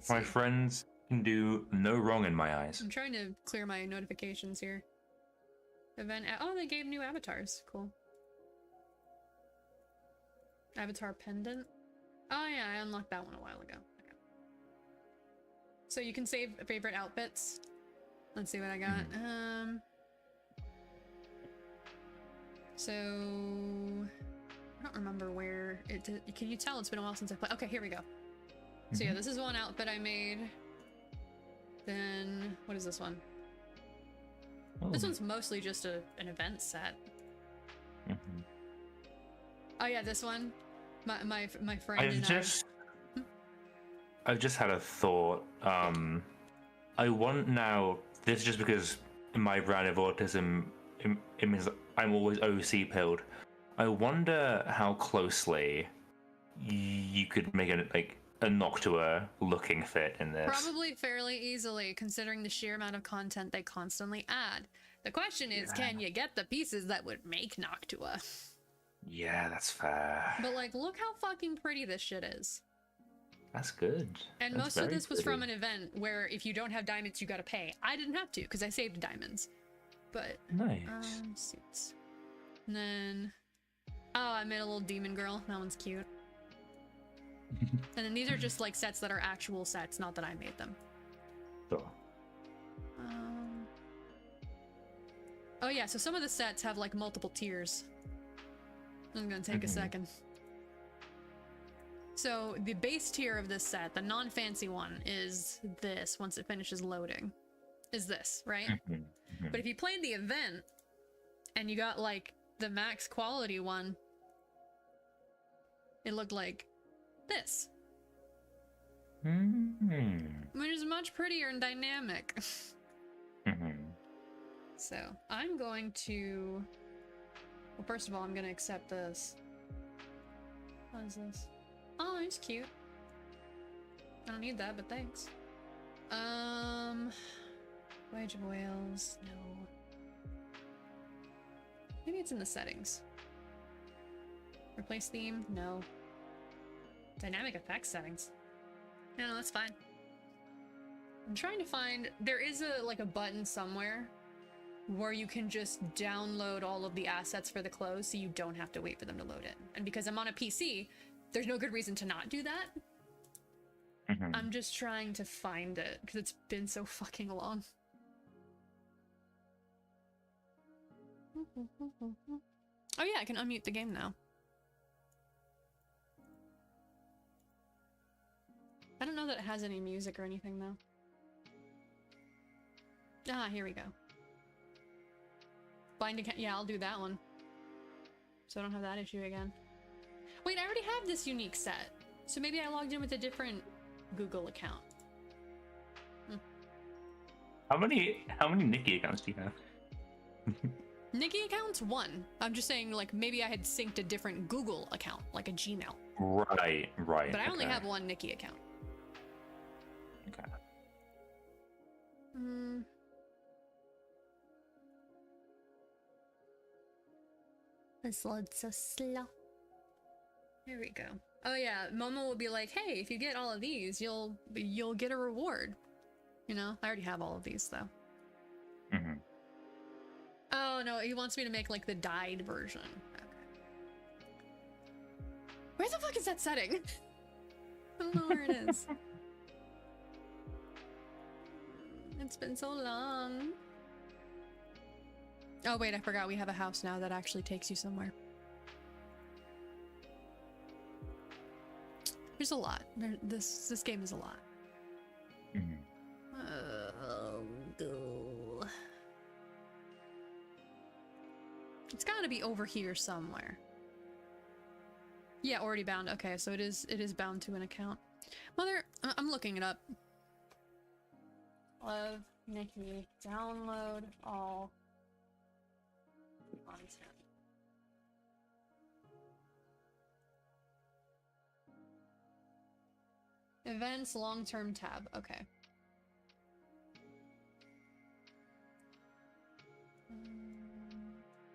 B: My friends can do no wrong in my eyes.
A: I'm trying to clear my notifications here. Event. Oh, they gave new avatars. Cool. Avatar pendant. Oh yeah, I unlocked that one a while ago. Okay. So you can save favorite outfits. Let's see what I got. So I don't remember where it did. Can you tell it's been a while since I played? Okay, here we go. So yeah, this is one outfit I made. Then what is this one? This one's mostly just an event set. Oh yeah, this one. My friend
B: I've just had a thought. I want now. This is just because my brand of autism, it means I'm always OC pilled. I wonder how closely you could make a Noctua looking fit in this.
A: Probably fairly easily, considering the sheer amount of content they constantly add. The question is, can you get the pieces that would make Noctua?
B: Yeah, that's fair.
A: But like, look how fucking pretty this shit is.
B: That's good.
A: And
B: that's
A: most of this was from an event where if you don't have diamonds, you gotta pay. I didn't have to, because I saved diamonds. But,
B: nice.
A: Suits. And then, oh, I made a little demon girl. That one's cute. And then these are just like sets that are actual sets, not that I made them.
B: Sure.
A: Oh yeah, so some of the sets have like multiple tiers. I'm gonna take a second. So the base tier of this set, the non-fancy one, is this. Once it finishes loading, is this, right? But if you played the event and you got like the max quality one, it looked like this. Which is much prettier and dynamic. So I'm going to, well, first of all, I'm going to accept this. What is this? Oh, it's cute. I don't need that, but thanks. Wage of Whales, no. Maybe it's in the settings. Replace theme, no. Dynamic effects settings. No, that's fine. I'm trying to find, there is a button somewhere where you can just download all of the assets for the clothes so you don't have to wait for them to load in. And because I'm on a PC, there's no good reason to not do that. I'm just trying to find it because it's been so fucking long. Oh yeah, I can unmute the game now. I don't know that it has any music or anything though. Ah, here we go. Bind account. Yeah, I'll do that one. So I don't have that issue again. Wait, I already have this unique set. So maybe I logged in with a different Google account.
B: How many Nikki accounts do you have?
A: Nikki account's one. I'm just saying, like, maybe I had synced a different Google account, like a Gmail.
B: Right.
A: But I only have one Nikki account.
B: Okay.
A: This loads so slow. Here we go. Oh yeah, Momo will be like, hey, if you get all of these, you'll get a reward. you know? I already have all of these, though.
B: Mm-hmm.
A: Oh, no, he wants me to make, like, the dyed version. Okay. Where the fuck is that setting? I don't know where it is. It's been so long. Oh, wait, I forgot we have a house now that actually takes you somewhere. There's a lot. This game is a lot.
B: Mm-hmm.
A: Go. It's gotta be over here somewhere. Yeah, already bound. Okay, so it is bound to an account. Mother, I'm looking it up. Love Nikki, download all content. Events long-term tab. Okay.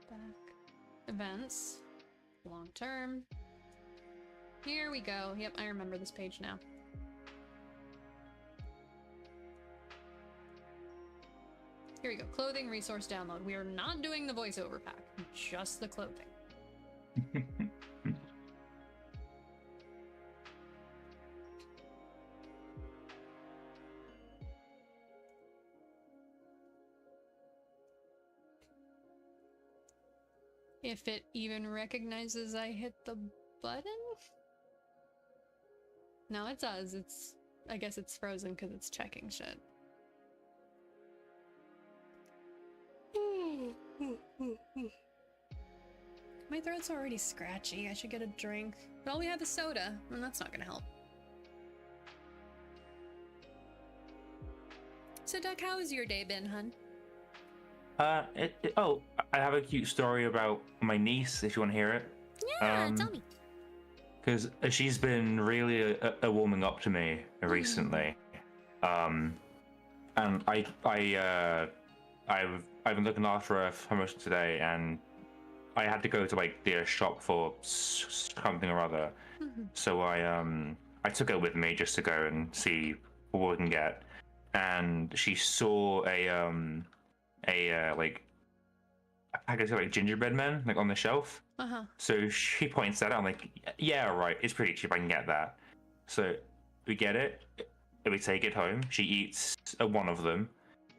A: Back. Events. Long-term. Here we go. Yep, I remember this page now. Here we go. Clothing resource download. We are not doing the voiceover pack, just the clothing. If it even recognizes I hit the button? No, it does. I guess it's frozen because it's checking shit. My throat's already scratchy. I should get a drink. But all we have is soda, and that's not gonna help. So, Duck, how has your day been, hun?
B: Oh, I have a cute story about my niece, if you want to hear it.
A: Yeah, tell me.
B: Because she's been really warming up to me recently. And I've been looking after her for most of today, and I had to go to like the shop for something or other. So I took her with me just to go and see what we can get. And she saw a like a package of like gingerbread men like on the shelf. So she points that out. I'm like, yeah, right, it's pretty cheap, I can get that. So we get it, and we take it home. She eats one of them,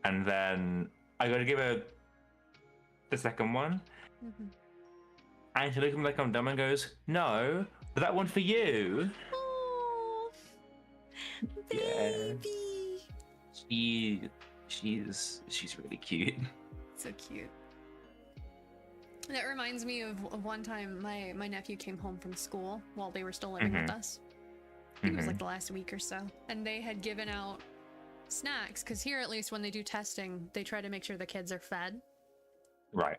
B: and then I gotta give her the second one. And she looks at me like I'm dumb and goes, no, but that one for you.
A: Oh, baby.
B: Yeah. She's really cute.
A: So cute. That reminds me of one time my nephew came home from school while they were still living with us. It was like the last week or so. And they had given out snacks, because here at least when they do testing, they try to make sure the kids are fed.
B: Right.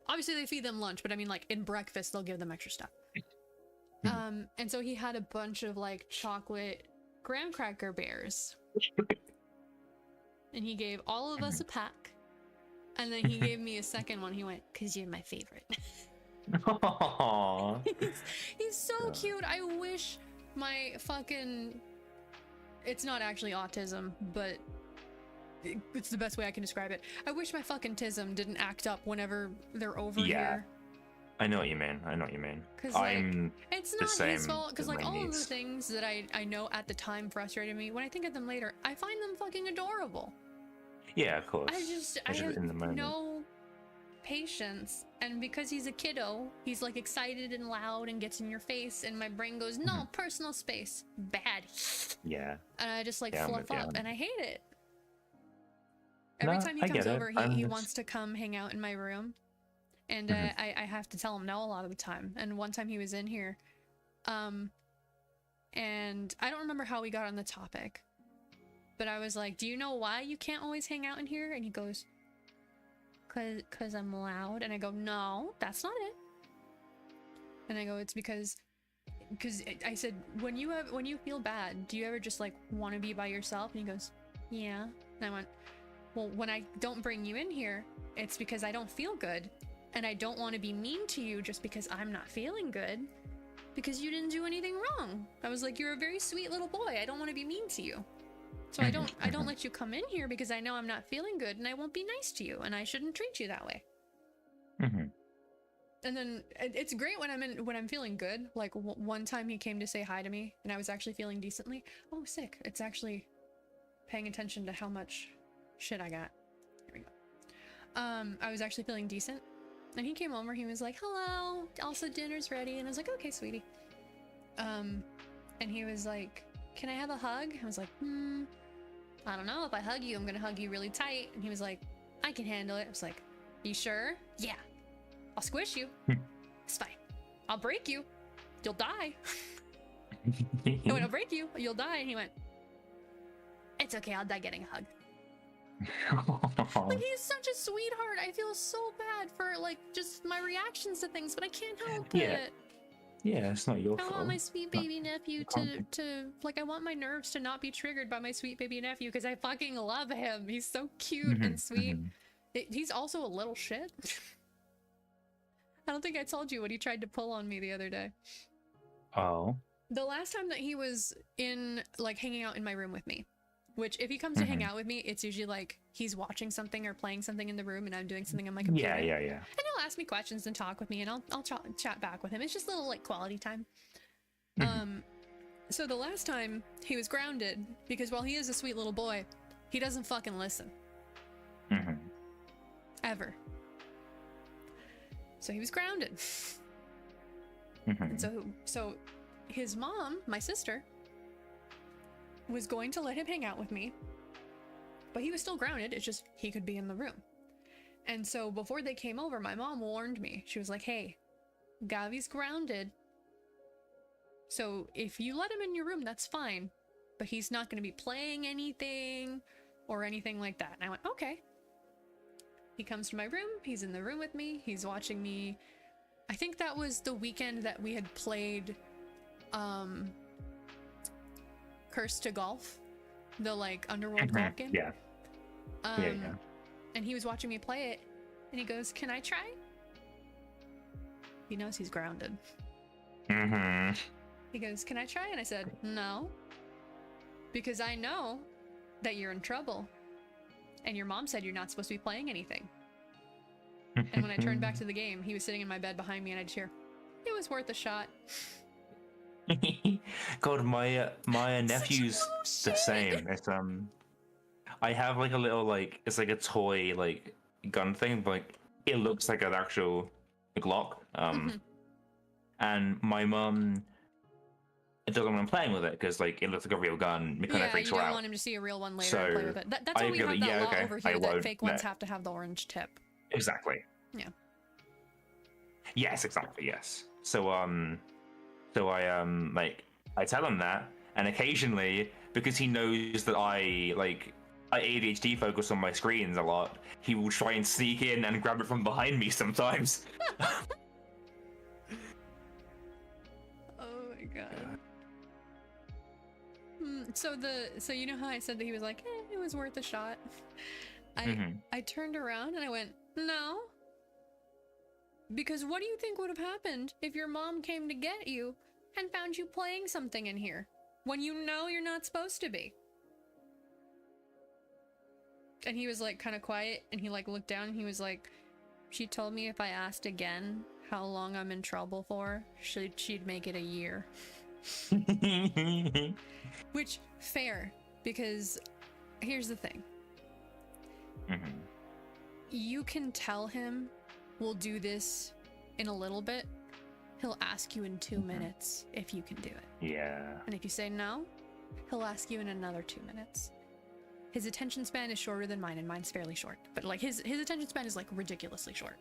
A: Obviously they feed them lunch, but I mean like in breakfast they'll give them extra stuff. And so he had a bunch of like chocolate graham cracker bears. And he gave all of us a pack. And then he gave me a second one. He went, "'Cause you're my favorite."
B: Aww.
A: He's so cute. I wish my fucking... It's not actually autism, but it's the best way I can describe it. I wish my fucking tism didn't act up whenever they're over here.
B: I know what you mean. I know what you mean.
A: Because like, it's not
B: same
A: his fault. Because like all of the
B: niece.
A: things that I know at the time frustrated me, when I think of them later, I find them fucking adorable.
B: Yeah, of course.
A: I have no patience, and because he's a kiddo, he's like excited and loud and gets in your face, and my brain goes, no, personal space, bad.
B: Yeah.
A: And I just like fluff up, and I hate it. Every time he
B: I
A: comes
B: get
A: over,
B: it.
A: he wants to come hang out in my room, and I have to tell him no a lot of the time. And one time he was in here, and I don't remember how we got on the topic, but I was like, do you know why you can't always hang out in here? And he goes, cause I'm loud. And I go, no, that's not it. And I go, it's because I said, when you feel bad, do you ever just like want to be by yourself? And he goes, yeah. And I went, well, when I don't bring you in here, it's because I don't feel good, and I don't want to be mean to you just because I'm not feeling good, because you didn't do anything wrong. I was like, you're a very sweet little boy. I don't want to be mean to you. So I don't let you come in here because I know I'm not feeling good and I won't be nice to you and I shouldn't treat you that way. And then it's great when I'm feeling good. Like one time he came to say hi to me and I was actually feeling decently. Oh, sick. It's actually paying attention to how much shit I got. Here we go. I was actually feeling decent. And he came over, he was like, hello, also dinner's ready. And I was like, okay, sweetie. And he was like, can I have a hug? I was like, I don't know. If I hug you, I'm gonna hug you really tight. And he was like, I can handle it. I was like, you sure? Yeah. I'll squish you. It's fine. I'll break you. You'll die. I went, I'll break you. You'll die. And he went, it's okay. I'll die getting a hug. Like, he's such a sweetheart. I feel so bad for, like, just my reactions to things, but I can't help it.
B: Yeah, it's not your fault.
A: I want my sweet baby nephew to, like, I want my nerves to not be triggered by my sweet baby nephew because I fucking love him. He's so cute and sweet. He's also a little shit. I don't think I told you what he tried to pull on me the other day.
B: Oh.
A: The last time that he was in, like, hanging out in my room with me, which if he comes to hang out with me, it's usually like he's watching something or playing something in the room and I'm doing something on my computer.
B: Yeah.
A: And he'll ask me questions and talk with me and I'll chat back with him. It's just a little, like, quality time. So the last time he was grounded because while he is a sweet little boy, he doesn't fucking listen. Ever. So he was grounded. And so his mom, my sister, was going to let him hang out with me, but he was still grounded. It's just he could be in the room. And so before they came over, my mom warned me. She was like, hey, Gavi's grounded. So if you let him in your room, that's fine, but he's not going to be playing anything or anything like that. And I went, okay. He comes to my room. He's in the room with me. He's watching me. I think that was the weekend that we had played Curse to Golf, the, like, underworld golf game.
B: Yeah.
A: And he was watching me play it and he goes, can I try? He knows he's grounded. He goes, can I try? And I said, no, because I know that you're in trouble and your mom said you're not supposed to be playing anything. And when I turned back to the game, he was sitting in my bed behind me and I'd hear, it was worth a shot.
B: God, my nephew's the same. It's I have, like, a little, like, it's like a toy, like, gun thing, but, like, it looks like an actual Glock. And my mum, it doesn't want him playing with it because, like, it looks like a real gun. It kind of freaks her out.
A: You don't want him to see a real one later and play with it. That's why we have that law over here that fake ones have to have the orange tip.
B: Exactly.
A: Yeah.
B: Yes, exactly. Yes. So I like, I tell him that, and occasionally, because he knows that I ADHD focus on my screens a lot, he will try and sneak in and grab it from behind me sometimes.
A: Oh my god. So you know how I said that he was like, it was worth a shot? I turned around and I went, no. Because what do you think would have happened if your mom came to get you and found you playing something in here when you know you're not supposed to be? And he was, like, kind of quiet and he, like, looked down and he was like, she told me if I asked again how long I'm in trouble for, she'd make it a year. Which, fair, because here's the thing. You can tell him we'll do this in a little bit. He'll ask you in 2 minutes if you can do it.
B: Yeah.
A: And if you say no, he'll ask you in another 2 minutes. His attention span is shorter than mine, and mine's fairly short. But, like, his attention span is, like, ridiculously short.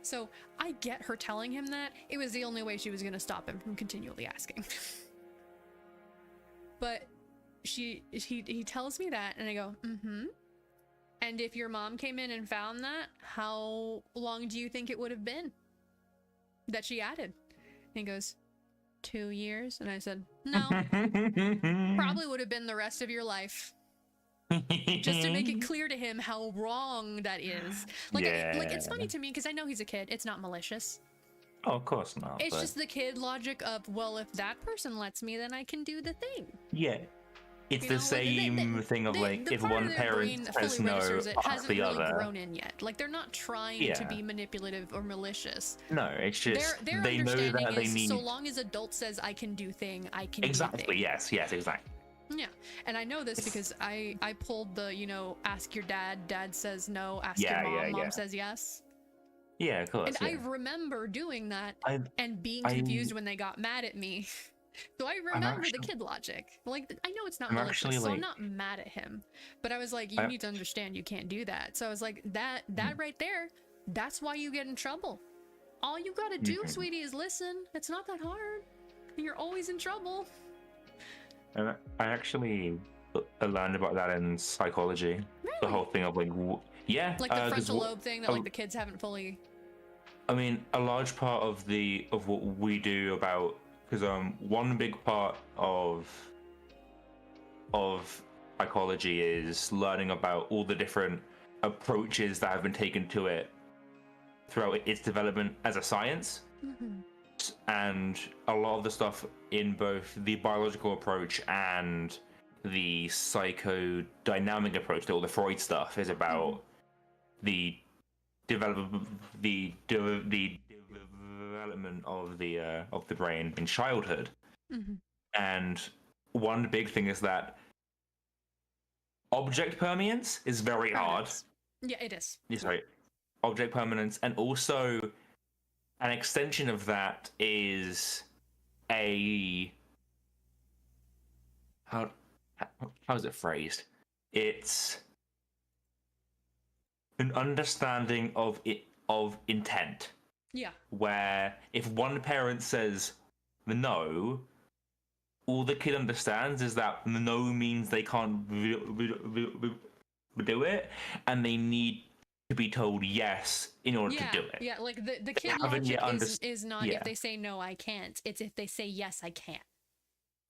A: So I get her telling him that. It was the only way she was going to stop him from continually asking. But he tells me that, and I go, And if your mom came in and found that, how long do you think it would have been that she added? And he goes, 2 years. And I said, no, probably would have been the rest of your life. Just to make it clear to him how wrong that is. Like, like, it's funny to me because I know he's a kid. It's not malicious.
B: Oh, of course not.
A: It's just the kid logic of, well, if that person lets me, then I can do the thing.
B: Yeah. it's
A: You
B: the
A: know, like,
B: same thing of like
A: the
B: if
A: part of
B: one
A: their
B: parent
A: brain
B: says
A: fully
B: no,
A: registers it
B: ask
A: hasn't
B: the
A: really
B: other.
A: grown in yet. Like they're not trying to
B: Yeah.
A: be manipulative or malicious.
B: No, it's just
A: Their
B: they know
A: understanding
B: that they
A: is
B: need.
A: so long as adult says I can do thing, I can
B: Exactly.
A: do thing.
B: Yes. Exactly.
A: Yeah, and I know this because I pulled the, you know, ask your dad says no, ask your mom says yes.
B: Yeah, of course.
A: And
B: yeah.
A: I remember doing that and being
B: I-
A: confused when they got mad at me. So I remember the kid logic. Like, I know it's not malicious, so I'm not mad at him. But I was like, you need to understand you can't do that. So I was like, that right there, that's why you get in trouble. All you gotta do, sweetie, is listen. It's not that hard. You're always in trouble.
B: I actually learned about that in psychology.
A: Really?
B: The whole thing of like, yeah,
A: like the frontal lobe thing that like the kids haven't fully.
B: I mean, a large part of what we do about, because one big part of psychology is learning about all the different approaches that have been taken to it throughout its development as a science. And a lot of the stuff in both the biological approach and the psychodynamic approach, all the Freud stuff, is about the development of the brain in childhood. And one big thing is that object permanence is very hard.
A: Yeah, it is.
B: Sorry, object permanence, and also an extension of that is how is it phrased? It's an understanding of intent.
A: Yeah.
B: Where if one parent says no, all the kid understands is that no means they can't do it, and they need to be told yes in order to do it.
A: Yeah, like the kid logic is not if they say no, I can't. It's if they say yes, I can.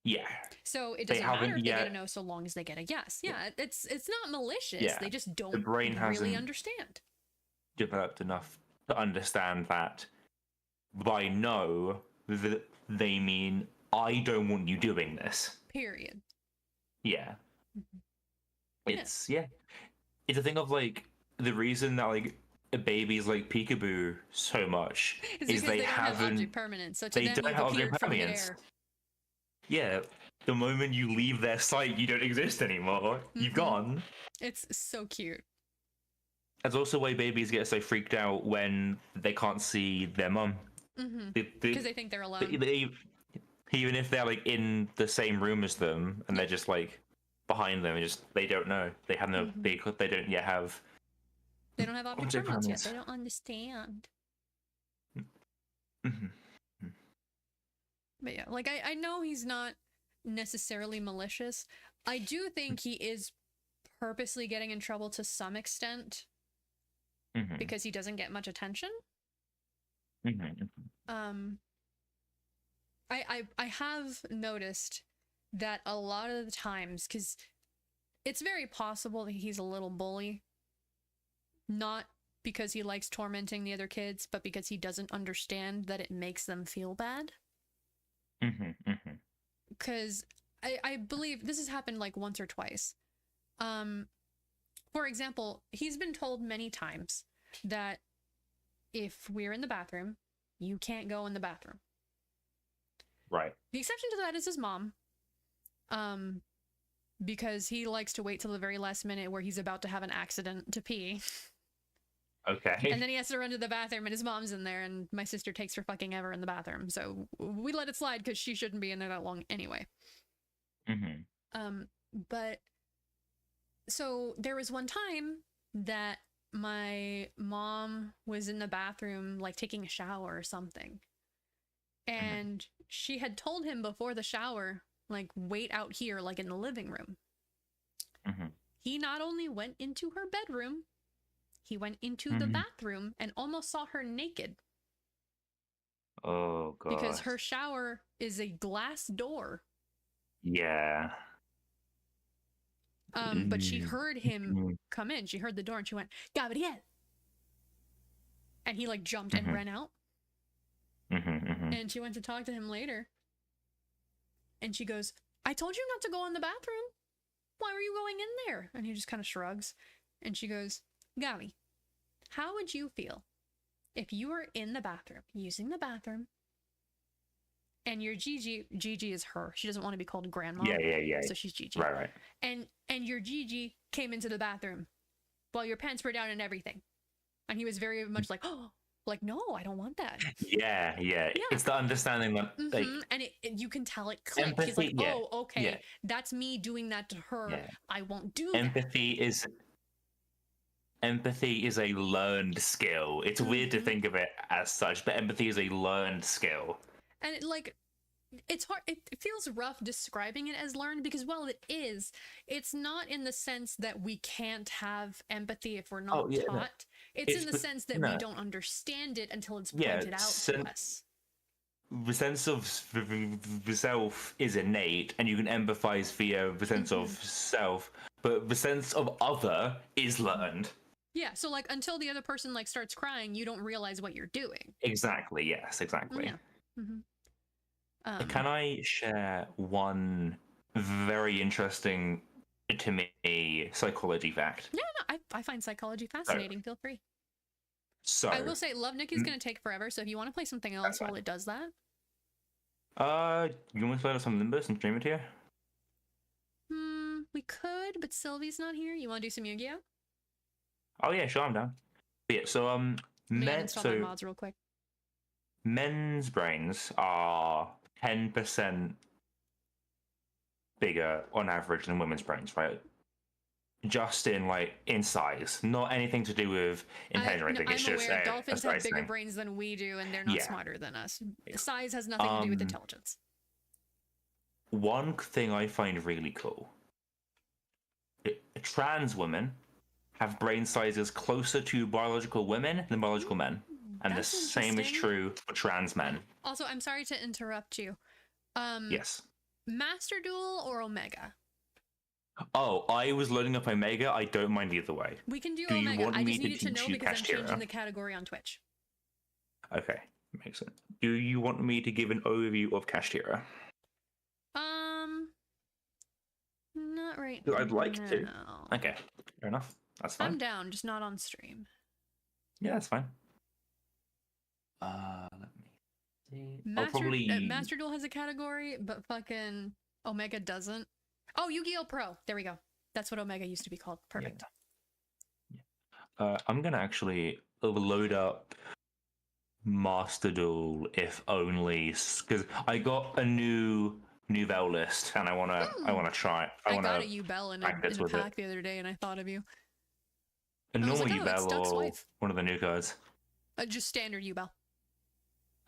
B: Yeah.
A: So it doesn't matter if they get a no so long as they get a yes. Yeah, it's not malicious. Yeah. They just don't really understand.
B: Developed enough to understand that by no, they mean I don't want you doing this.
A: Period.
B: Yeah. It's it's a thing of like the reason that like babies like peekaboo so much is they
A: don't have object permanence. So to
B: they
A: them,
B: don't have object permanence. Yeah, the moment you leave their sight, you don't exist anymore. You've gone. It's
A: so cute.
B: That's also why babies get so freaked out when they can't see their mum.
A: Because they think they're alone.
B: Even if they're like in the same room as them and they're just like behind them, they don't know. They have no. They don't yet have.
A: They don't have object permanence yet. They don't understand. But yeah, like I know he's not necessarily malicious. I do think he is purposely getting in trouble to some extent because he doesn't get much attention. I have noticed that a lot of the times, because it's very possible that he's a little bully, not because he likes tormenting the other kids, but because he doesn't understand that it makes them feel bad. Because I believe this has happened like once or twice. For example, he's been told many times that if we're in the bathroom, you can't go in the bathroom.
B: Right.
A: The exception to that is his mom. Because he likes to wait till the very last minute where he's about to have an accident to pee.
B: Okay.
A: And then he has to run to the bathroom and his mom's in there and my sister takes her fucking ever in the bathroom. So we let it slide because she shouldn't be in there that long anyway. But so there was one time that my mom was in the bathroom, like taking a shower or something. And she had told him before the shower, like, wait out here, like in the living room. He not only went into her bedroom, he went into the bathroom and almost saw her naked.
B: Oh, God.
A: Because her shower is a glass door.
B: Yeah.
A: But she heard him come in. She heard the door and she went, Gabriel. And he like jumped and ran out. And she went to talk to him later. And she goes, I told you not to go in the bathroom. why were you going in there? And he just kind of shrugs. And she goes, Gabi, how would you feel if you were in the bathroom, using the bathroom, and your Gigi is her. She doesn't want to be called grandma.
B: Yeah.
A: So she's Gigi.
B: Right.
A: And your Gigi came into the bathroom while your pants were down and everything. And he was very much like, oh, like, no, I don't want that.
B: Yeah. It's the understanding that, like,
A: and you can tell it clicked.
B: Empathy,
A: He's like, oh, okay,
B: yeah.
A: that's me doing that to her.
B: Yeah.
A: I won't do
B: Empathy is a learned skill. It's weird to think of it as such, but empathy is a learned skill.
A: And it's hard. It feels rough describing it as learned because, well, it is. It's not in the sense that we can't have empathy if we're not taught. No. It's in the sense that we don't understand it until it's pointed out to us.
B: The sense of self is innate, and you can empathize via the sense of self, but the sense of other is learned.
A: Yeah, so like until the other person like starts crying, you don't realize what you're doing.
B: Exactly. Yes. Exactly.
A: Yeah.
B: Can I share one very interesting to me psychology fact?
A: Yeah, no, I find psychology fascinating. Feel free.
B: So
A: I will say, Love Nick is going to take forever. So if you want to play something else while it does that,
B: you want to play some Limbus and stream it here?
A: We could, but Sylvie's not here. You want to do some Yu-Gi-Oh?
B: Oh yeah, sure, I'm down. But yeah, so
A: install my mods real quick.
B: Men's brains are 10% bigger on average than women's brains, right? Just in size, not anything to do with intelligence or anything.
A: I'm
B: it's just
A: aware dolphins have bigger brains than we do, and they're not smarter than us. Size has nothing to do with intelligence.
B: One thing I find really cool: trans women have brain sizes closer to biological women than biological men. And the same is true for trans men.
A: Also, I'm sorry to interrupt you.
B: Yes.
A: Master Duel or Omega?
B: Oh, I was loading up Omega. I don't mind either way.
A: We can do Omega. I just needed to know because I'm changing the category on Twitch.
B: Okay, makes sense. Do you want me to give an overview of Kashtira?
A: Not right now.
B: I'd like to. Okay, fair enough. That's fine.
A: I'm down, just not on stream.
B: Yeah, that's fine. Let me see.
A: Master Duel has a category, but fucking Omega doesn't. Oh, Yu-Gi-Oh! Pro. There we go. That's what Omega used to be called. Perfect.
B: Yeah. I'm gonna actually load up Master Duel, if only because I got a new Vel list and I wanna try it. I got
A: a U-Bell in a pack the other day and I thought of you.
B: A normal U-Bell or one of the new cards?
A: Just standard U-Bell.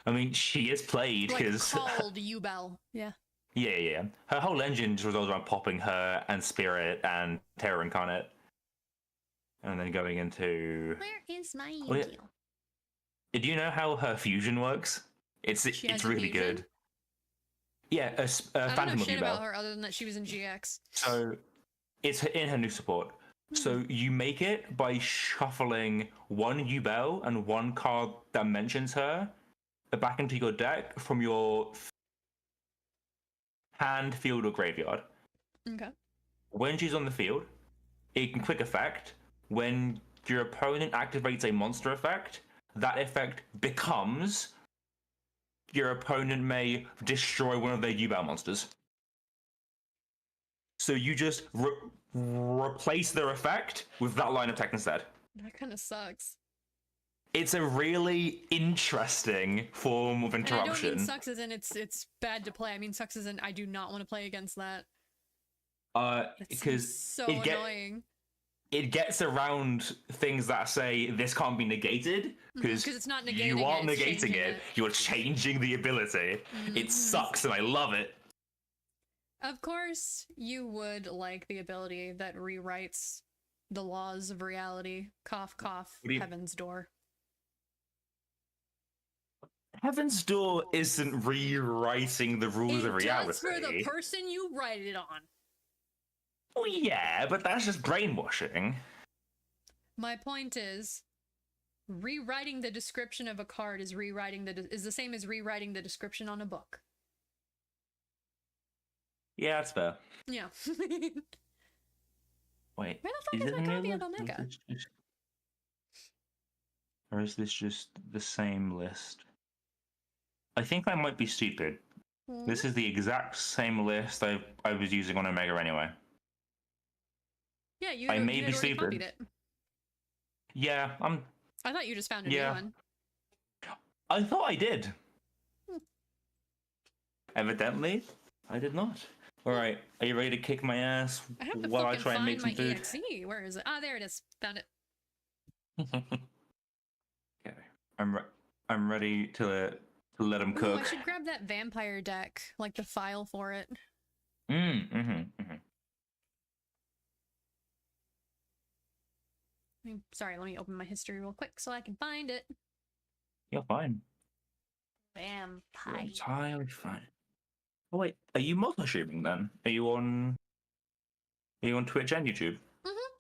B: I mean, she is played because
A: called U-Bell. Yeah.
B: Yeah. Her whole engine just revolves around popping her and Spirit and Terror Incarnate, and then going into.
A: Where is my Yu-Gi-Oh?
B: Did you know how her fusion works? It's really good. Yeah,
A: I don't know shit about her other than that she was in GX.
B: So it's in her new support. So you make it by shuffling one U-Bell and one card that mentions her back into your deck from your hand, field, or graveyard.
A: Okay.
B: When she's on the field, it can quick effect. When your opponent activates a monster effect, that effect becomes your opponent may destroy one of their U-Bell monsters. So you just replace their effect with that line of text instead.
A: That kind of sucks.
B: It's a really interesting form of interruption.
A: And I don't mean sucks as in it's bad to play. I mean sucks as in I do not want to play against that.
B: Because
A: so annoying.
B: It gets around things that say this can't be negated because
A: it's not negating
B: you aren't negating it. You're changing the ability. It sucks, and I love it.
A: Of course, you would like the ability that rewrites the laws of reality. Cough, cough. Heaven's Door.
B: Heaven's Door isn't rewriting the rules of reality.
A: It's for the person you write it on.
B: Well, yeah, but that's just brainwashing.
A: My point is, rewriting the description of a card is is the same as rewriting the description on a book.
B: Yeah, that's fair.
A: Yeah.
B: Wait,
A: Where the fuck is my copy of Omega?
B: Or is this just the same list? I think I might be stupid. This is the exact same list I was using on Omega anyway.
A: Yeah, you
B: I may
A: you
B: be
A: had already
B: stupid.
A: copied it.
B: Yeah,
A: I thought you just found a new one.
B: I thought I did. Evidently, I did not. All right, are you ready to kick my ass
A: I have to
B: while I
A: fucking
B: try and
A: find
B: make some
A: my
B: food?
A: EXE. Where is it? Ah, there it is. Found it.
B: Okay, I'm ready to let them
A: Ooh,
B: cook.
A: I should grab that vampire deck, like the file for it. Sorry, let me open my history real quick so I can find it.
B: You're fine. You're
A: Vampire.
B: entirely fine. Oh wait, are you multi-streaming then? Are you on Twitch and YouTube?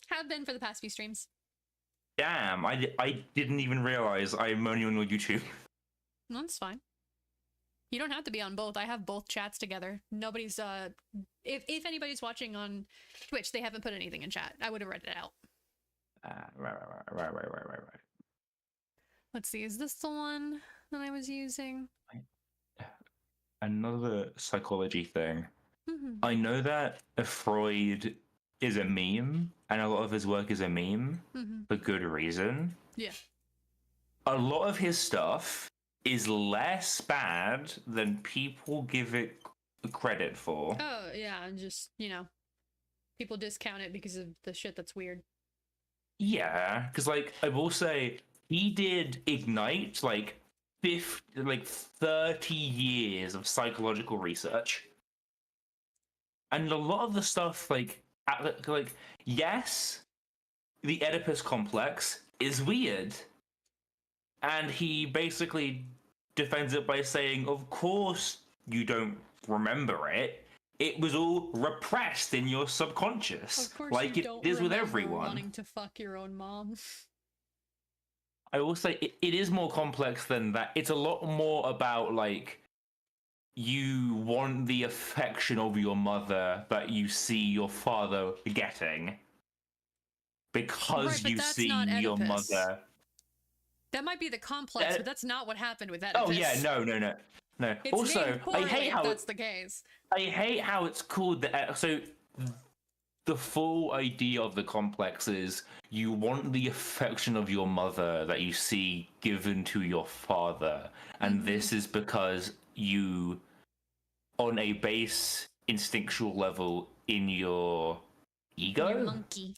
A: Have been for the past few streams.
B: Damn, I didn't even realize I'm only on your YouTube.
A: No, that's fine. You don't have to be on both. I have both chats together. Nobody's if anybody's watching on Twitch, they haven't put anything in chat. I would have read it out.
B: Right.
A: Let's see, is this the one that I was using?
B: Another psychology thing. I know that Freud is a meme, and a lot of his work is a meme for good reason.
A: Yeah.
B: A lot of his stuff is less bad than people give it credit for.
A: Oh, yeah, and just, people discount it because of the shit that's weird.
B: Yeah, because, like, I will say, he did Ignite, like, 30 years of psychological research. And a lot of the stuff, yes, the Oedipus complex is weird. And he basically defends it by saying, of course you don't remember it. It was all repressed in your subconscious.
A: Of course
B: like
A: you
B: it
A: don't
B: is with
A: remember
B: everyone.
A: wanting to fuck your own mom.
B: I will say it is more complex than that. It's a lot more about, like, you want the affection of your mother that you see your father getting. Because
A: right,
B: you see your mother.
A: That might be the complex, but that's not what happened with Oedipus.
B: Oh yeah, no.
A: It's
B: also,
A: named poorly
B: I hate how
A: if that's the case.
B: I hate how it's called the. So the full idea of the complex is you want the affection of your mother that you see given to your father, and this is because you, on a base instinctual level in your ego,
A: Your monkey.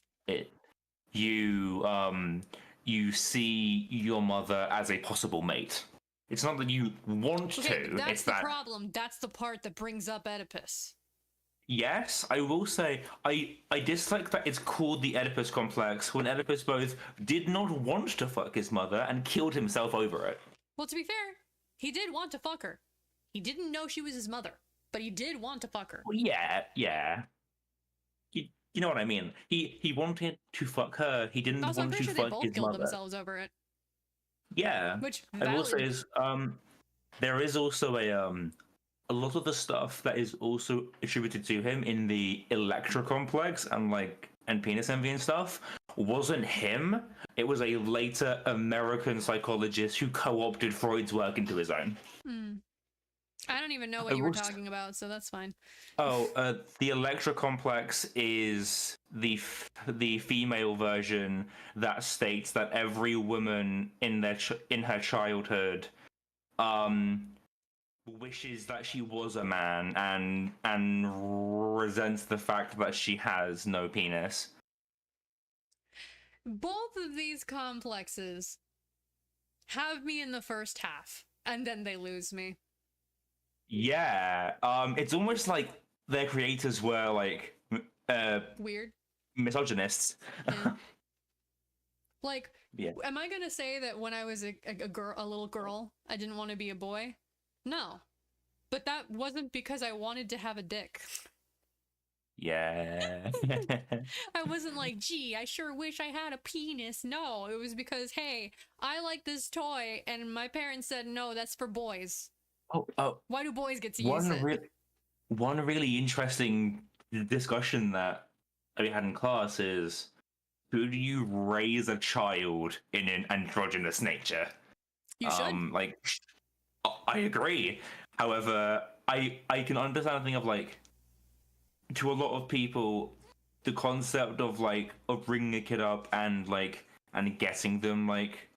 B: You see your mother as a possible mate. It's not that you want to.
A: That's
B: it's
A: the
B: that
A: problem. That's the part that brings up Oedipus.
B: Yes, I will say I dislike that it's called the Oedipus complex when Oedipus both did not want to fuck his mother and killed himself over it.
A: Well, to be fair, he did want to fuck her. He didn't know she was his mother, but he did want to fuck her.
B: Well, yeah. You know what I mean? He wanted to fuck her. He didn't
A: also,
B: want
A: I'm pretty
B: to
A: sure
B: fuck
A: they both
B: his
A: killed
B: mother.
A: themselves over it.
B: Yeah.
A: Which
B: I will say is there is also a lot of the stuff that is also attributed to him in the Electra complex and penis envy and stuff wasn't him. It was a later American psychologist who co-opted Freud's work into his own.
A: I don't even know what you were talking about, so that's fine.
B: Oh, the Electra complex is the female version that states that every woman in her childhood wishes that she was a man and resents the fact that she has no penis.
A: Both of these complexes have me in the first half, and then they lose me.
B: Yeah, it's almost like their creators were like
A: weird
B: misogynists.
A: Yeah. Like,
B: yeah.
A: Am I gonna say that when I was a little girl, I didn't want to be a boy? No, but that wasn't because I wanted to have a dick.
B: Yeah.
A: I wasn't like, gee, I sure wish I had a penis. No, it was because, hey, I like this toy, and my parents said, no, that's for boys.
B: Oh.
A: Why do boys get to use it?
B: One really interesting discussion that that we had in class is, could you raise a child in an androgynous nature?
A: You should.
B: Like, I agree. However, I can understand the thing of like, to a lot of people, the concept of like of bringing a kid up and like and getting them like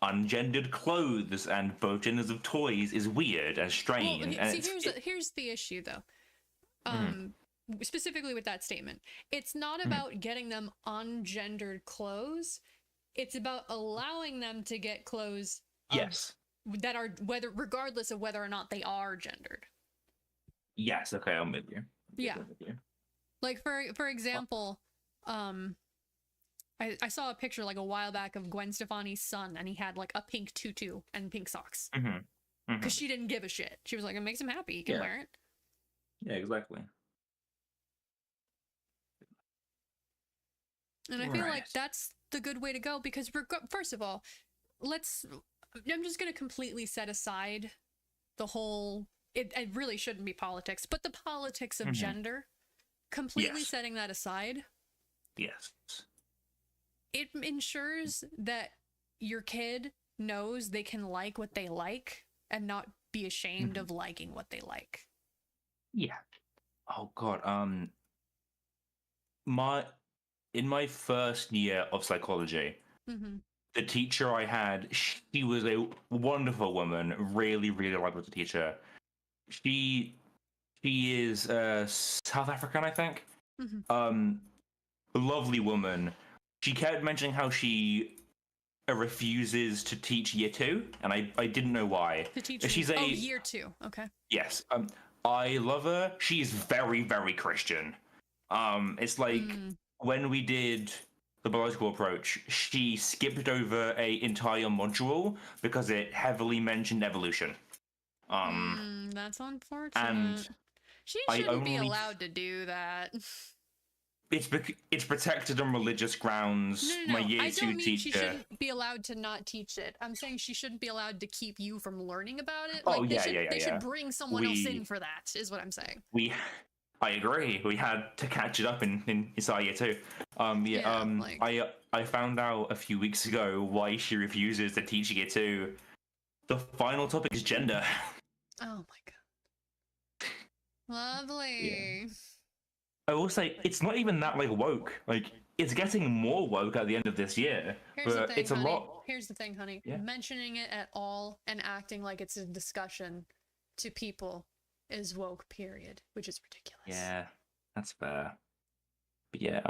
B: ungendered clothes and both genders of toys is weird and strange.
A: Well,
B: And
A: see, here's the issue though. Specifically with that statement, it's not about getting them ungendered clothes. It's about allowing them to get clothes
B: yes,
A: that are regardless of whether or not they are gendered.
B: yes, okay, I'm with you.
A: Yeah.
B: I'm with you.
A: Like for example, I saw a picture like a while back of Gwen Stefani's son, and he had like a pink tutu and pink socks because she didn't give a shit. She was like, it makes him happy, he can wear it.
B: Yeah, exactly.
A: And I feel like that's the good way to go because first of all, I'm just going to completely set aside the whole, it really shouldn't be politics, but the politics of gender, completely setting that aside.
B: Yes.
A: It ensures that your kid knows they can like what they like and not be ashamed of liking what they like.
B: Yeah. Oh god. In my first year of psychology, the teacher I had, she was a wonderful woman. Really, really liked the teacher. She is South African, I think. Lovely woman. She kept mentioning how she refuses to teach year 2, and I didn't know why.
A: To teach
B: She's
A: year 2. Okay.
B: Yes. I love her. She's very, very Christian. It's like when we did the biological approach, she skipped over a entire module because it heavily mentioned evolution.
A: That's unfortunate.
B: And
A: she shouldn't be allowed to do that.
B: It's protected on religious grounds.
A: No.
B: My year 2 teacher.
A: I don't mean she shouldn't be allowed to not teach it. I'm saying she shouldn't be allowed to keep you from learning about it.
B: Oh,
A: like,
B: yeah,
A: they should bring someone else in for that, is what I'm saying.
B: I agree. We had to catch it up in inside year 2. I found out a few weeks ago why she refuses to teach year 2. The final topic is gender.
A: Oh my god. Lovely.
B: Yeah. I will say it's not even that like woke. Like it's getting more woke at the end of this year.
A: Here's
B: but
A: the thing,
B: it's a
A: honey.
B: lot.
A: Here's the thing, honey.
B: Yeah.
A: Mentioning it at all and acting like it's a discussion to people is woke, period, which is ridiculous.
B: Yeah, that's fair. But yeah,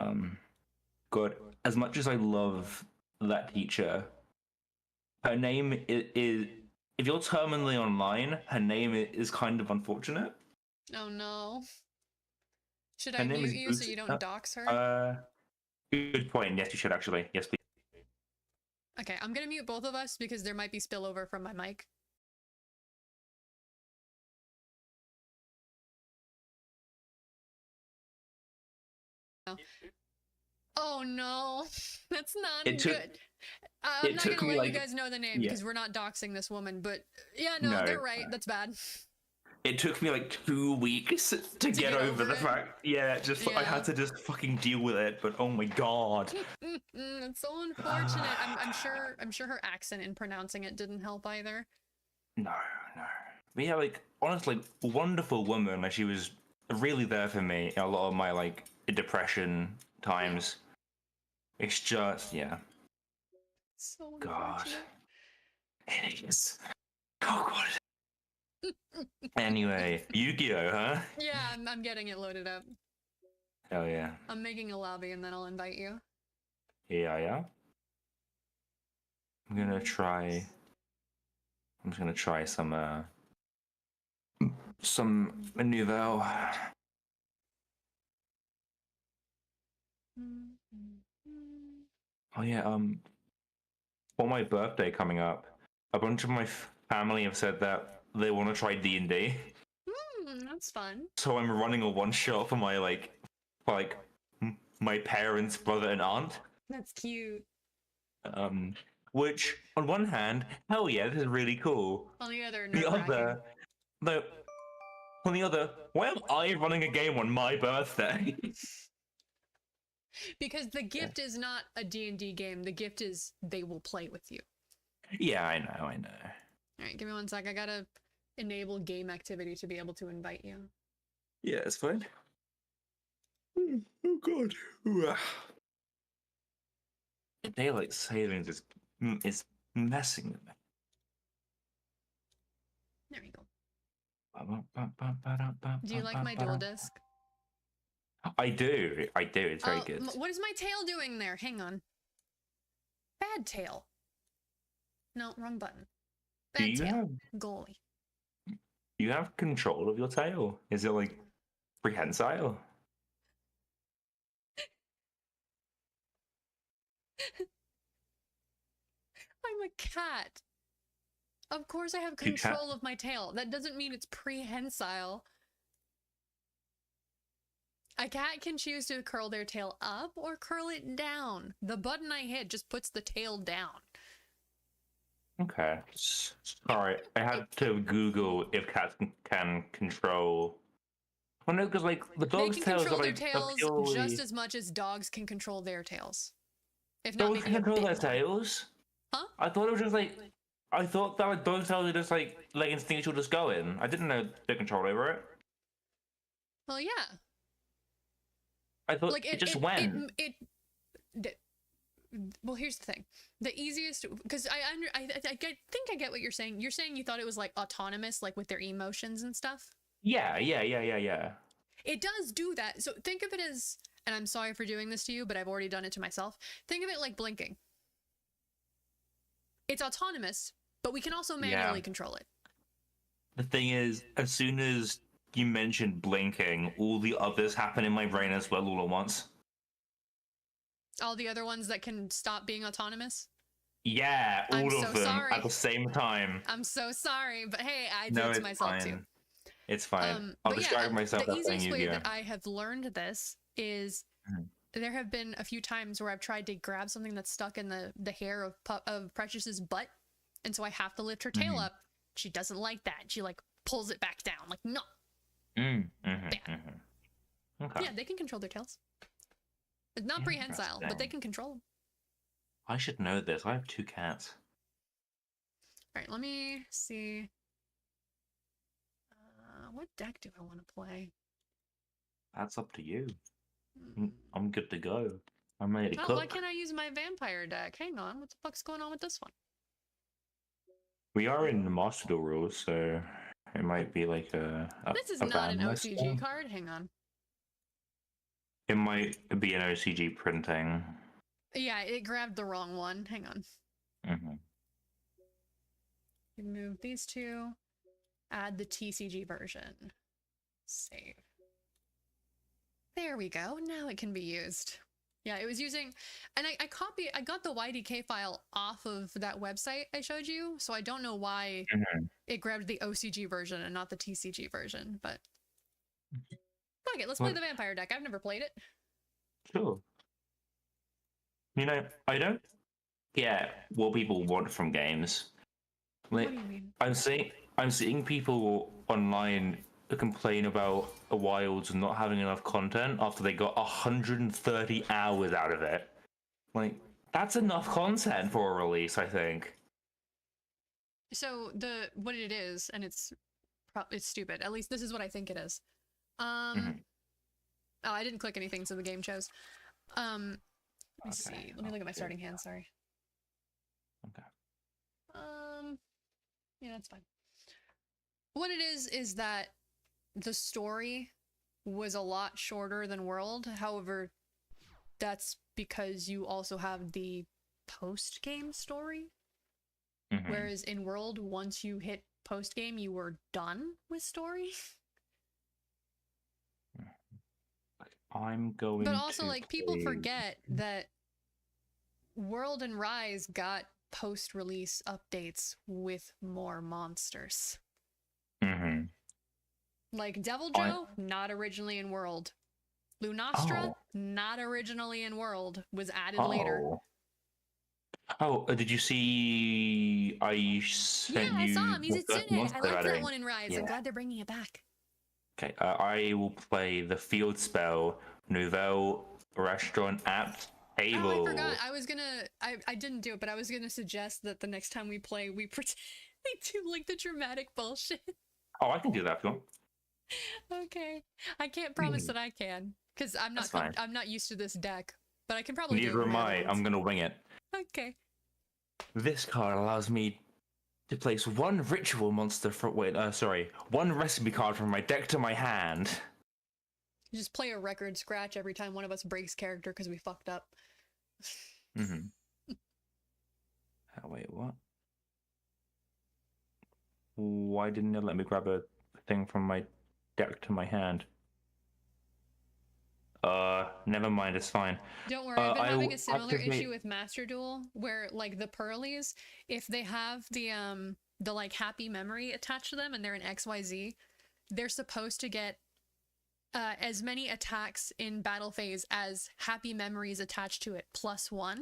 B: God, as much as I love that teacher, her name is if you're terminally online, her name is kind of unfortunate.
A: Oh no. Should I mute you so you don't dox her?
B: Good point. Yes, you should actually. Yes, please.
A: Okay, I'm gonna mute both of us because there might be spillover from my mic. Oh no, that's not good. I'm not gonna let you guys know the name because we're not doxing this woman, but yeah, no, they're right. That's bad.
B: It took me like 2 weeks to get over the fact. Yeah, I had to just fucking deal with it. But oh my god,
A: it's so unfortunate. I'm sure her accent in pronouncing it didn't help either.
B: No. But yeah, like honestly, wonderful woman. Like she was really there for me in a lot of my like depression times. It's just
A: So
B: God, it is. Oh god. Anyway, Yu-Gi-Oh, huh?
A: Yeah, I'm getting it loaded up.
B: Hell yeah.
A: I'm making a lobby and then I'll invite you.
B: Yeah. I'm just gonna try some Nouvelle. Oh yeah, for my birthday coming up, a bunch of my family have said that they want to try D&D.
A: That's fun.
B: So I'm running a one-shot for my my parents, brother, and aunt.
A: That's cute.
B: Which on one hand, hell yeah, this is really cool.
A: On the other,
B: on the other, why am I running a game on my birthday?
A: Because the gift is not a D&D game. The gift is they will play with you.
B: Yeah, I know.
A: All right, give me 1 sec. I gotta enable game activity to be able to invite you.
B: Yeah, it's fine. Oh god. Ooh, ah. Daylight savings is messing with me.
A: There we go. Do you like my dual disc?
B: I do. It's very good.
A: What is my tail doing there? Hang on. Bad tail. No, wrong button. Bad tail. Goalie.
B: You have control of your tail? Is it like prehensile?
A: I'm a cat. Of course I have control of my tail. That doesn't mean it's prehensile. A cat can choose to curl their tail up or curl it down. The button I hit just puts the tail down.
B: Okay. Sorry, I had to Google if cats can control. Well, no, because like the dog's tails
A: control
B: are
A: their
B: like
A: tails
B: purely...
A: just as much as dogs can control their tails. If not,
B: dogs
A: maybe
B: can control their tails?
A: Huh?
B: I thought it was just like... I thought that like dog's tails are just like instinctual, just going. I didn't know they control over it.
A: Well, yeah.
B: I thought like it just went.
A: Well, here's the thing. The easiest, because I think I get what you're saying. You're saying you thought it was like autonomous, like with their emotions and stuff.
B: Yeah.
A: It does do that. So think of it as, and I'm sorry for doing this to you, but I've already done it to myself. Think of it like blinking. It's autonomous, but we can also manually control it.
B: The thing is, as soon as you mentioned blinking, all the others happen in my brain as well all at once.
A: All the other ones that can stop being autonomous?
B: Yeah, all of them at the same time.
A: I'm so sorry, but hey, I did it to myself too.
B: It's fine. I'll distract myself.
A: The easiest way that I have learned this is there have been a few times where I've tried to grab something that's stuck in the hair of Precious's butt, and so I have to lift her tail up. She doesn't like that. She like pulls it back down. Like, no. Okay. Yeah, they can control their tails. It's not prehensile, but they can control them.
B: I should know this. I have 2 cats.
A: All right, let me see. What deck do I want to play?
B: That's up to you. I'm good to go. I'm ready to cook.
A: Why can't I use my vampire deck? Hang on, what the fuck's going on with this one?
B: We are in the Master Duel rules, so it might be like
A: this is not an OCG card. Hang on.
B: It might be an OCG printing.
A: Yeah, it grabbed the wrong one. Hang on. You move these two. Add the TCG version. Save. There we go. Now it can be used. Yeah, it was using, and I got the YDK file off of that website I showed you, so I don't know why it grabbed the OCG version and not the TCG version, but fuck it, let's play the vampire deck. I've never played it.
B: Sure. You know, I don't get what people want from games. Like,
A: what do you mean?
B: I'm seeing people online complain about a Wilds not having enough content after they got 130 hours out of it. Like, that's enough content for a release, I think.
A: So what it is, and it's stupid. At least this is what I think it is. Oh, I didn't click anything, so the game chose. Let me see. Let me look at my starting hand. Sorry.
B: Okay.
A: Yeah, that's fine. What it is that the story was a lot shorter than World. However, that's because you also have the post-game story. Whereas in World, once you hit post-game, you were done with story. But also, like, people forget that World and Rise got post-release updates with more monsters. Like Devil Joe, not originally in World. Lunastra, not originally in World, was added later.
B: Did you see? I sent you.
A: I saw him. He's in it. I liked that one in Rise. Yeah. I'm glad they're bringing it back.
B: Okay, I will play the field spell Nouvelle restaurant at
A: Oh,
B: table.
A: I forgot. I didn't do it, but I was gonna suggest that the next time we play, we do like the dramatic bullshit.
B: Oh, I can do that if you want.
A: Okay. I can't promise that I can, because
B: That's fine.
A: I'm not used to this deck, but I can probably do it
B: Neither
A: with
B: am
A: my
B: I.
A: other ones.
B: I'm gonna wing it.
A: Okay.
B: This card allows me to place one ritual monster from one recipe card from my deck to my hand.
A: You just play a record scratch every time one of us breaks character because we fucked up.
B: Mm-hmm. Oh, wait, what? Why didn't it let me grab a thing from my deck to my hand? Never mind, it's fine.
A: Don't worry, I've been having a similar
B: activate...
A: issue with Master Duel, where like the Pearlies, if they have the like happy memory attached to them and they're an XYZ, they're supposed to get as many attacks in battle phase as happy memories attached to it +1.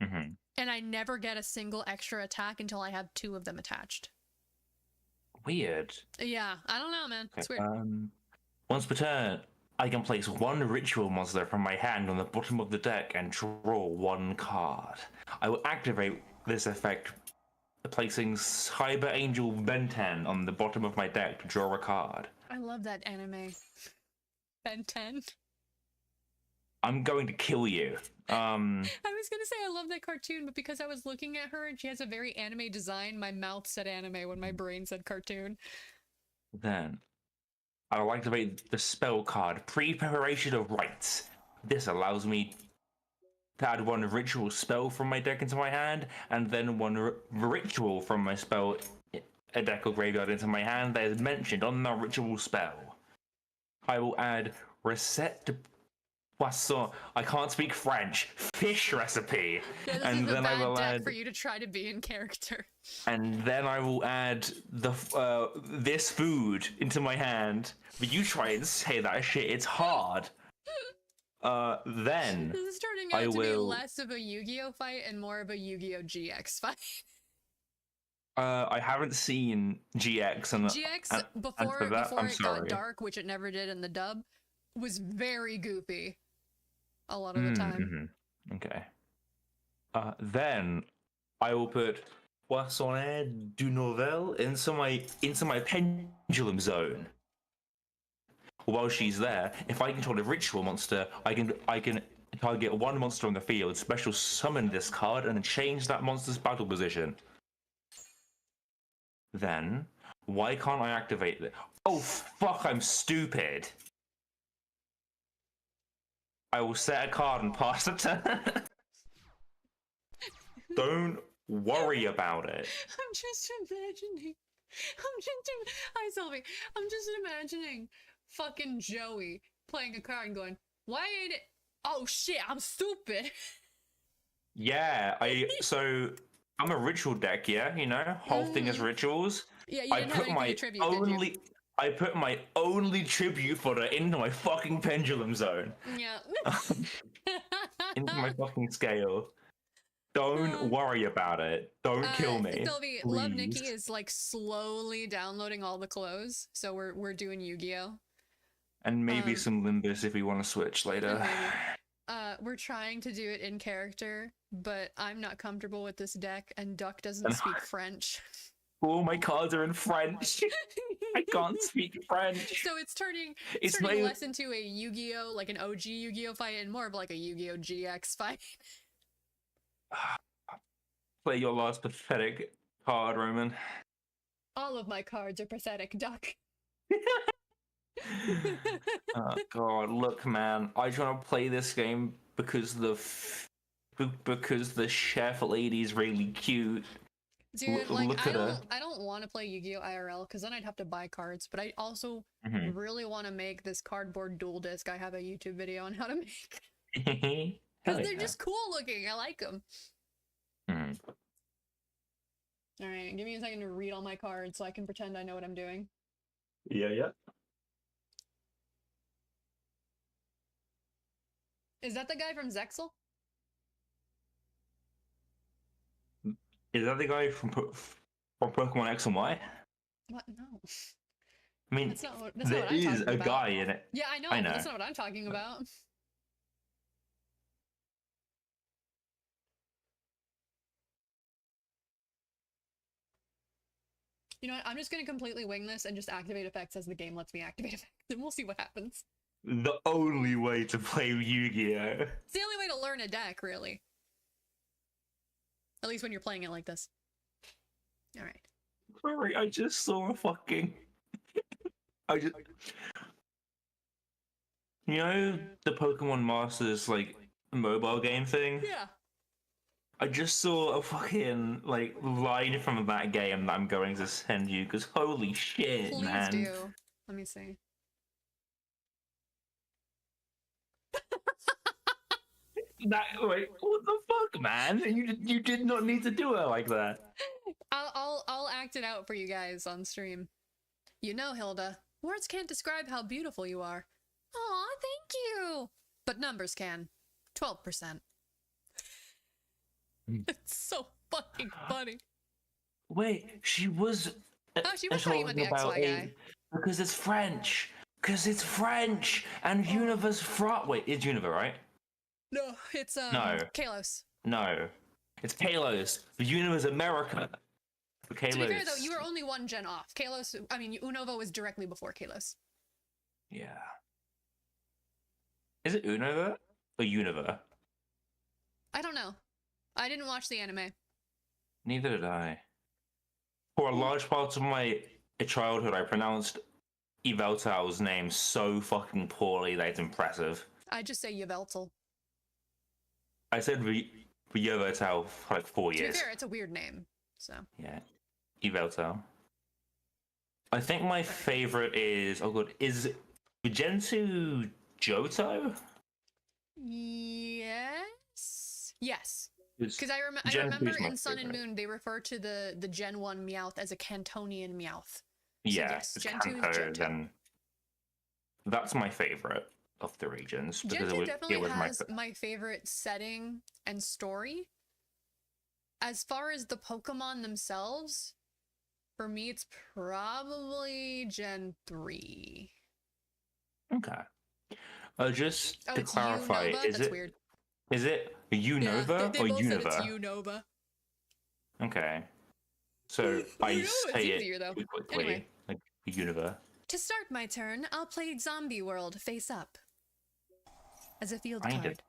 B: Mm-hmm.
A: And I never get a single extra attack until I have 2 of them attached.
B: Weird.
A: Yeah, I don't know, man.
B: Okay.
A: It's weird.
B: Once per turn, I can place one ritual monster from my hand on the bottom of the deck and draw one card. I will activate this effect, placing Cyber Angel Ben 10 on the bottom of my deck to draw a card.
A: I love that anime. Ben 10.
B: I'm going to kill you.
A: I was gonna say I love that cartoon, but because I was looking at her and she has a very anime design, my mouth said anime when my brain said cartoon.
B: Then, I will activate the spell card, Preparation of Rites. This allows me to add one ritual spell from my deck into my hand, and then one ritual from my spell deck or graveyard into my hand that is mentioned on the ritual spell. I will add Recette de Poisson. I can't speak French. Fish recipe.
A: Yeah, this
B: and
A: is
B: then
A: a
B: I
A: bad
B: will
A: deck
B: add.
A: for you to try to be in character.
B: And then I will add the this food into my hand. But you try and say that shit. It's hard. Then
A: This is turning out to be less of a Yu-Gi-Oh fight and more of a Yu-Gi-Oh GX fight.
B: I haven't seen GX and
A: GX before it got dark, which it never did in the dub, was very goofy. A lot of the time.
B: Mm-hmm. Okay. Then I will put Poissonnière du Novel into my pendulum zone. While she's there, if I control a ritual monster, I can target one monster on the field, special summon this card, and then change that monster's battle position. Then, why can't I activate it? Oh fuck, I'm stupid. I will set a card and pass the turn. Don't worry about it.
A: I'm just imagining. Hi, Sylvie. I'm just imagining fucking Joey playing a card and going, "Why ain't it? Oh shit, I'm stupid."
B: Yeah, so I'm a ritual deck. Yeah, you know, whole thing is rituals.
A: Yeah, you didn't have anything to tribute, did you?
B: I put my only tribute fodder into my fucking pendulum zone.
A: Yeah.
B: Into my fucking scale. Don't worry about it. Don't kill me.
A: Sylvie, Love Nikki is like slowly downloading all the clothes, so we're doing Yu-Gi-Oh.
B: And maybe some Limbus if we want to switch later.
A: We're trying to do it in character, but I'm not comfortable with this deck, and Duck doesn't speak French.
B: All my cards are in French. I can't speak French.
A: So it's turning less into a Yu-Gi-Oh, like an OG Yu-Gi-Oh fight, and more of like a Yu-Gi-Oh GX fight.
B: Play your last pathetic card, Roman.
A: All of my cards are pathetic, Duck.
B: Oh god, look man, I just want to play this game because the chef lady's really cute.
A: Dude, like I don't want to play Yu-Gi-Oh IRL because then I'd have to buy cards, but I also really want to make this cardboard dual disc. I have a YouTube video on how to make. Because they're just cool looking. I like them. All right, give me a second to read all my cards so I can pretend I know what I'm doing.
B: Yeah.
A: Is that the guy from Zexel?
B: Is that the guy from Pokemon X and Y?
A: What? No.
B: I mean,
A: that's not what
B: there
A: I'm
B: is
A: talking
B: a
A: about.
B: guy in it.
A: Yeah, I know. But that's not what I'm talking about. You know what? I'm just gonna completely wing this and just activate effects as the game lets me activate effects, and we'll see what happens.
B: The only way to play Yu-Gi-Oh!
A: It's the only way to learn a deck, really. At least when you're playing it like this. Alright.
B: Sorry, I just saw a fucking... You know the Pokemon Masters, like, mobile game thing?
A: Yeah.
B: I just saw a fucking, like, line from that game that I'm going to send you, because holy shit,
A: Please
B: man.
A: do. Let me see.
B: Like, what the fuck, man? You did not need to do it like that.
A: I'll act it out for you guys on stream. You know, Hilda, words can't describe how beautiful you are. Aw, thank you. But numbers can. 12%. It's so fucking funny.
B: Wait, she was.
A: Oh, she was talking about the XY guy.
B: Because it's French. Because it's French. And Univer's Wait, it's Univer, right?
A: No, it's
B: No.
A: Kalos.
B: No. It's Kalos. The Univer's America. Kalos.
A: To be fair, though, you were only one gen off. Kalos, I mean, Unova was directly before Kalos.
B: Yeah. Is it Unova or Univer?
A: I don't know. I didn't watch the anime.
B: Neither did I. For a large part of my childhood, I pronounced Yveltal's name so fucking poorly that it's impressive.
A: I just say Yveltal.
B: I said Yveltal for like 4 years.
A: To be fair, it's a weird name, so.
B: Yeah. Yveltal. I think my favorite is, oh god, is Gentoo Johto?
A: Yes? Yes. Because I remember in Sun and Moon, they refer to the Gen 1 Meowth as a Cantonian Meowth.
B: Yeah,
A: yes,
B: it's
A: Gentoo is
B: Kanto,
A: Johto.
B: then that's my favorite of the regions. Because
A: Gentoo definitely
B: it was
A: has my favorite setting and story. As far as the Pokemon themselves, for me, it's probably Gen 3.
B: Okay. Just to
A: it's
B: clarify,
A: Unova? That's weird.
B: Is it Unova
A: yeah, they
B: or
A: both
B: Univa?
A: said it's Unova.
B: Okay. So I say
A: easier,
B: it
A: though.
B: quickly,
A: Anyway.
B: like Univa.
A: To start my turn, I'll play Zombie World face up. As a field
B: I need to-
A: card.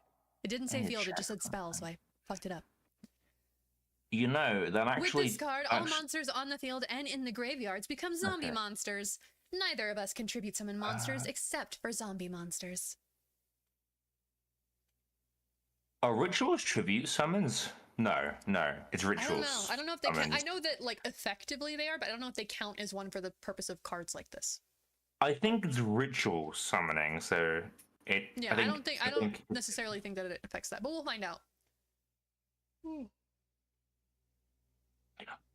A: It didn't say
B: need to
A: field, it
B: check
A: just said spell, so I fucked it up.
B: You know, that actually...
A: With this card, all monsters on the field and in the graveyards become zombie monsters. Neither of us contribute summon monsters except for zombie monsters.
B: Are rituals tribute summons? No, it's rituals.
A: I don't know if they
B: summons.
A: count. I know that, like, effectively they are, but I don't know if they count as one for the purpose of cards like this.
B: I think it's ritual summoning, so it...
A: Yeah, I don't necessarily think that it affects that, but we'll find out.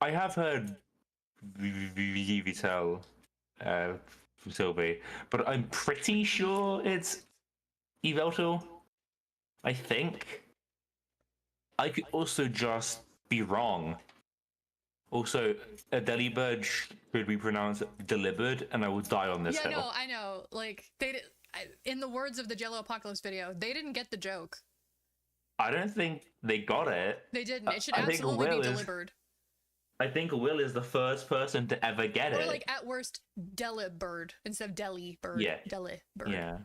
B: I have heard Vital Sylvie, but I'm pretty sure it's Yveltal. I think. I could also just be wrong. Also, a delibird should be pronounced delivered, and I will die on this hill.
A: Yeah, no, I know. Like, in the words of the Jello Apocalypse video, they didn't get the joke.
B: I don't think they got it.
A: They didn't. It should absolutely be delivered.
B: I think Will is the first person to ever get it.
A: Or, like, at worst, Delibird instead of Delibird.
B: Yeah.
A: Delibird.
B: Yeah.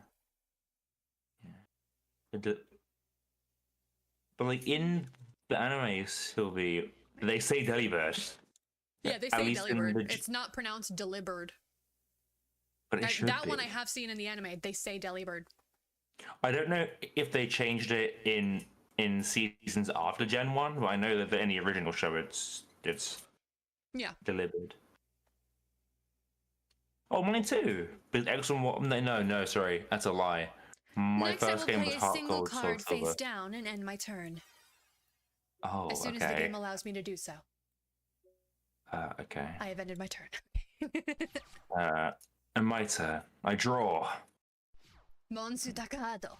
B: But, like, in the anime, Sylvie, they say Delibird.
A: Yeah, they say Delibird. It's not pronounced Delibird.
B: But it should
A: that
B: be.
A: one I have seen in the anime. They say Delibird.
B: I don't know if they changed it in seasons after Gen 1, but I know that in the original show it's delivered. Oh, mine too. But excellent. No, sorry, that's a lie. My first game was Heart Gold, Soul
A: card
B: Silver.
A: face down and end my turn.
B: Oh,
A: as soon as the game allows me to do so.
B: Okay.
A: I have ended my turn.
B: And my turn. I draw.
A: Monsu Takahado.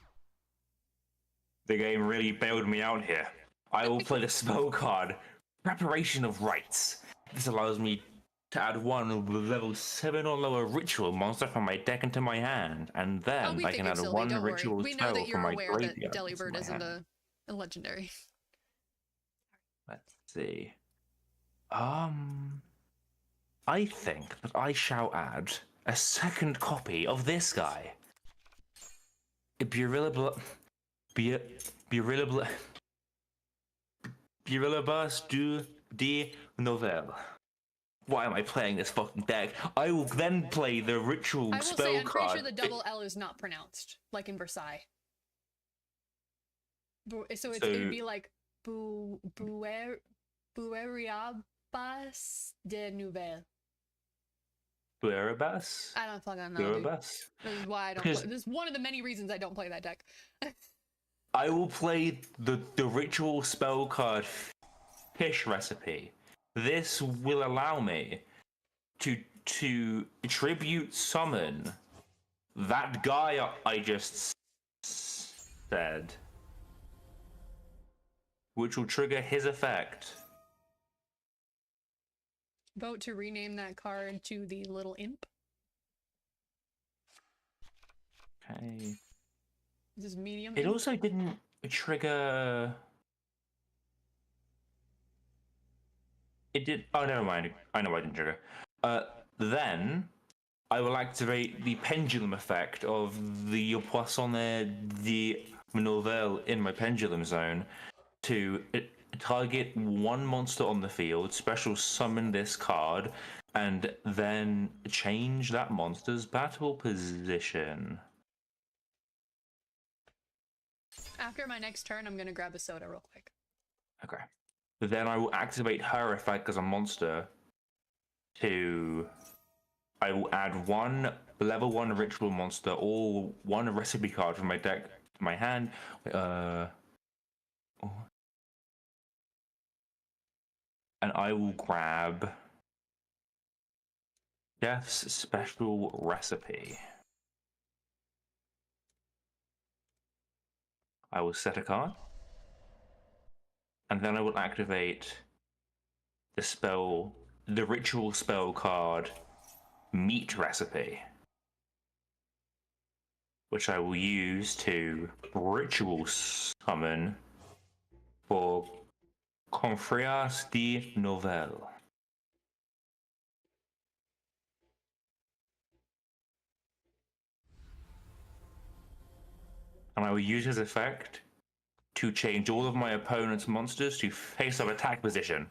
B: The game really bailed me out here. I will play the spell card, Preparation of Rites. This allows me to add one level 7 or lower ritual monster from my deck into my hand, and then I can add one ritual spell from my graveyard. We know that you're aware that Delibird isn't a legendary. Let's see. I think that I shall add a second copy of this guy. Burilibus de Novel. Why am I playing this fucking deck? I will then play the ritual
A: I will
B: spell
A: say, I'm pretty
B: card.
A: sure the double L is not pronounced, like in Versailles. So it would be like Bueriabas de Nouvelle.
B: Buerabas?
A: I don't fucking know.
B: Buerabas?
A: This is why I don't play. This is one of the many reasons I don't play that deck.
B: I will play the ritual spell card fish recipe. This will allow me to tribute summon that guy I just said, which will trigger his effect.
A: Vote to rename that card to the little imp.
B: Okay.
A: This is medium.
B: It
A: imp?
B: also didn't trigger. It did. Oh, never mind. I know I didn't trigger. Then I will activate the pendulum effect of the Poissonne de Nouvelle in my pendulum zone to target one monster on the field, special summon this card, and then change that monster's battle position.
A: After my next turn, I'm gonna grab a soda real quick.
B: Okay. Then I will activate her effect as a monster to... I will add one level 1 ritual monster or one recipe card from my deck to my hand. And I will grab Death's special recipe. I will set a card. And then I will activate the ritual spell card Meat Recipe, which I will use to ritual summon for Confrias de Novel. And I will use his effect to change all of my opponent's monsters to face-up attack position.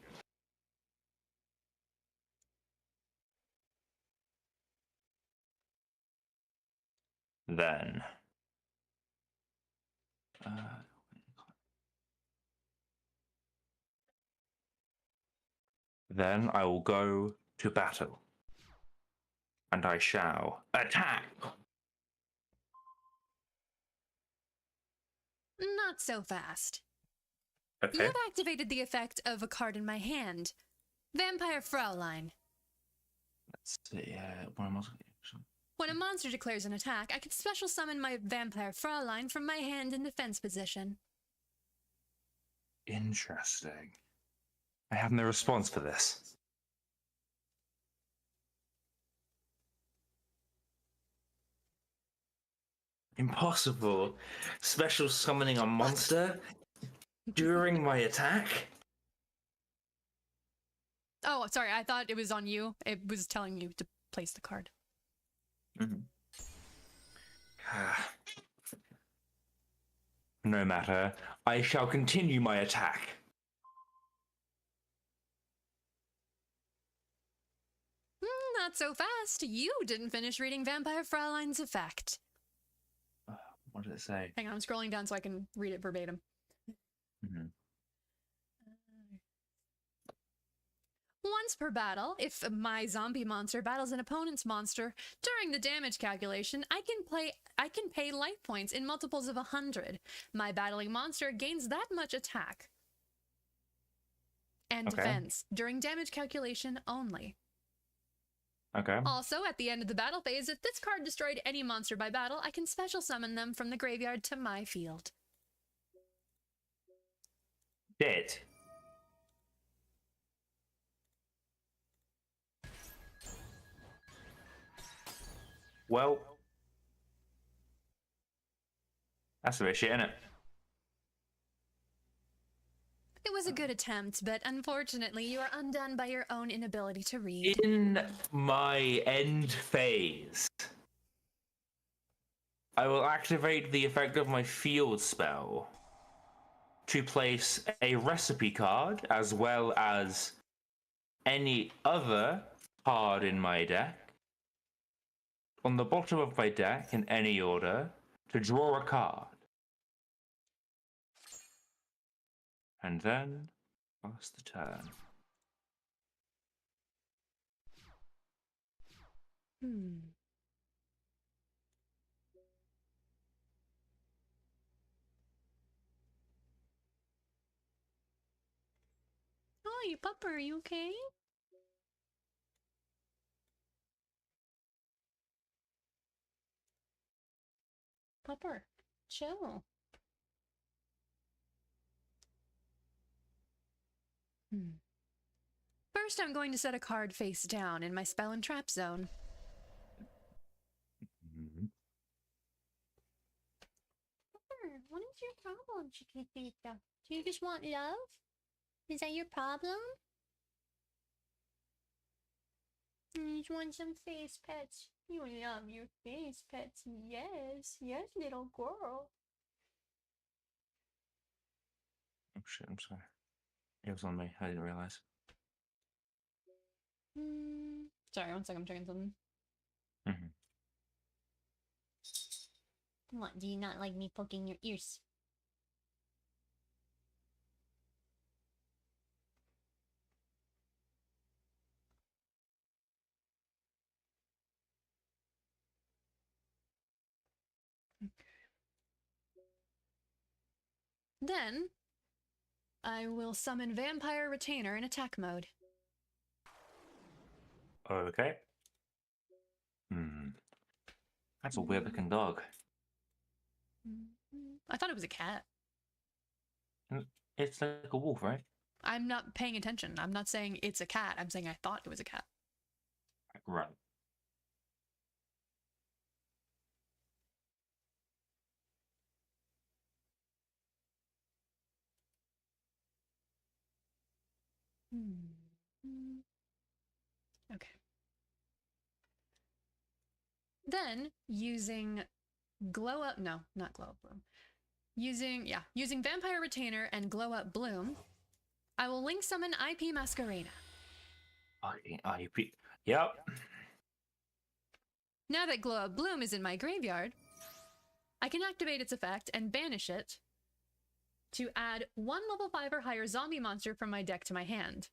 B: Then I will go to battle, and I shall attack.
A: Not so fast.
B: Okay.
A: You have activated the effect of a card in my hand. Vampire Fraulein.
B: Let's see, what am I...
A: When a monster declares an attack, I can special summon my Vampire Fraulein from my hand in defense position.
B: Interesting. I have no response for this. Impossible. Special summoning a monster during my attack?
A: Oh, sorry, I thought it was on you. It was telling you to place the card.
B: Mm-hmm. No matter. I shall continue my attack.
A: Not so fast. You didn't finish reading Vampire Fraulein's effect.
B: What did it say?
A: Hang on, I'm scrolling down so I can read it verbatim.
B: Mm-hmm.
A: Once per battle, if my zombie monster battles an opponent's monster, during the damage calculation, I can pay life points in multiples of 100. My battling monster gains that much attack and defense during damage calculation only.
B: Okay.
A: Also, at the end of the battle phase, if this card destroyed any monster by battle, I can special summon them from the graveyard to my field.
B: Dead. Well, that's a bit shit, isn't it?
A: It was a good attempt, but unfortunately you are undone by your own inability to read.
B: In my end phase, I will activate the effect of my field spell to place a recipe card as well as any other card in my deck on the bottom of my deck in any order to draw a card. And then pass the turn.
A: Oh, you pupper, are you okay? Pupper, chill. First, I'm going to set a card face down in my spell and trap zone. Pupper, what is your problem, chiquitita? Do you just want love? Is that your problem? You just want some face pets. You love your face pets. Yes, yes, little girl.
B: Oh shit, I'm sorry. It was on me. I didn't realize.
A: Sorry, one second, I'm checking something. What, do you not like me poking your ears? Then, I will summon Vampire Retainer in attack mode.
B: Okay. That's a weird looking dog.
A: I thought it was a cat.
B: It's like a wolf, right?
A: I'm not paying attention. I'm not saying it's a cat. I'm saying I thought it was a cat.
B: Right.
A: Okay. Then, using Glow Up, no, not Glow Up Bloom. Using Vampire Retainer and Glow Up Bloom, I will link summon IP Masquerena.
B: IP. Yep.
A: Now that Glow Up Bloom is in my graveyard, I can activate its effect and banish it to add one level 5 or higher zombie monster from my deck to my hand.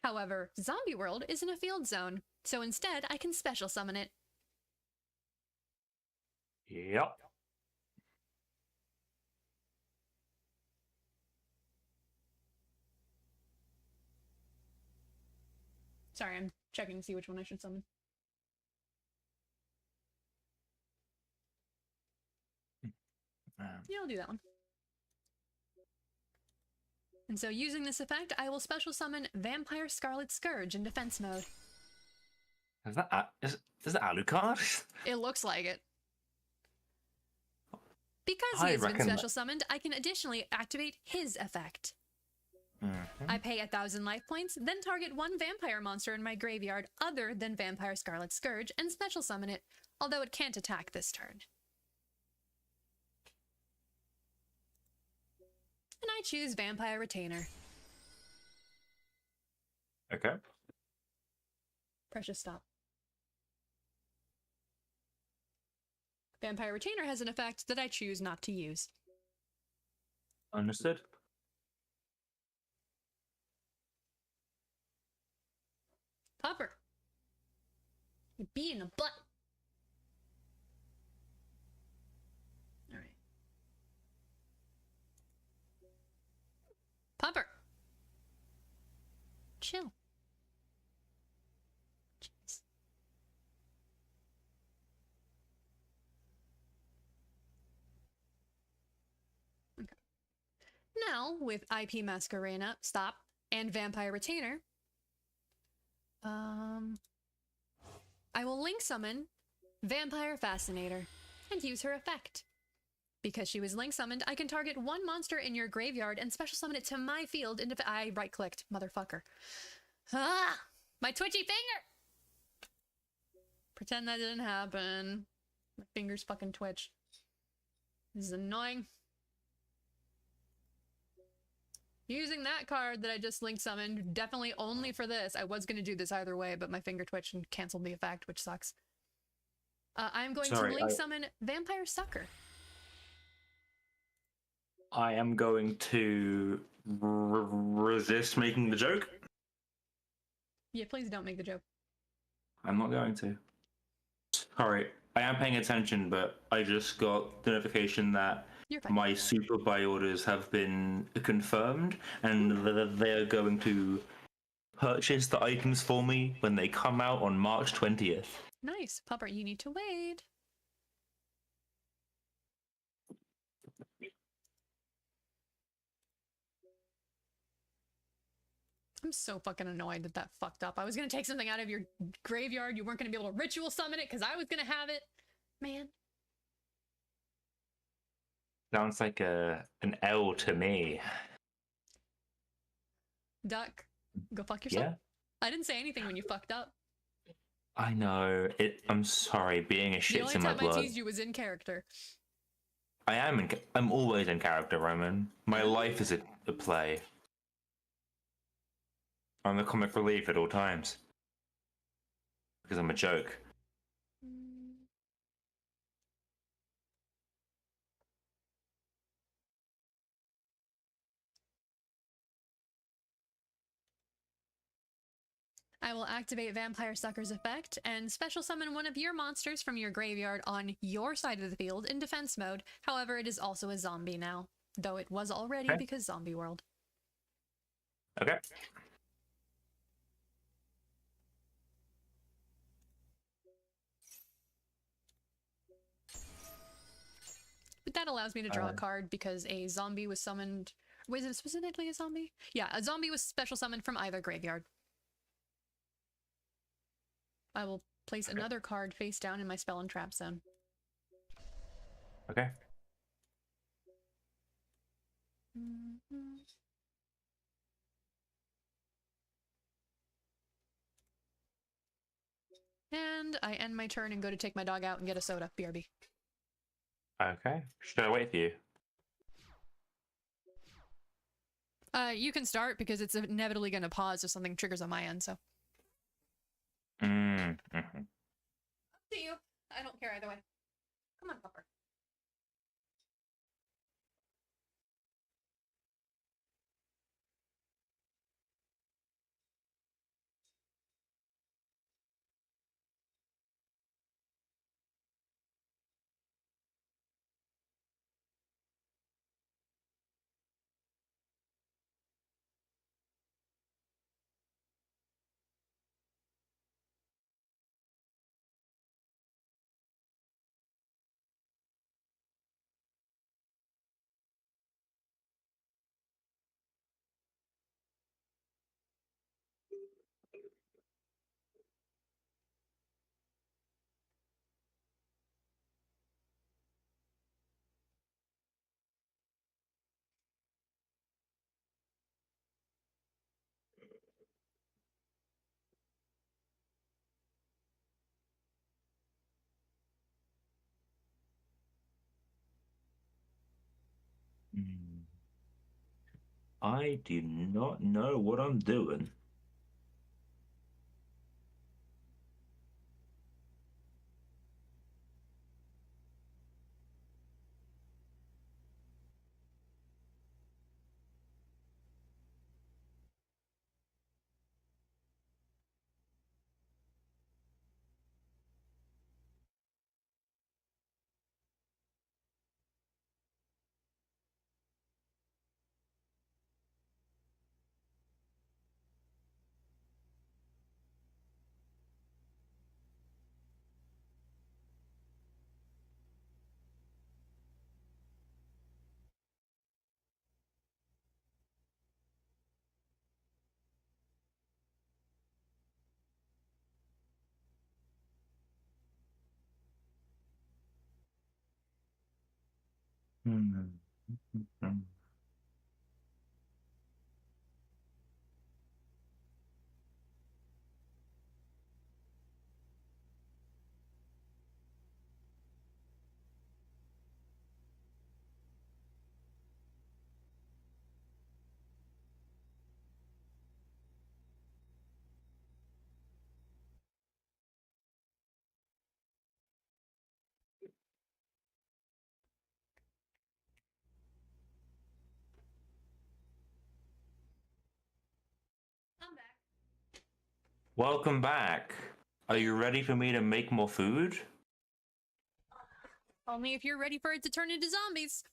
A: However, Zombie World is in a field zone, so instead I can special summon it.
B: Yep.
A: Sorry, I'm checking to see which one I should summon. Yeah, I'll do that one. And so using this effect, I will special summon Vampire Scarlet Scourge in defense mode.
B: Is that Alucard?
A: It looks like it. Because he has been special summoned, I can additionally activate his effect. I pay 1,000 life points, then target one vampire monster in my graveyard other than Vampire Scarlet Scourge and special summon it, although it can't attack this turn. And I choose Vampire Retainer.
B: Okay.
A: Precious stop. Vampire Retainer has an effect that I choose not to use.
B: Understood.
A: Pupper. You're being a butt. Alright. Pupper. Chill. Jeez. Okay. Now, with IP Masquerena, stop, and Vampire Retainer, I will link summon Vampire Fascinator and use her effect. Because she was link summoned, I can target one monster in your graveyard and special summon it to my field. And if I right clicked, motherfucker. Ah! My twitchy finger! Pretend that didn't happen. My fingers fucking twitch. This is annoying. Using that card that I just link summoned, definitely only for this. I was going to do this either way, but my finger twitched and canceled the effect, which sucks. I'm going to link summon Vampire Sucker.
B: I am going to resist making the joke.
A: Yeah, please don't make the joke.
B: I'm not going to. Sorry, I am paying attention, but I just got the notification that my super buy orders have been confirmed, and they're going to purchase the items for me when they come out on March 20th.
A: Nice. Pupper, you need to wait. I'm so fucking annoyed that fucked up. I was gonna take something out of your graveyard. You weren't gonna be able to ritual summon it because I was gonna have it. Man.
B: Sounds like an L to me.
A: Duck, go fuck yourself.
B: Yeah.
A: I didn't say anything when you fucked up.
B: I know. I'm sorry. Being a shit's in my blood.
A: The only time I teased you was in character.
B: I'm always in character, Roman. My life is a play. I'm the comic relief at all times. Because I'm a joke.
A: I will activate Vampire Sucker's effect and special summon one of your monsters from your graveyard on your side of the field in defense mode. However, it is also a zombie now, though it was already because zombie world.
B: Okay.
A: But that allows me to draw a card because a zombie was summoned. Was it specifically a zombie? Yeah, a zombie was special summoned from either graveyard. I will place another card face down in my spell and trap zone.
B: Okay.
A: And I end my turn and go to take my dog out and get a soda. BRB.
B: Okay. Should I wait for you?
A: You can start because it's inevitably going to pause if something triggers on my end, so.
B: Mm-hmm.
A: Up to you. I don't care either way. Come on, Pupper.
B: I do not know what I'm doing. Hmm.
A: I'm back.
B: Welcome back. Are you ready for me to make more food?
A: Only if you're ready for it to turn into zombies.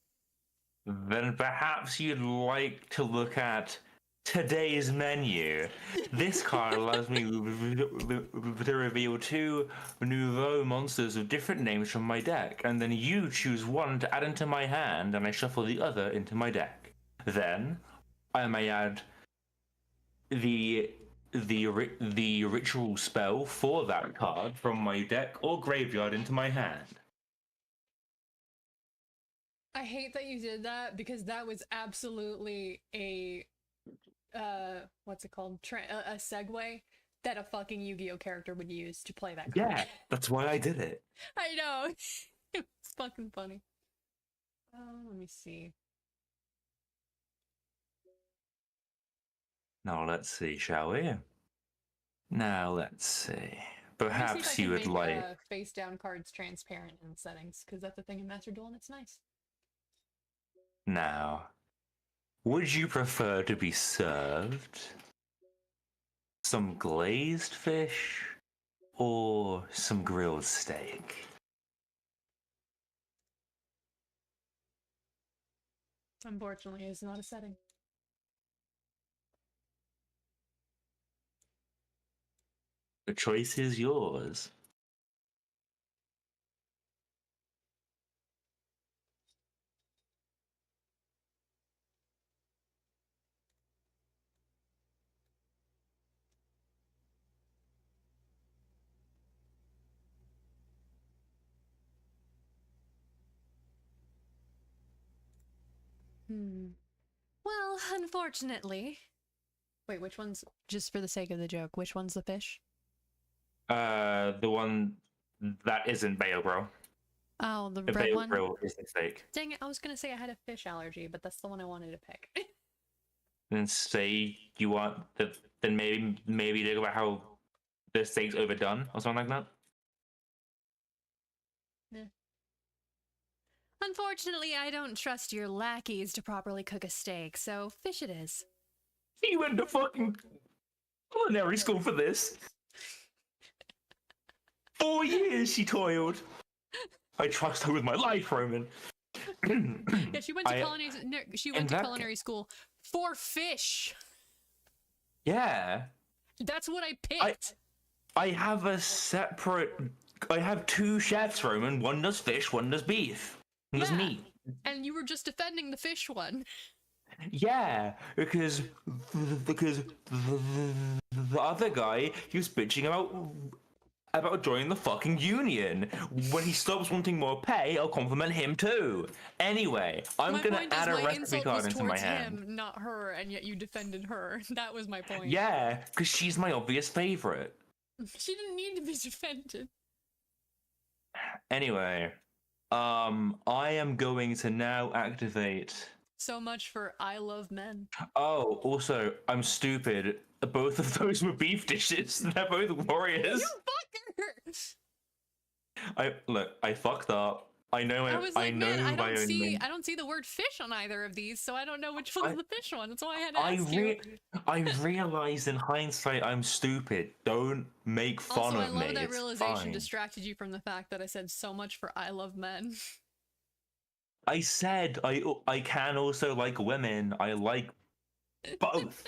B: Then perhaps you'd like to look at today's menu. This card allows me to reveal two nouveau monsters of different names from my deck, and then you choose one to add into my hand, and I shuffle the other into my deck. Then I may add the the ritual spell for that card from my deck or graveyard into my hand.
A: I hate that you did that because that was absolutely a what's it called? A segue that a fucking Yu-Gi-Oh character would use to play that card.
B: Yeah, that's why I did it.
A: I know. It's fucking funny. Let me see.
B: Now let's see, shall we? Now let's see.
A: Let me see if I
B: Perhaps you
A: can
B: would
A: make
B: like.
A: face down cards transparent in settings, because that's a thing in Master Duel and it's nice.
B: Now, would you prefer to be served some glazed fish or some grilled steak?
A: Unfortunately, it's not a setting.
B: The choice is yours.
A: Well, unfortunately. Wait, which one's, just for the sake of the joke, which one's the fish?
B: The one that isn't Bayo Bro.
A: Oh, the
B: The
A: red
B: Bayo
A: one?
B: Bro is the steak.
A: Dang it, I was gonna say I had a fish allergy, but that's the one I wanted to pick.
B: Then say you want the, then maybe think about how the steak's overdone or something like that.
A: Yeah. Unfortunately, I don't trust your lackeys to properly cook a steak, so fish it is.
B: He went to fucking culinary school for this. 4 years she toiled. I trust her with my life, Roman.
A: Yeah, she went to culinary school for fish.
B: Yeah.
A: That's what I picked.
B: I have a separate. I have two chefs, Roman. One does fish, one does beef. One does meat.
A: And you were just defending the fish one.
B: Yeah, because the other guy, he was bitching about joining the fucking union. When he stops wanting more pay, I'll compliment him too. Anyway, I'm gonna add a recipe card into my hand.
A: Him, not her, and yet you defended her. That was my point.
B: Yeah, because she's my obvious favorite.
A: She didn't need to be defended.
B: Anyway, I am going to now activate.
A: So much for I love men.
B: Oh, also, I'm stupid. Both of those were beef dishes. They're both warriors.
A: You
B: fucker! I fucked up. I know. I
A: don't see the word fish on either of these, so I don't know which one's the fish one. That's why I had to ask you.
B: I realized in hindsight I'm stupid. Don't make fun of me.
A: I love that realization distracted you from the fact that I said so much for I love men.
B: I said I can also like women. I like both.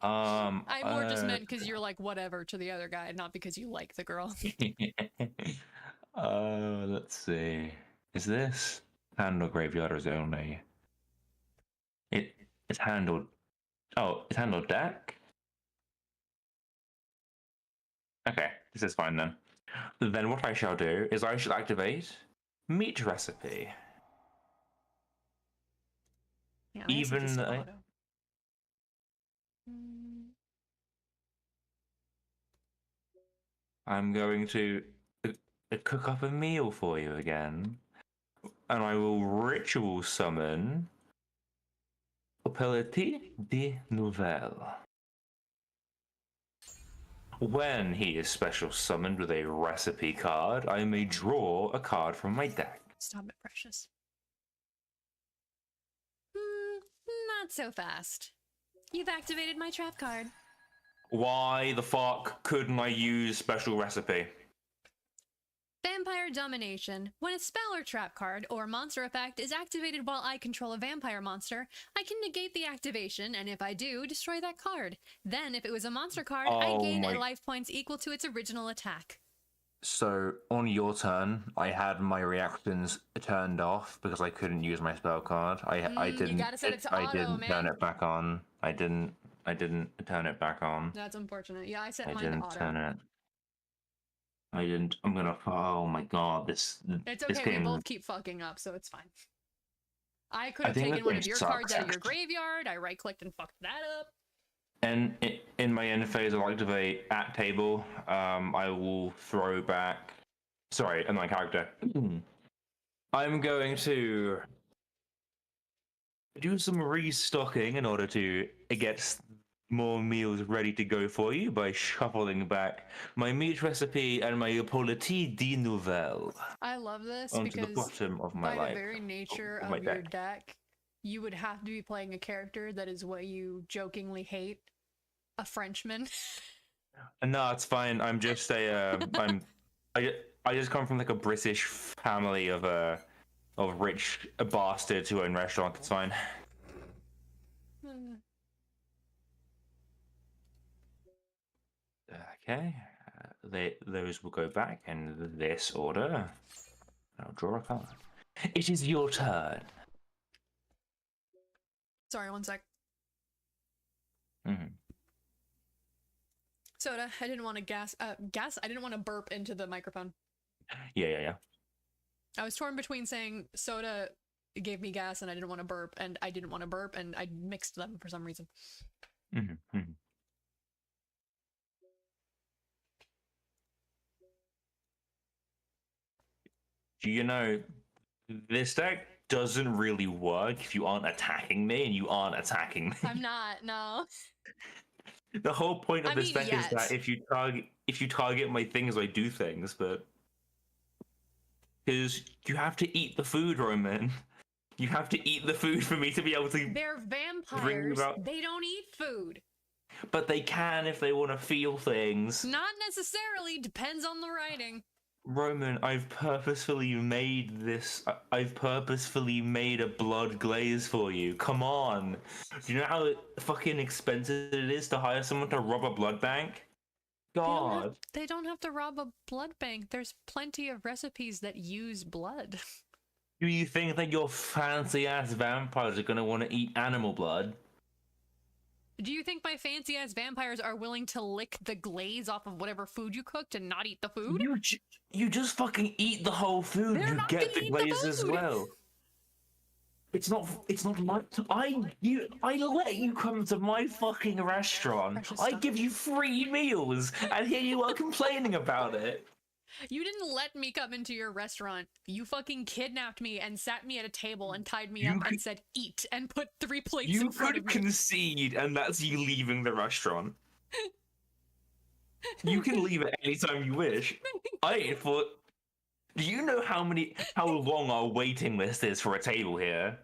A: I more just meant because you're like whatever to the other guy, not because you like the girl.
B: Let's see. Is this handle graveyard or is it only? It's handled. Oh, it's handled deck. Okay, this is fine then. Then what I shall do is I shall activate meat recipe.
A: Yeah, that's
B: Even
A: just
B: though
A: auto.
B: I'm going to cook up a meal for you again, and I will ritual summon Opelati de Nouvelle. When he is special summoned with a recipe card, I may draw a card from my deck.
A: Stop it, precious. Not so fast. You've activated my trap card.
B: Why the fuck couldn't I use special recipe?
A: Vampire Domination. When a spell or trap card or monster effect is activated while I control a vampire monster, I can negate the activation, and if I do, destroy that card. Then, if it was a monster card, I gain life points equal to its original attack.
B: So, on your turn, I had my reactions turned off because I couldn't use my spell card. I didn't.
A: You gotta set it to
B: I
A: auto,
B: didn't
A: man.
B: turn it back on. I didn't turn it back on.
A: That's unfortunate. Yeah, I set mine
B: I
A: to
B: didn't
A: auto.
B: turn it. I didn't. I'm gonna. Oh my god!
A: It's
B: This
A: okay,
B: game.
A: we both keep fucking up, so it's fine. I could have
B: think
A: taken
B: this
A: one
B: game
A: of your
B: sucks,
A: cards out of your
B: actually.
A: graveyard, I right-clicked and fucked that up.
B: And in my end phase, I'll activate at table. I will throw back. Sorry, in my character. I'm going to do some restocking in order to get more meals ready to go for you by shuffling back my meat recipe and my politique de nouvelle
A: I love this
B: onto the
A: because
B: bottom of my
A: by the very nature
B: of my
A: of your
B: deck.
A: deck, you would have to be playing a character that is what you jokingly hate, a Frenchman.
B: No, it's fine. I'm just a. I just come from like a British family of rich bastards who own restaurants. It's fine. Okay, those will go back in this order. I'll draw a card. It is your turn.
A: Sorry, one sec.
B: Mm-hmm.
A: Soda, I didn't want to I didn't want to burp into the microphone.
B: Yeah.
A: I was torn between saying soda gave me gas and I didn't want to burp, and I didn't want to burp, and I mixed them for some reason.
B: Mm-hmm. You know, this deck doesn't really work if you aren't attacking me, and you aren't attacking me.
A: I'm not, no.
B: The whole point of this deck
A: yes.
B: is that if you target my things, I do things, but because you have to eat the food, Roman. You have to eat the food for me to be able to.
A: They're vampires. They don't eat food.
B: But they can if they want to feel things.
A: Not necessarily. Depends on the writing.
B: Roman, I've purposefully made this. I've purposefully made a blood glaze for you. Come on. Do you know how fucking expensive it is to hire someone to rob a blood bank? God.
A: They don't have to rob a blood bank. There's plenty of recipes that use blood.
B: Do you think that your fancy ass vampires are gonna want to eat animal blood?
A: Do you think my fancy ass vampires are willing to lick the glaze off of whatever food you cooked and not eat the food?
B: You just fucking eat the whole food.
A: They're
B: you
A: not
B: get
A: gonna
B: the
A: eat
B: glaze
A: the
B: as
A: food.
B: well. It's not my. I let you come to my fucking restaurant.
A: Precious
B: I
A: stuff.
B: give you free meals, and here you are complaining about it.
A: You didn't let me come into your restaurant. You fucking kidnapped me and sat me at a table and tied me up and said eat and put 3 plates in front of me.
B: You could concede, and that's you leaving the restaurant. You can leave it anytime you wish. I thought. Do you know how long our waiting list is for a table here?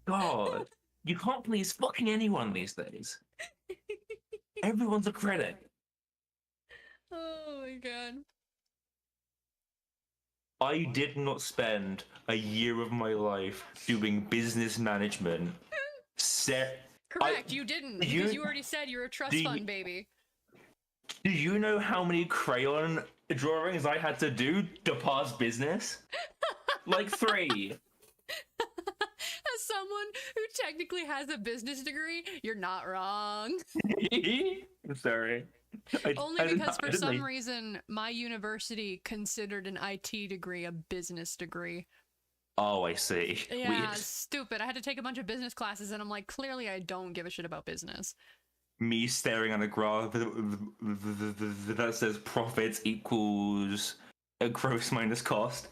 B: God, you can't please fucking anyone these days. Everyone's a critic.
A: Oh my god.
B: I did not spend a year of my life doing business management.
A: Correct, you didn't, because you already said you're a trust fund baby.
B: Do you know how many crayon drawings I had to do to pass business? Like 3.
A: As someone who technically has a business degree, you're not wrong.
B: I'm sorry.
A: Only because for some reason my university considered an IT degree a business degree.
B: Oh, I see.
A: Yeah,
B: Weird.
A: stupid. I had to take a bunch of business classes, and I'm like, clearly I don't give a shit about business.
B: Me staring at a graph that says profits equals a gross minus cost.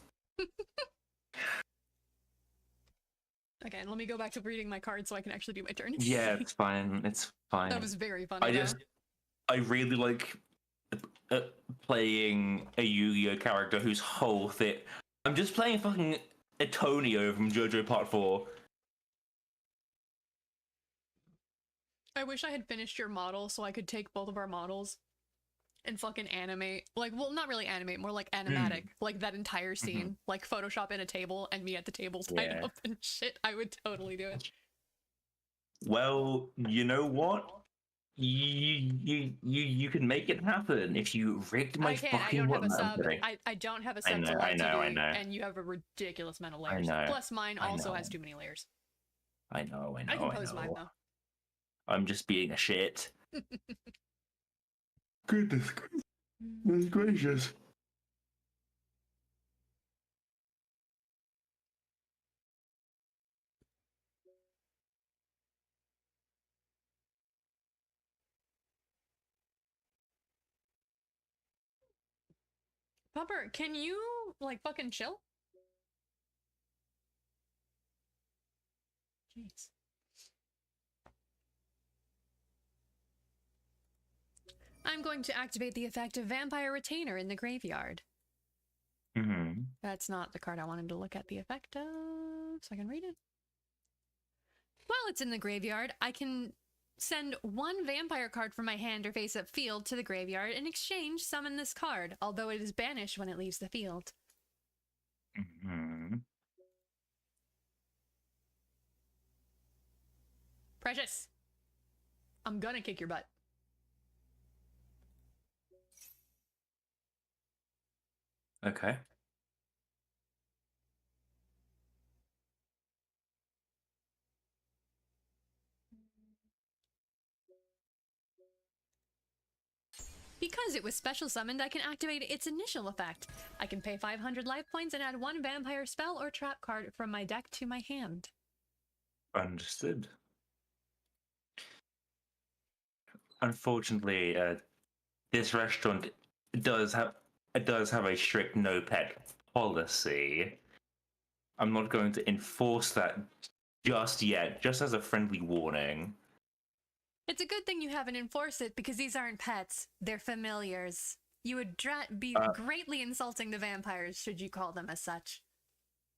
A: Okay, let me go back to reading my card so I can actually do my turn.
B: Yeah, it's fine. It's fine.
A: That was very funny,
B: I really like uh, playing a Yu-Gi-Oh character whose whole thing. I'm just playing fucking Antonio from JoJo Part 4.
A: I wish I had finished your model so I could take both of our models and fucking animate, like, well, not really animate, more like animatic, like that entire scene, like Photoshop in a table and me at the table tied up and shit. I would totally do it.
B: Well, you know what? You can make it happen if you rigged my fucking
A: I don't have a sub.
B: today.
A: I don't have a sub to
B: I know,
A: and you have a ridiculous amount of layers. Plus, mine also has too many layers.
B: I know.
A: I can pose mine though.
B: I'm just being a shit. Goodness gracious.
A: Pupper, can you like fucking chill? Jeez. I'm going to activate the effect of Vampire Retainer in the graveyard. That's not the card I wanted to look at the effect of, so I can read it. While it's in the graveyard, I can send one vampire card from my hand or face-up field to the graveyard. In exchange, summon this card, although it is banished when it leaves the field. Precious, I'm gonna kick your butt.
B: Okay.
A: Because it was special summoned, I can activate its initial effect. I can pay 500 life points and add one vampire spell or trap card from my deck to my hand.
B: Understood. Unfortunately, this restaurant does have a strict no pet policy. I'm not going to enforce that just yet, just as a friendly warning.
A: It's a good thing you haven't enforced it because these aren't pets, they're familiars. You would be greatly insulting the vampires should you call them as such.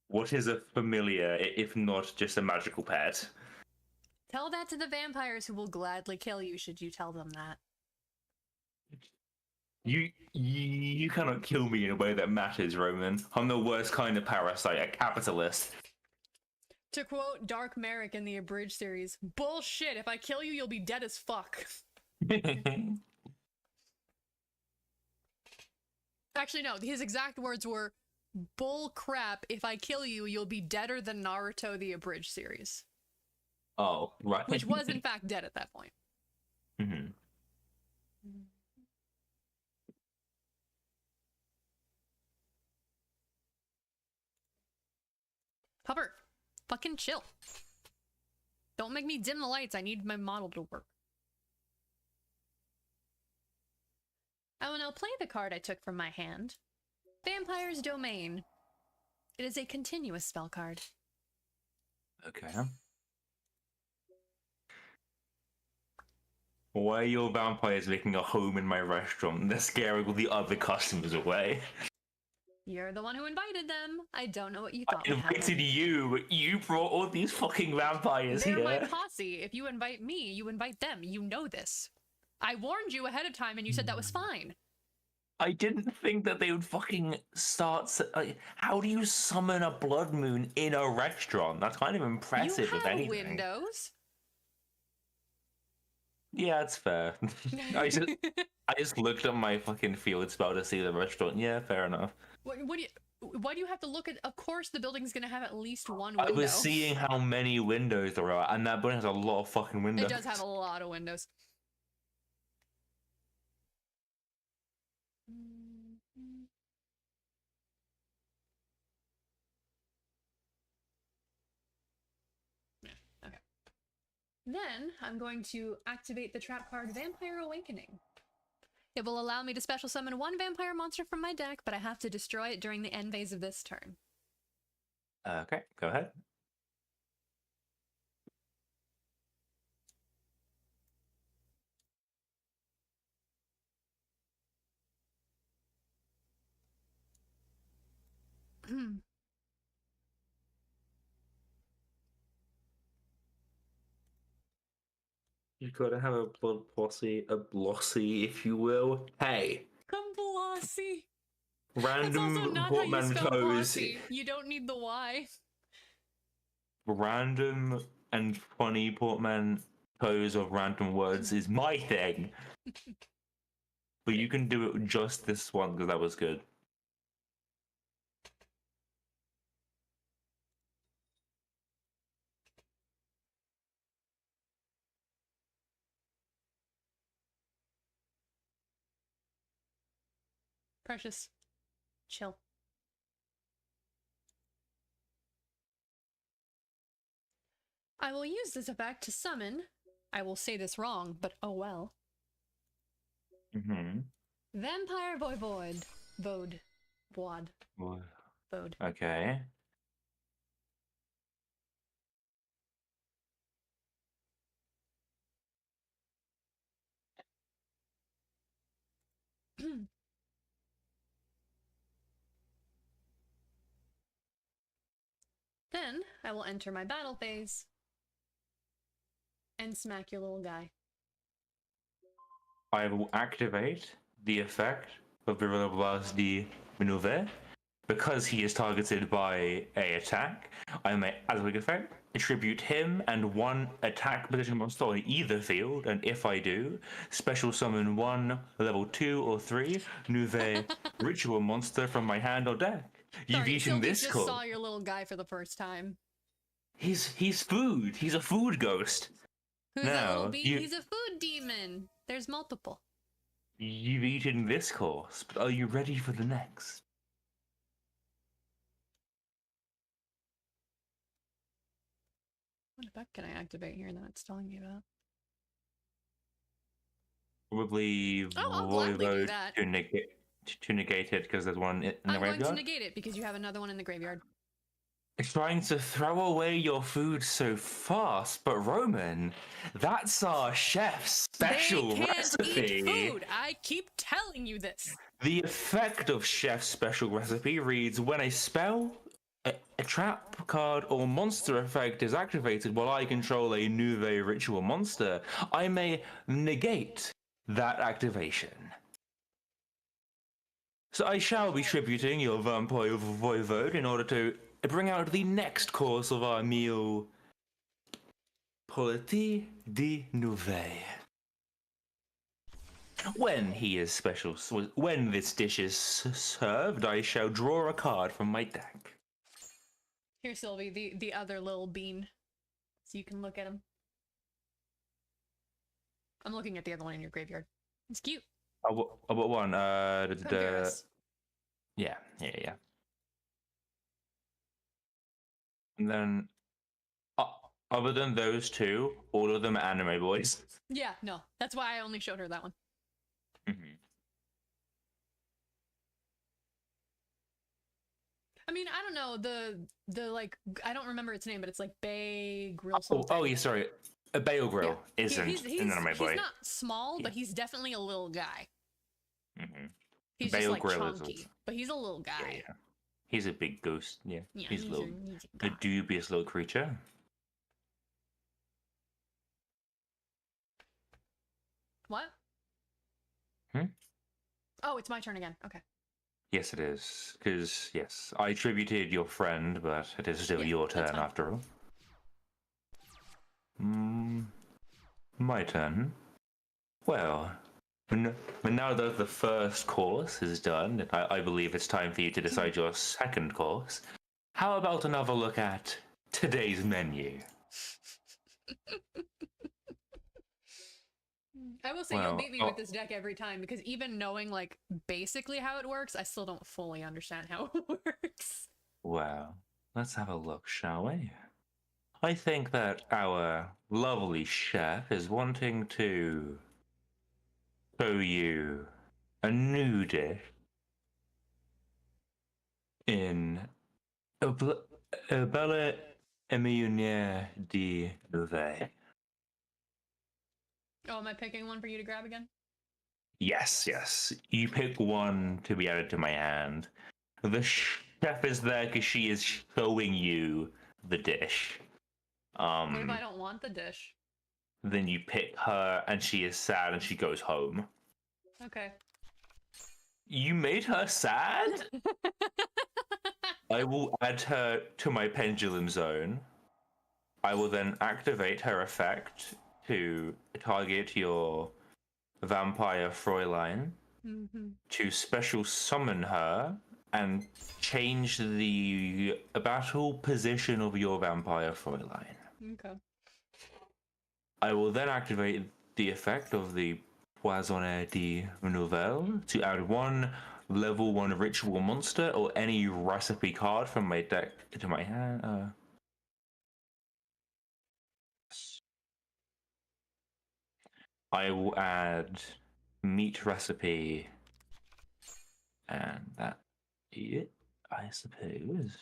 B: What is a familiar if not just a magical pet?
A: Tell that to the vampires who will gladly kill you should you tell them that.
B: You cannot kill me in a way that matters, Roman. I'm the worst kind of parasite, a capitalist.
A: To quote Dark Merrick in the Abridged series, bullshit, if I kill you, you'll be dead as fuck. Actually, no, his exact words were, bull crap, if I kill you, you'll be deader than Naruto the Abridged series.
B: Oh, right.
A: Which was, in fact, dead at that point. Pupper, fucking chill. Don't make me dim the lights. I need my model to work. I will now play the card I took from my hand. Vampire's Domain. It is a continuous spell card.
B: Okay. Why are your vampires making a home in my restaurant? They're scaring all the other customers away.
A: You're the one who invited them. I don't know what you thought.
B: I invited you, but you brought all these fucking vampires here.
A: They're my posse. If you invite me, you invite them. You know this. I warned you ahead of time and you said that was fine.
B: I didn't think that they would fucking start... how do you summon a blood moon in a restaurant? That's kind of impressive, if anything.
A: You have windows.
B: Yeah, that's fair. I just looked at my fucking field spell to see the restaurant. Yeah, fair enough.
A: Why do you have to look at... Of course the building's gonna have at least one window.
B: I was seeing how many windows there are, and that building has a lot of fucking windows.
A: It does have a lot of windows. Then I'm going to activate the trap card Vampire Awakening. It will allow me to special summon one vampire monster from my deck, but I have to destroy it during the end phase of this turn.
B: Okay, go ahead. You gotta have a blood posse, a blossy, if you will. Hey,
A: Blossy. That's
B: random
A: also not how you spell
B: portmanteaus,
A: Blossy. You don't need the Y.
B: random and funny portmanteaus of random words is my thing. But you can do it just this one because that was good.
A: Precious. Chill. I will use this effect to summon. I will say this wrong, but oh well.
B: Mm-hmm.
A: Vampire Voivode. Vode. Void. Vode.
B: Okay.
A: Then I will enter my battle phase and smack your little guy.
B: I will activate the effect of Virula Blast de Maneuver. Because he is targeted by a attack, I may, as a quick effect, attribute him and one attack position monster on either field, and if I do, special summon one level 2 or 3 Nouvelle ritual monster from my hand or deck. You've eaten
A: Sylvie
B: this
A: just
B: call.
A: saw your little guy for the first time.
B: He's food. He's a food ghost.
A: Who's
B: now,
A: that little bean? He's a food demon. There's multiple.
B: You've eaten this course, but are you ready for the next?
A: What effect can I activate here that it's telling me about?
B: Probably
A: I'll gladly do that.
B: To negate it because there's one in the graveyard.
A: I'm going to negate it because you have another one in the graveyard.
B: Trying to throw away your food so fast, but Roman, that's our chef's special
A: they can't
B: recipe.
A: Eat food. I keep telling you this.
B: The effect of chef's special recipe reads: when a spell, a trap card, or monster effect is activated while I control a Nouvelle ritual monster, I may negate that activation. So I shall be tributing your Vampire Voivode in order to bring out the next course of our meal, Politi de Nouvelle. When this dish is served, I shall draw a card from my deck.
A: Here, Sylvie, the other little bean, so you can look at him. I'm looking at the other one in your graveyard. It's cute.
B: Oh, what one? Yeah. And then, other than those two, all of them are anime boys.
A: Yeah, no, that's why I only showed her that one.
B: Mm-hmm.
A: I mean, I don't know, the like, I don't remember its name, but it's like Bay Grill something.
B: Oh, yeah, sorry. A Bail Grill isn't an anime boy.
A: He's not small, but he's definitely a little guy.
B: Mm-hmm.
A: He's
B: Bail
A: just like
B: Grill
A: chunky, but he's a little guy.
B: Yeah. He's a big ghost, yeah. He's
A: a
B: a dubious little creature.
A: What? Oh, it's my turn again. Okay.
B: Yes, it is. Because, yes, I tributed your friend, but it is still your turn after all. My turn. Well, now that the first course is done, I believe it's time for you to decide your second course. How about another look at today's menu?
A: I will say you'll beat me with this deck every time, because even knowing like basically how it works, I still don't fully understand how it works.
B: Well, let's have a look, shall we? I think that our lovely chef is wanting to show you a new dish in Bella Emionier di Nove.
A: Oh, am I picking one for you to grab again?
B: Yes, yes. You pick one to be added to my hand. The chef is there because she is showing you the dish.
A: What if I don't want the dish?
B: Then you pick her, and she is sad, and she goes home.
A: Okay.
B: You made her sad? I will add her to my pendulum zone. I will then activate her effect to target your vampire Fräulein, to special summon her and change the battle position of your vampire Fräulein.
A: Okay.
B: I will then activate the effect of the Poissonnière de Nouvelle to add one level 1 ritual monster or any recipe card from my deck to my hand. I will add meat recipe, and that it, I suppose.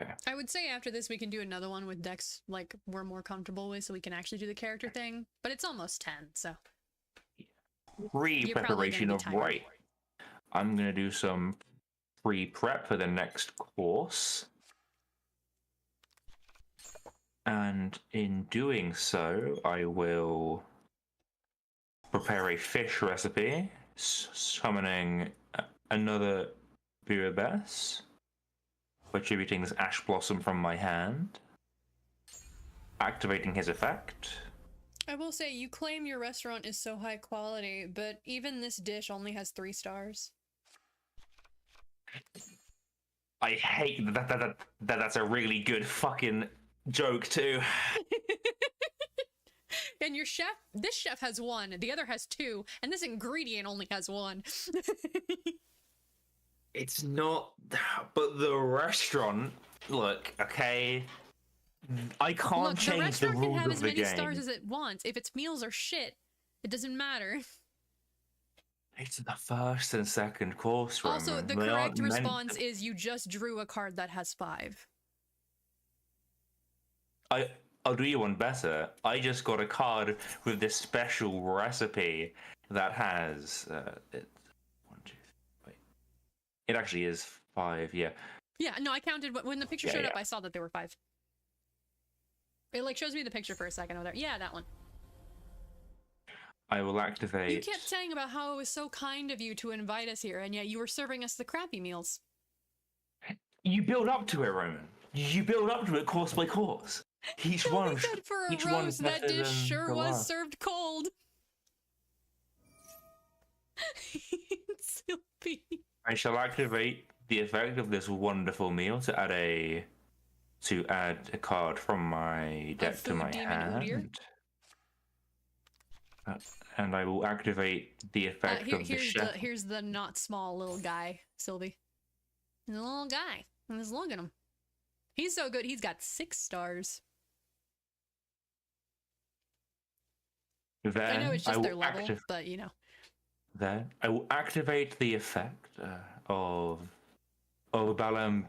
B: Okay.
A: I would say after this we can do another one with decks like we're more comfortable with, so we can actually do the character thing. But it's almost 10, so.
B: Pre-preparation of right. I'm gonna do some pre-prep for the next course. And in doing so, I will prepare a fish recipe, summoning another Buabess, attributing this ash blossom from my hand, activating his effect.
A: I will say, you claim your restaurant is so high quality, but even this dish only has 3 stars.
B: I hate that's a really good fucking joke too.
A: And your chef, this chef has 1, the other has 2, and this ingredient only has 1.
B: It's not, but the restaurant, look, okay, I can't change the rules of the game.
A: Look, the restaurant can have as many stars as it wants. If its meals are shit, it doesn't matter.
B: It's the first and second course, Roman.
A: Also, the correct response is you just drew a card that has 5.
B: I'll do you one better. I just got a card with this special recipe that has it actually is 5, yeah.
A: Yeah, no, I counted when the picture showed up. I saw that there were 5. It like shows me the picture for a second over there. Yeah, that one.
B: I will activate.
A: You kept saying about how it was so kind of you to invite us here, and yet you were serving us the crappy meals.
B: You build up to it, Roman. You build up to it course by course. Each one.
A: Said for a rose, that dish sure was served cold. Sylvie.
B: I shall activate the effect of this wonderful meal to add a card from my deck to my hand. And I will activate the effect of the chef.
A: Here's the not small little guy, Sylvie. The little guy. And just look at him. He's so good. He's got 6 stars.
B: Then
A: I know it's just their level, but you know.
B: Then I will activate the effect of Balam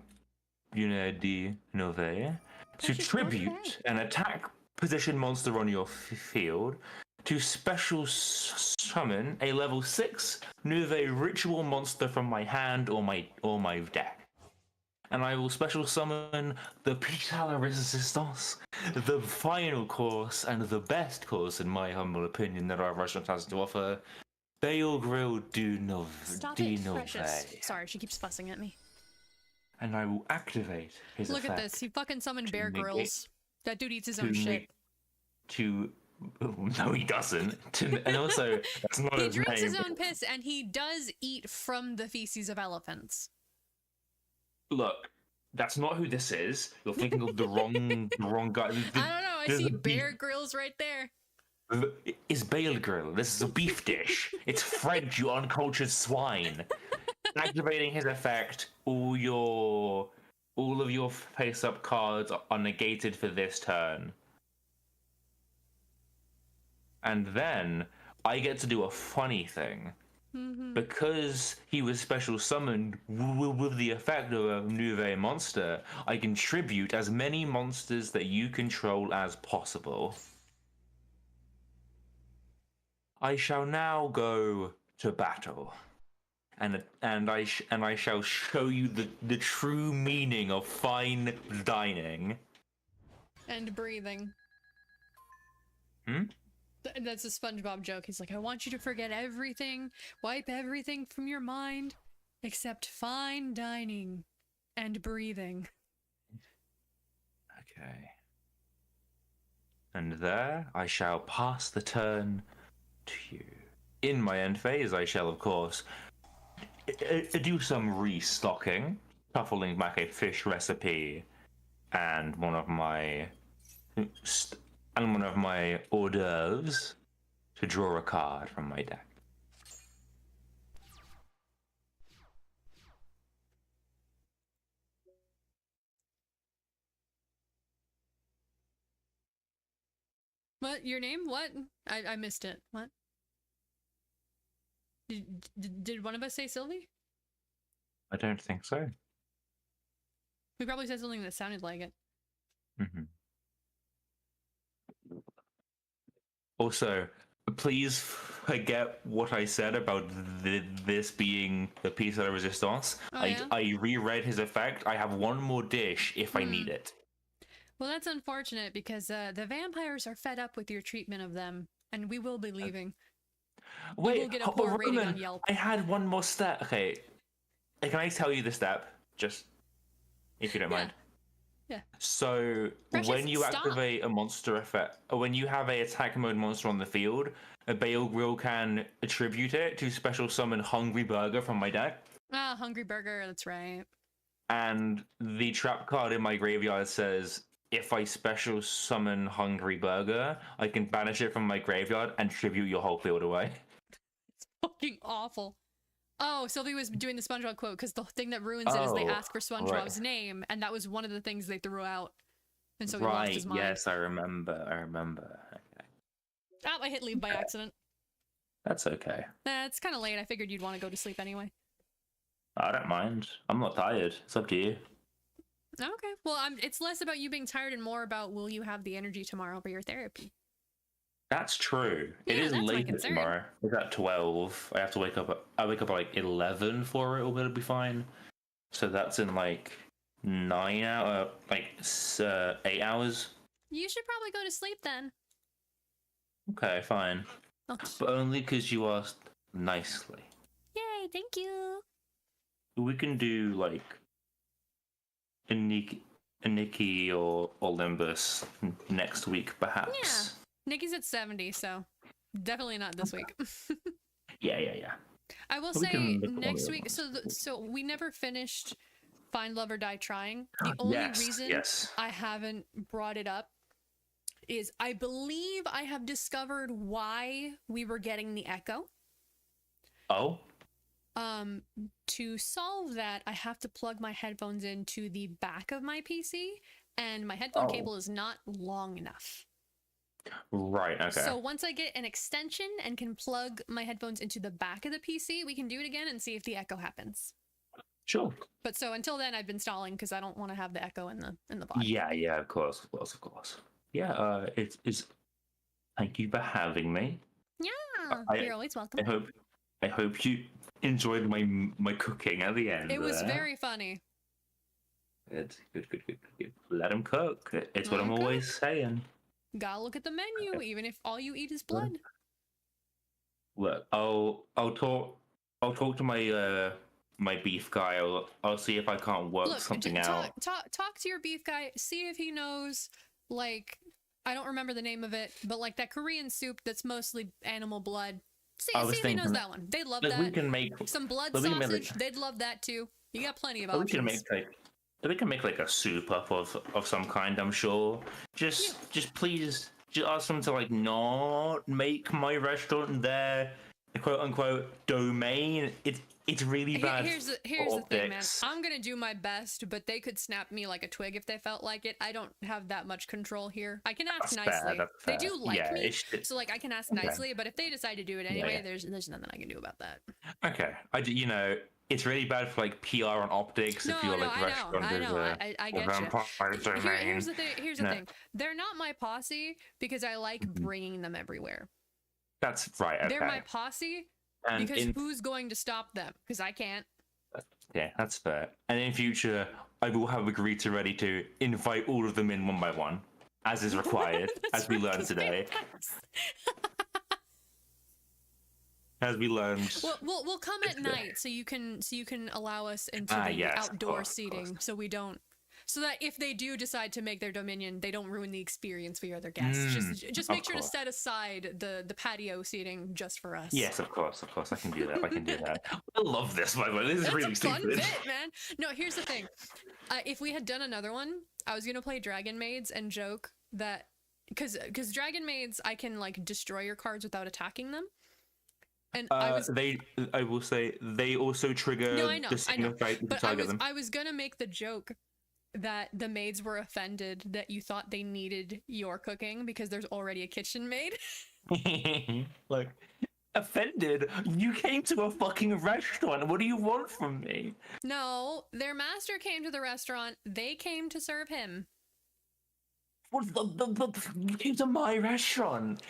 B: Unedi Nove to tribute an attack position monster on your field to special summon a level 6 Nove ritual monster from my hand or my deck. And I will special summon the Pitala Resistance, the final course and the best course, in my humble opinion, that our restaurant has to offer. Bale Grill du Nove.
A: Stop it, Precious. Sorry, she keeps fussing at me.
B: And I will activate his
A: Look
B: effect.
A: at this. He fucking summoned Bear Grylls. That dude eats his own shit.
B: No, he doesn't. And also, that's not his name. He
A: drinks his own piss, and he does eat from the feces of elephants.
B: Look, that's not who this is. You're thinking of the wrong guy.
A: I don't know. I see Bear Grylls right there.
B: It's Bale Grill. This is a beef dish. It's French, you uncultured swine. Activating his effect, all of your face-up cards are negated for this turn. And then I get to do a funny thing. Because he was special summoned with the effect of a Nouveau monster, I can tribute as many monsters that you control as possible. I shall now go to battle, and I shall show you the true meaning of fine dining.
A: And breathing. That's a SpongeBob joke. He's like, I want you to forget everything, wipe everything from your mind, except fine dining and breathing.
B: Okay. And there I shall pass the turn to you. In my end phase, I shall, of course, do some restocking, shuffling back a fish recipe and one of my hors d'oeuvres to draw a card from my deck.
A: What? Your name? What? I missed it. What? Did one of us say Sylvie?
B: I don't think so.
A: We probably said something that sounded like it.
B: Also, please forget what I said about this being the piece de la resistance. I reread his effect. I have one more dish if I need it.
A: Well, that's unfortunate because the vampires are fed up with your treatment of them, and we will be leaving.
B: Wait,
A: will get a poor rating on Yelp.
B: I had one more step. Okay, can I tell you the step? Just if you don't mind.
A: Yeah.
B: So
A: Precious,
B: when you
A: stop.
B: activate a monster effect, or when you have a attack mode monster on the field, a Bale Grill can attribute it to special summon Hungry Burger from my deck.
A: Ah, Hungry Burger, that's right.
B: And the trap card in my graveyard says, if I special summon Hungry Burger, I can banish it from my graveyard and tribute your whole field away.
A: It's fucking awful. Oh, Sylvie was doing the SpongeBob quote because the thing that ruins it is they ask for SpongeBob's name, and that was one of the things they threw out. And so he lost his mind.
B: Yes, I remember. Okay.
A: Oh, I hit leave by accident.
B: That's okay.
A: It's kind of late. I figured you'd want to go to sleep anyway.
B: I don't mind. I'm not tired. It's up to you.
A: Okay. Well, it's less about you being tired and more about will you have the energy tomorrow for your therapy.
B: That's true.
A: Yeah,
B: it is
A: that's my
B: late
A: concern.
B: tomorrow. It's at 12. I have to wake up. I wake up at like 11 for it. It'll be fine. So that's in like 9 hours, 8 hours.
A: You should probably go to sleep then.
B: Okay, fine.
A: Oh.
B: But only because you asked nicely.
A: Yay! Thank you.
B: We can do like a Nikki or Olympus next week, perhaps.
A: Yeah. Nikki's at 70, so definitely not this week.
B: Yeah.
A: I will say next week. So we never finished Find Love or Die Trying. The only reason I haven't brought it up is I believe I have discovered why we were getting the echo.
B: Oh.
A: To solve that, I have to plug my headphones into the back of my PC, and my headphone cable is not long enough.
B: Right, okay.
A: So once I get an extension and can plug my headphones into the back of the PC, we can do it again and see if the echo happens.
B: Sure.
A: But so until then, I've been stalling because I don't want to have the echo in the body.
B: Yeah, of course. Yeah, it's thank you for having me.
A: Yeah, you're always welcome.
B: I hope you enjoyed my cooking at the end.
A: It was very funny.
B: It's good. Let him cook. It's what I'm always saying.
A: Gotta look at the menu, even if all you eat is blood.
B: Look, I'll talk to my my beef guy. I'll see if I can't work something out.
A: Talk to your beef guy. See if he knows, like, I don't remember the name of it, but like that Korean soup that's mostly animal blood. See if he knows that one. They love that.
B: We can make
A: some blood sausage. They'd love that too. You got plenty of options.
B: We can make like a soup up of some kind. I'm sure. Just please just ask them to like not make my restaurant their quote unquote domain. It's really bad.
A: Here's the thing, man. I'm gonna do my best, but they could snap me like a twig if they felt like it. I don't have that much control here. I can ask nicely. They do like me, so like I can ask nicely. But if they decide to do it anyway, there's nothing I can do about that.
B: Okay, it's really bad for like PR and optics if you're like restaurant.
A: I know. I get you. Here's the thing. They're not my posse because I like bringing them everywhere.
B: That's right. Okay.
A: They're my posse. Because who's going to stop them? Because I can't.
B: Yeah, that's fair. And in future, I will have agreed to ready to invite all of them in one by one, as is required, as we learned today. As we learned.
A: We'll come at night so you can allow us into the outdoor seating, so we don't. So that if they do decide to make their dominion, they don't ruin the experience for your other guests. Just make sure to set aside the patio seating just for us.
B: Yes, of course. I can do that. I love this, by the way. This is really stupid.
A: It's a fun bit, man. No, here's the thing. If we had done another one, I was gonna play Dragon Maids and joke that because Dragon Maids, I can like destroy your cards without attacking them. And
B: I will say they also trigger the same effect if you target them.
A: I was gonna make the joke that the maids were offended that you thought they needed your cooking because there's already a kitchen maid.
B: Like, offended? You came to a fucking restaurant. What do you want from me?
A: No, their master came to the restaurant. They came to serve him.
B: You came to my restaurant.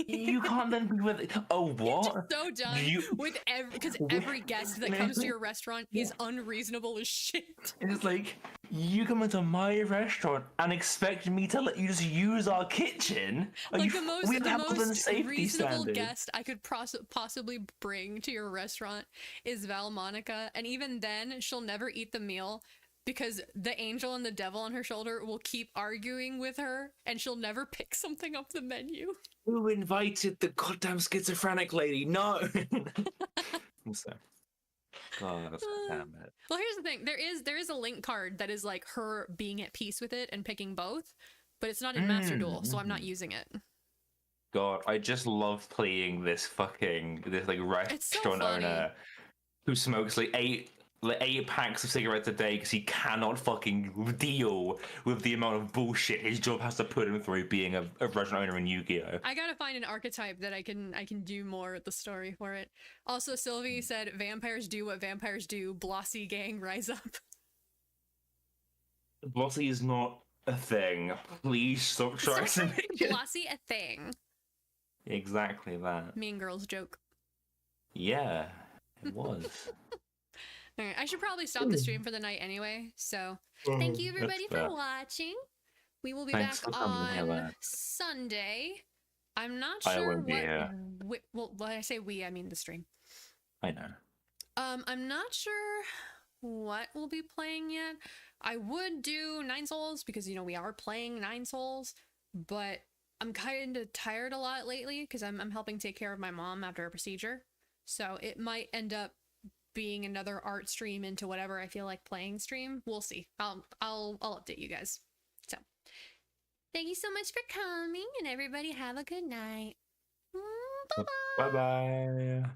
B: You can't then be with. Oh, what?
A: So done with because every guest that comes to your restaurant is unreasonable as shit.
B: It's like you come into my restaurant and expect me to let you just use our kitchen.
A: Like the most reasonable guest I could possibly bring to your restaurant is Val Monica, and even then, she'll never eat the meal. Because the angel and the devil on her shoulder will keep arguing with her, and she'll never pick something off the menu.
B: Who invited the goddamn schizophrenic lady? No. So, God, damn it.
A: Well, here's the thing: there is a link card that is like her being at peace with it and picking both, but it's not in Master Duel, so I'm not using it.
B: God, I just love playing this like restaurant owner who smokes like 8 packs of cigarettes a day because he cannot fucking deal with the amount of bullshit his job has to put him through being a restaurant owner in Yu-Gi-Oh!
A: I gotta find an archetype that I can do more with the story for it. Also, Sylvie said, vampires do what vampires do. Blossy gang, rise up.
B: Blossy is not a thing. Please stop trying to make it.
A: Blossy a thing.
B: Exactly that.
A: Mean Girls joke.
B: Yeah, it was.
A: All right, I should probably stop the stream for the night anyway. So thank you everybody for watching. We will be back on Sunday. I'm not sure what. Well, when I say we, I mean the stream.
B: I know.
A: I'm not sure what we'll be playing yet. I would do 9 Souls because we are playing 9 Souls, but I'm kind of tired a lot lately because I'm helping take care of my mom after a procedure. So it might end up being another art stream into whatever I feel like playing stream. We'll see. I'll update you guys. So thank you so much for coming, and everybody have a good night. Bye bye.
B: Bye bye.